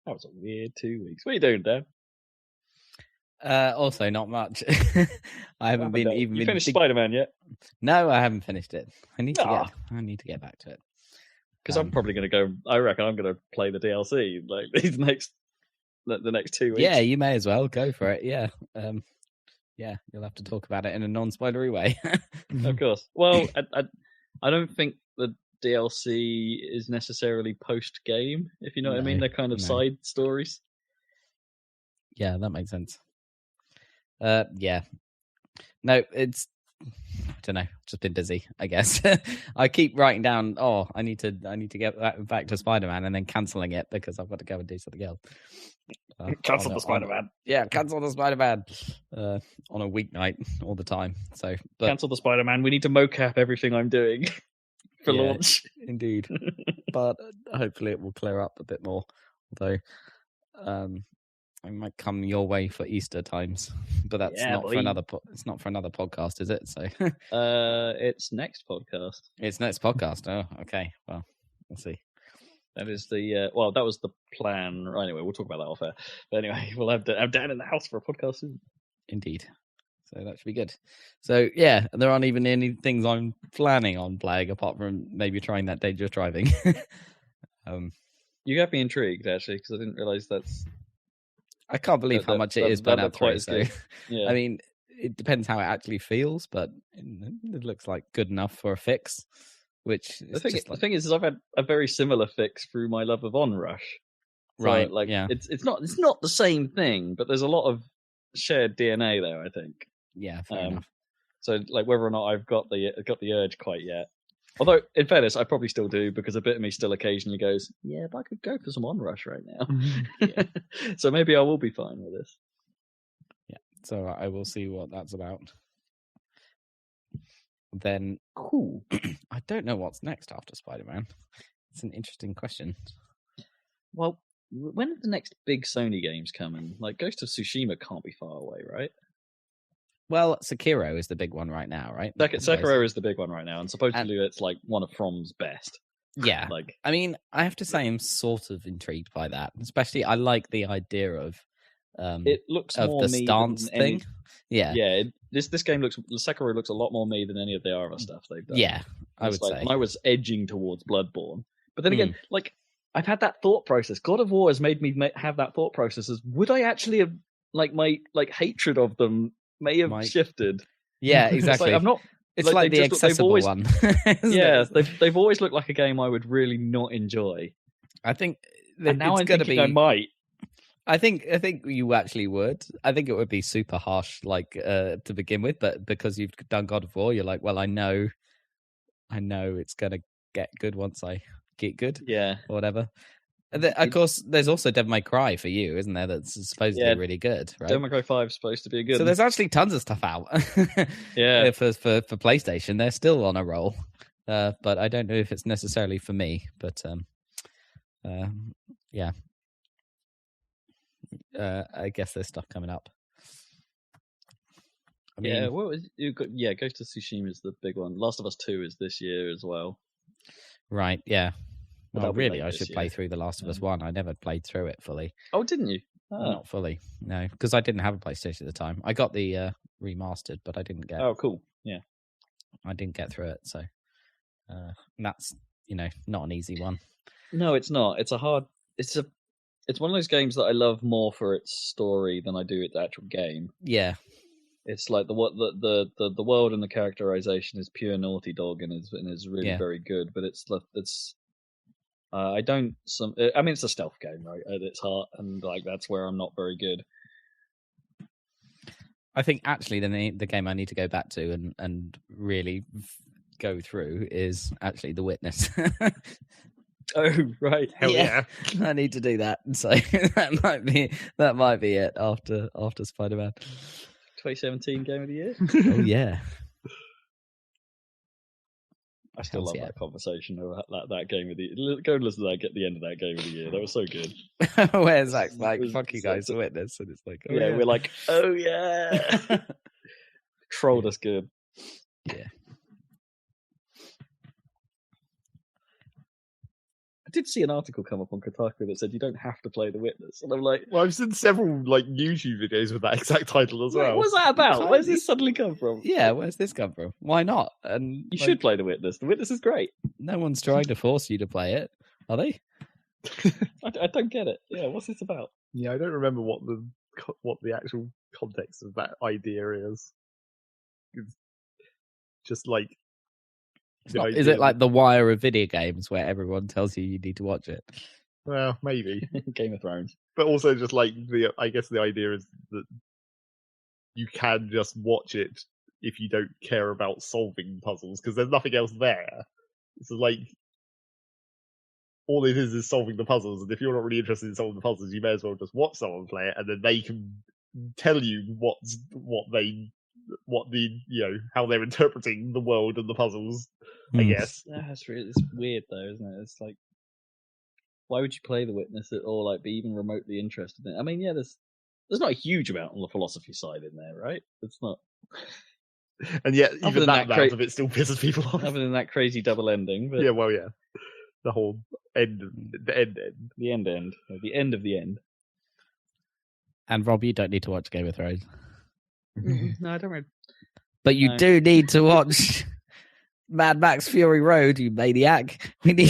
That was a weird 2 weeks. What are you doing, Dan? Also, not much. I haven't been even. You finished Spider-Man yet? No, I haven't finished it. I need to get back to it. Because I'm probably going to go. I reckon I'm going to play the DLC like the next 2 weeks. Yeah, you may as well go for it. Yeah. Yeah, you'll have to talk about it in a non-spoilery way. Of course. Well, I don't think the DLC is necessarily post-game, if you know what I mean. They're kind of side stories. Yeah, that makes sense. Yeah. No, it's... I don't know. Just been busy, I guess. I keep writing down, I need to get back to Spider-Man and then cancelling it because I've got to go and do something else. Cancel the Spider-Man. Cancel the Spider-Man on a weeknight all the time. So cancel the Spider-Man. We need to mocap everything I'm doing for launch. Indeed. But hopefully it will clear up a bit more. Although I might come your way for Easter times, but that's not for another. It's not for another podcast, is it? So it's next podcast. It's next podcast. Oh, okay. Well, we'll see. That is that was the plan. Anyway, we'll talk about that off air. But anyway, we'll have Dan in the house for a podcast soon. Indeed. So that should be good. So yeah, there aren't even any things I'm planning on playing apart from maybe trying that dangerous driving. You got me intrigued actually because I didn't realize that's. I can't believe how much it is Burnout 3. So, yeah. I mean, it depends how it actually feels, but it looks like good enough for a fix. Which the thing is I've had a very similar fix through my love of Onrush. So, right. It's not the same thing, but there's a lot of shared DNA there, I think. Yeah, fair enough. So like whether or not I've got the urge quite yet. Although, in fairness, I probably still do because a bit of me still occasionally goes, yeah, but I could go for some Onrush right now. So maybe I will be fine with this. Yeah. So I will see what that's about. Then, Cool. I don't know what's next after Spider-Man. It's an interesting question. Well, when are the next big Sony games coming? Like, Ghost of Tsushima can't be far away, right? Well, Sekiro is the big one right now, right? Sekiro is the big one right now, and supposedly it's like one of From's best. Yeah. Like, I mean, I have to say I'm sort of intrigued by that. Especially, I like the idea of it looks of more the me stance than any- thing. Yeah. Yeah, this game Sekiro looks a lot more me than any of the other stuff they've done. Yeah, I would It's like, say. and I was edging towards Bloodborne, but then again, like I've had that thought process. God of War has made me have that thought process. As would I actually have my hatred of them may have shifted? Yeah, exactly. I'm not. It's like the accessible one. Yeah, they've always looked like a game I would really not enjoy. I think and now it's going to be. I might. I think you actually would. I think it would be super harsh, like to begin with, but because you've done God of War, you're like, well, I know it's gonna get good once I get good, yeah, or whatever. Of course, there's also Devil May Cry for you, isn't there? That's supposedly really good, right? Devil May Cry 5 is supposed to be good. So there's actually tons of stuff out. Yeah, for PlayStation, they're still on a roll, but I don't know if it's necessarily for me. But yeah. I guess there's stuff coming up. I mean, what was you got? Yeah, Ghost of Tsushima is the big one. Last of Us 2 is this year as well. Right, yeah. But Well, really, I should play through The Last of Us 1. I never played through it fully. Oh, didn't you? Not fully, no, because I didn't have a PlayStation at the time. I got the remastered, but I didn't get. Oh, cool. Yeah, I didn't get through it, so that's not an easy one. No, it's not. It's It's one of those games that I love more for its story than I do its actual game. Yeah, it's like the world and the characterization is pure Naughty Dog and is really very good. But it's I mean, it's a stealth game, right, at its heart, and like that's where I'm not very good. I think actually the game I need to go back to and really go through is actually The Witness. Oh right, hell yeah! I need to do that. So that might be it after Spider-Man. 2017 Game of the Year. Oh yeah. I still love that conversation about that Game of the Year. Go and listen to that at the end of that Game of the Year. That was so good. Where Zach's like, fuck you guys, The Witness. And it's like, oh, yeah, we're like, oh yeah. Trolled us good. Yeah. I did see an article come up on Kotaku that said you don't have to play The Witness. And I'm like... Well, I've seen several YouTube videos with that exact title as well. What's that about? Where's this suddenly come from? Yeah, where's this come from? Why not? And you should play The Witness. The Witness is great. No one's trying to force you to play it, are they? I don't get it. Yeah, what's this about? Yeah, I don't remember what the actual context of that idea is. It's just like... Is it like The Wire of video games where everyone tells you need to watch it? Well, maybe. Game of Thrones. But also just like I guess the idea is that you can just watch it if you don't care about solving puzzles because there's nothing else there. It's like all it is solving the puzzles, and if you're not really interested in solving the puzzles, you may as well just watch someone play it, and then they can tell you how they're interpreting the world and the puzzles. I guess. It's weird though, isn't it? It's like, why would you play The Witness or like be even remotely interested in it? I mean, yeah, there's not a huge amount on the philosophy side in there, right? It's not. And yet, even that amount of it still pisses people off. Other than that crazy double ending, but... yeah, well, yeah, the whole end, the end, the end of the end. And Rob, you don't need to watch Game of Thrones. No, I don't really. But you do need to watch Mad Max Fury Road, you maniac. We need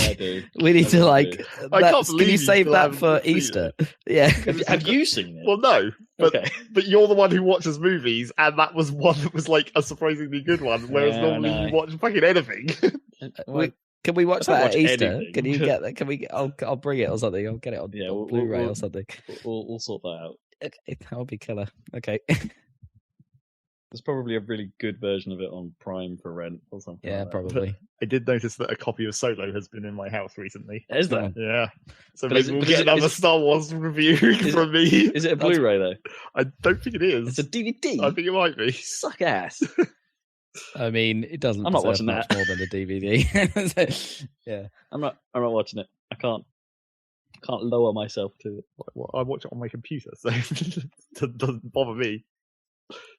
to like. I can't believe can you save that for Easter? Yeah. Have you seen it? Well, no. But okay. But you're the one who watches movies, and that was one that was like a surprisingly good one. Whereas normally you watch fucking anything. Can we watch that at Easter? Anything. Can you get that? Can we? I'll bring it or something. I'll get it on, on Blu-ray or something. We'll sort that out. Okay, that would be killer. Okay. There's probably a really good version of it on Prime for rent or something. Yeah, like that. probably. I did notice that a copy of Solo has been in my house recently. Is there? Yeah. So But maybe is it- we'll but get is it- another is it- Star Wars review from me. Is it a Blu-ray though? I don't think it is. It's a DVD. I think it might be. Suck ass. I mean, it doesn't I'm not deserve watching much that. more than a DVD. So, yeah. I'm not watching it. I can't lower myself to it. Well, I watch it on my computer, so it doesn't bother me.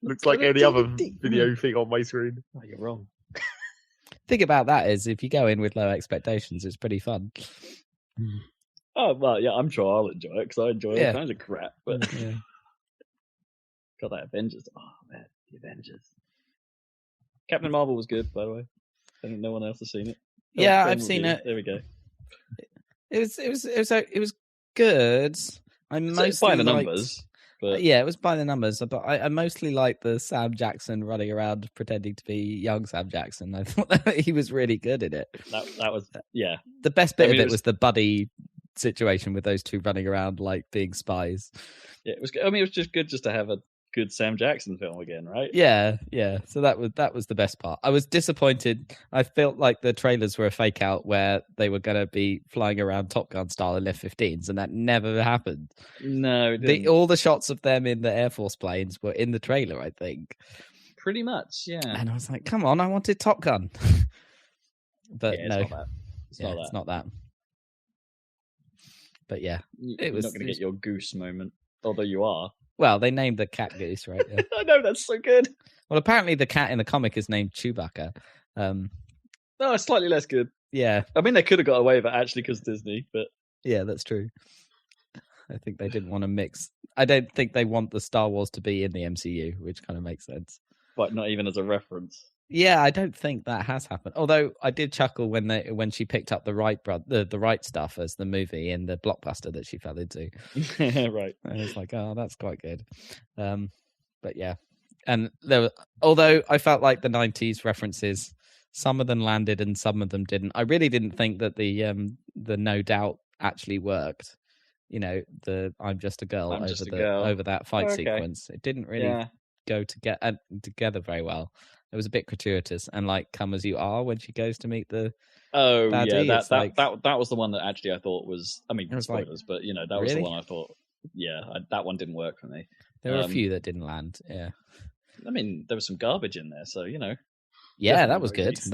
Looks But like a any other DVD. video thing on my screen. Oh, you're wrong. Thing about that is, if you go in with low expectations, it's pretty fun. Oh well, yeah, I'm sure I'll enjoy it because I enjoy Yeah. all kinds of crap. But Yeah. got that Avengers. Oh man, the Avengers. Captain Marvel was good, by the way. I think no one else has seen it. Yeah, Film I've seen review. it. There we go. It was good. I mostly It's by the liked- numbers, but Yeah, it was by the numbers, but I mostly liked the Sam Jackson running around pretending to be young Sam Jackson. I thought that he was really good in it. that was yeah. The best bit I mean, of it it was the buddy situation with those two running around like being spies. Yeah, it was. I mean, it was just good just to have a good Sam Jackson film again, right? Yeah. So that was the best part. I was disappointed. I felt like the trailers were a fake out where they were going to be flying around Top Gun style in F-15s, and that never happened. No, it didn't. All the shots of them in the Air Force planes were in the trailer, I think. Pretty much, yeah. And I was like, come on, I wanted Top Gun. But Yeah, no, it's not that. It's not that. it's not that. But yeah, You're was- not going it to was- get your goose moment, although you are. well, they named the cat Goose, right? Yeah. I know, that's so good. Well, apparently the cat in the comic is named Chewbacca. No, it's slightly less good. Yeah, I mean, they could have got away with it actually because Disney, but yeah, that's true. I think they didn't want to mix. I don't think they want the Star Wars to be in the MCU, which kind of makes sense. not even as a reference. Yeah, I don't think that has happened. Although I did chuckle when she picked up the Wright stuff as the movie in the blockbuster that she fell into. Right. I was like, oh, that's quite good. But yeah, and although I felt like the 90s references, some of them landed and some of them didn't. I really didn't think that the No Doubt actually worked. You know, the I'm just a girl over that fight Okay. sequence. It didn't really go together very well. It was a bit gratuitous, and like "Come as You Are" when she goes to meet the Oh baddie, yeah, it's like- that was the one that actually I thought was. I mean, It was like, spoilers, but you know that was the really? one I thought. Yeah, that one didn't work for me. there were a Um, few that didn't land. Yeah, I mean, there was some garbage in there, so you know. that definitely was good. movies.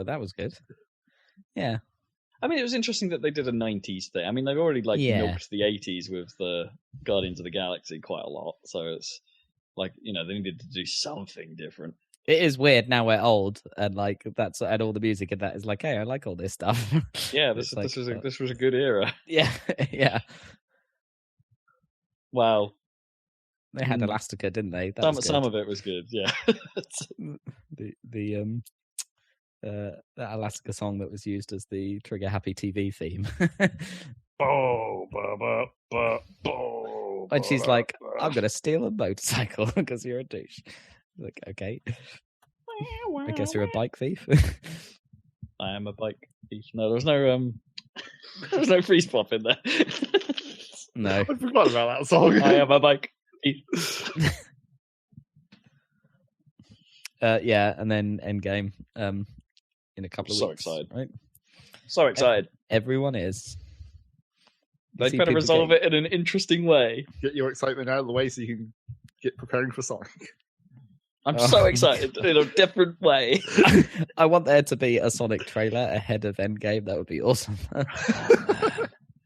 That was good. Yeah, I mean, it was interesting that they did a '90s thing. I mean, they've already Yeah. milked the '80s with the Guardians of the Galaxy quite a lot, so it's like you know they needed to do something different. it is weird now we're old, and like and all the music and that is like, hey, I like all this stuff. Yeah, It's this like, was a good era. yeah, yeah. Wow, They had Mm. Elastica, didn't they? That was some good. of it was good. Yeah. That Elastica song that was used as the Trigger Happy TV theme. And she's like, I'm going to steal a motorcycle because you're a douche. Like, okay. I guess you're a bike thief. I am a bike thief. No, there was no there was no freeze pop in there. No. I forgot about that song. I am a bike thief. Yeah, and then Endgame in a couple of So weeks. excited. Right? So excited. Everyone is. They better resolve it in an interesting way. Get your excitement out of the way so you can get preparing for Sonic. I'm Oh. so excited in a different way. I want there to be a Sonic trailer ahead of Endgame. That would be awesome.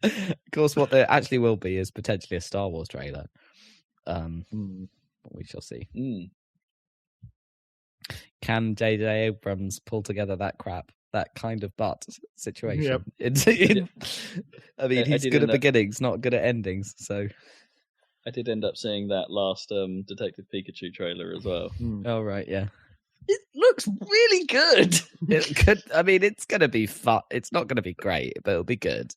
Of course, what there actually will be is potentially a Star Wars trailer. We shall see. Mm. Can J.J. Abrams pull together that crap, that kind of butt situation? Yep. I mean, I he's did good at end up- beginnings, not good at endings. So, I did end up seeing that last Detective Pikachu trailer as well. oh right, yeah. It looks really good. It could. I mean, it's going to be fun. It's not going to be great, but it'll be good.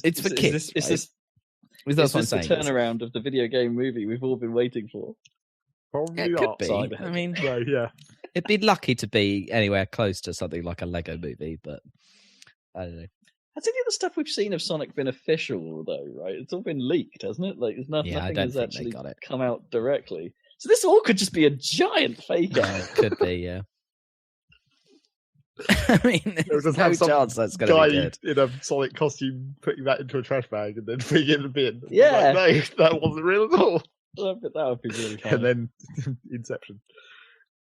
It's for kids. Is this That's what I'm the saying. turnaround of the video game movie we've all been waiting for? Probably It could not. be. Side I mean, No, yeah. it'd be lucky to be anywhere close to something like a Lego movie, but I don't know. Has any of the stuff we've seen of Sonic been official, though, right? It's all been leaked, hasn't it? Like, nothing I don't has think actually they got it. come out directly. So this all could just be a giant fake out. It could be, yeah. I mean, there's just no have some chance that's going to be Guy good. in a Sonic costume putting that into a trash bag and then putting it in the bin. Yeah. Like, no, that wasn't real at all. That would be really funny. And then Inception.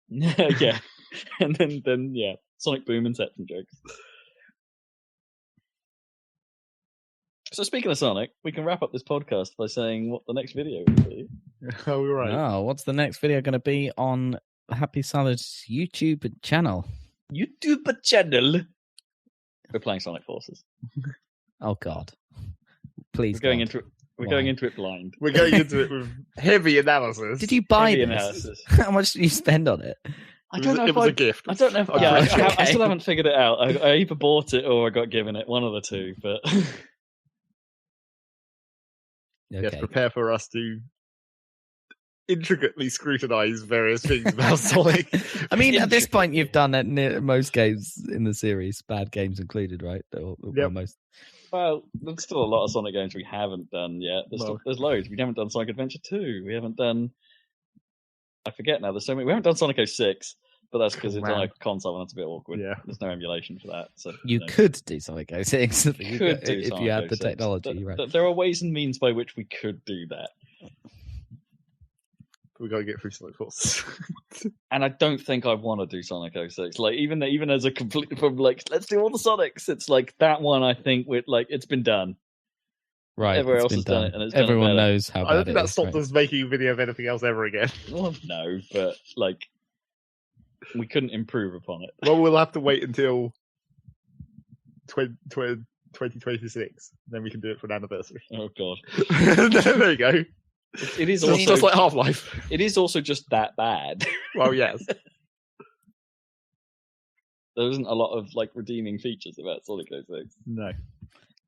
Yeah. And then yeah, Sonic Boom Inception jokes. So speaking of Sonic, we can wrap up this podcast by saying what the next video will be. Oh, we're right. Oh, what's the next video going to be on Happy Salad's YouTube channel? YouTube channel. We're playing Sonic Forces. Oh God! Please, We're going God. into it. We're Why? going into it blind. We're going into it with heavy analysis. Did you buy Heavy this? analysis. How much did you spend on it? I don't know it if was I. a gift. I don't know if. I'm Yeah, pretty I sure. still haven't figured it out. I either bought it or I got given it. One of the two. But Okay. Yes, prepare for us to intricately scrutinize various things about Sonic. I mean, at this point, you've done it near most games in the series, bad games included, right? Or Yep. most. well, there's still a lot of Sonic games we haven't done yet. There's loads. We haven't done Sonic Adventure 2. We haven't done. I forget now. There's so many. We haven't done Sonic 06, but that's because it's on a console and it's a bit awkward. Yeah. There's no emulation for that. So You could do Sonic 06 if you could do if Sonic you had the 06. technology, right? There are ways and means by which we could do that. We got to get through Sonic Forces. And I don't think I want to do Sonic 06. Like even as a complete from like let's do all the Sonics. It's like that one. I think with like it's been done. Right. Everywhere it's else been has done it, and it's done it Everyone better. knows how I don't bad think it that is. stopped Right? us making a video of anything else ever again. Well, no, but like we couldn't improve upon it. Well, we'll have to wait until 2026. Then we can do it for an anniversary. Oh god, There you go. it is Just, also just like Half-Life. it is also just that bad. Well, yes. There isn't a lot of like redeeming features about Sonic 06. No.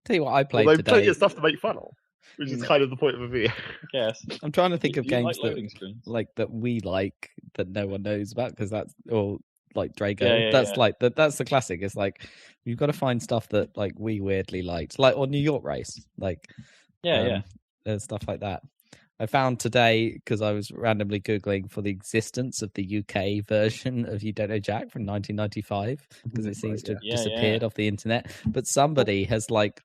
Tell you what, I played Although today. plenty of stuff to make fun of, which is kind of the point of a video. Yes, I'm trying to think of You games like that loading screens. that we like that no one knows about because that's or like Drago. Yeah, that's yeah. like that's the classic. It's like you've got to find stuff that like we weirdly liked, like or New York Race, like Yeah. stuff like that. I found today because I was randomly googling for the existence of the UK version of You Don't Know Jack from 1995 because it seems to have Yeah, disappeared off the internet. But somebody has like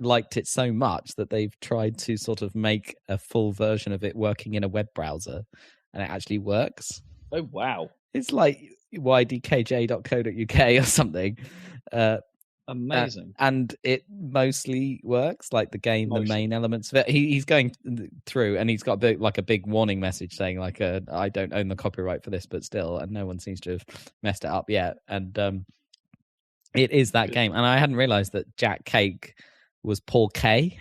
liked it so much that they've tried to sort of make a full version of it working in a web browser, and it actually works. Oh wow, It's like ydkj.co.uk or something. amazing. And it mostly works, like the game, the Mostly. main elements of it. He's going through, and he's got a big warning message saying like, "I don't own the copyright for this," but still, and no one seems to have messed it up yet. And it is that game, and I hadn't realized that Jack Cake was Paul K.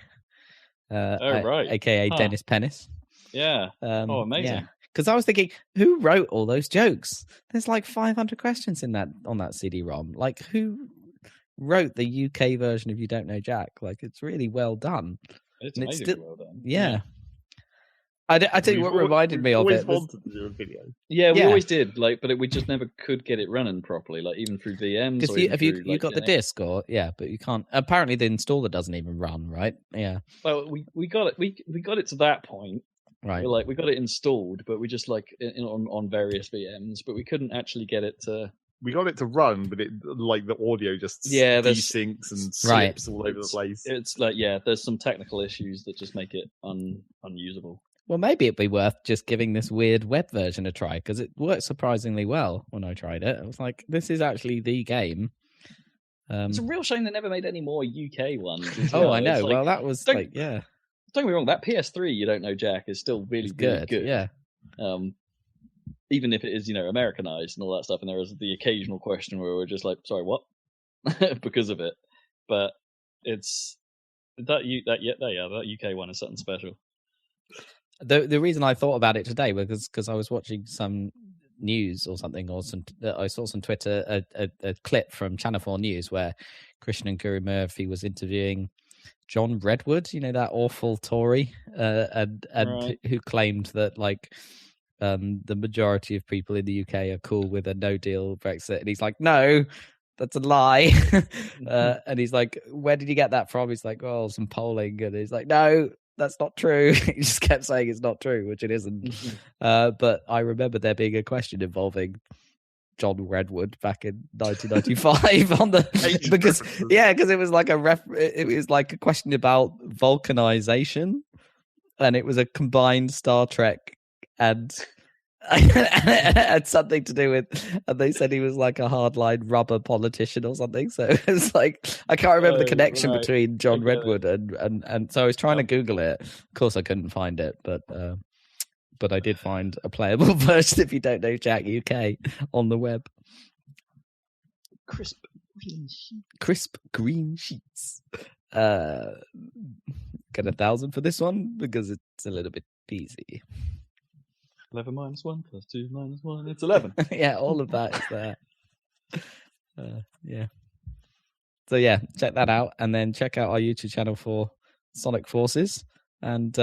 Right. aka Huh. Dennis Pennis. Yeah. Oh, amazing. Because I was thinking, who wrote all those jokes? There's like 500 questions in that on that CD-ROM. Like, who wrote the UK version of You Don't Know Jack? Like, it's really well done. It's And it's amazing. still- Well done. Yeah. I tell you what reminded me of always it. was- wanted to do a video. Yeah, we Yeah. always did. Like, but we just never could get it running properly. Like, even through VMs. Because or even have you through, like, got the disc or but you can't. Apparently, the installer doesn't even run, right? Yeah, Well, we got it. We got it to that point. right. We got it installed, but we just like on various VMs, but we couldn't actually get it to. We got it to run, but it like the audio just Yeah, there's- desyncs and Right. slips all over the place. It's like there's some technical issues that just make it unusable. Well, maybe it'd be worth just giving this weird web version a try because it worked surprisingly well when I tried it. I was like, this is actually the game. It's a real shame they never made any more UK ones. as Oh, well. I know. It's like- Well, that was don't- like, yeah, don't get me wrong. That PS3, You Don't Know Jack, is still really it's really good. good. Yeah, Even if it is Americanized and all that stuff, and there is the occasional question where we're just like, sorry, what? Because of it. But it's that UK one is something special. the reason I thought about it today was because I was watching some news or something, or I saw some Twitter a clip from Channel 4 News where Christian and Guru Murphy was interviewing John Redwood, that awful Tory, and Right. who claimed that like the majority of people in the UK are cool with a no deal Brexit, and he's like, no, that's a lie. And he's like, where did you get that from? He's like, oh, some polling. And he's like, no, that's not true. He just kept saying it's not true, which it isn't. But I remember there being a question involving John Redwood back in 1995 on the because it was like it was like a question about vulcanization, and it was a combined Star Trek and it had something to do with, and they said he was like a hardline rubber politician or something. So it was like, I can't remember the connection between John Redwood and so I was trying to Google it. Of course I couldn't find it, but I did find a playable version, if you don't know Jack UK, on the web. Crisp green sheets. Get 1,000 for this one because it's a little bit easy. 11 minus 1 plus 2 minus 1, it's 11. Yeah, all of that is there. Yeah. So yeah, check that out, and then check out our YouTube channel for Sonic Forces, and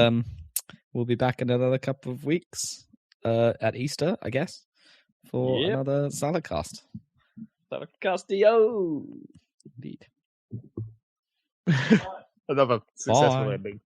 we'll be back in another couple of weeks at Easter, I guess, for another Saladcast. Saladcastio! Indeed. Another successful ending.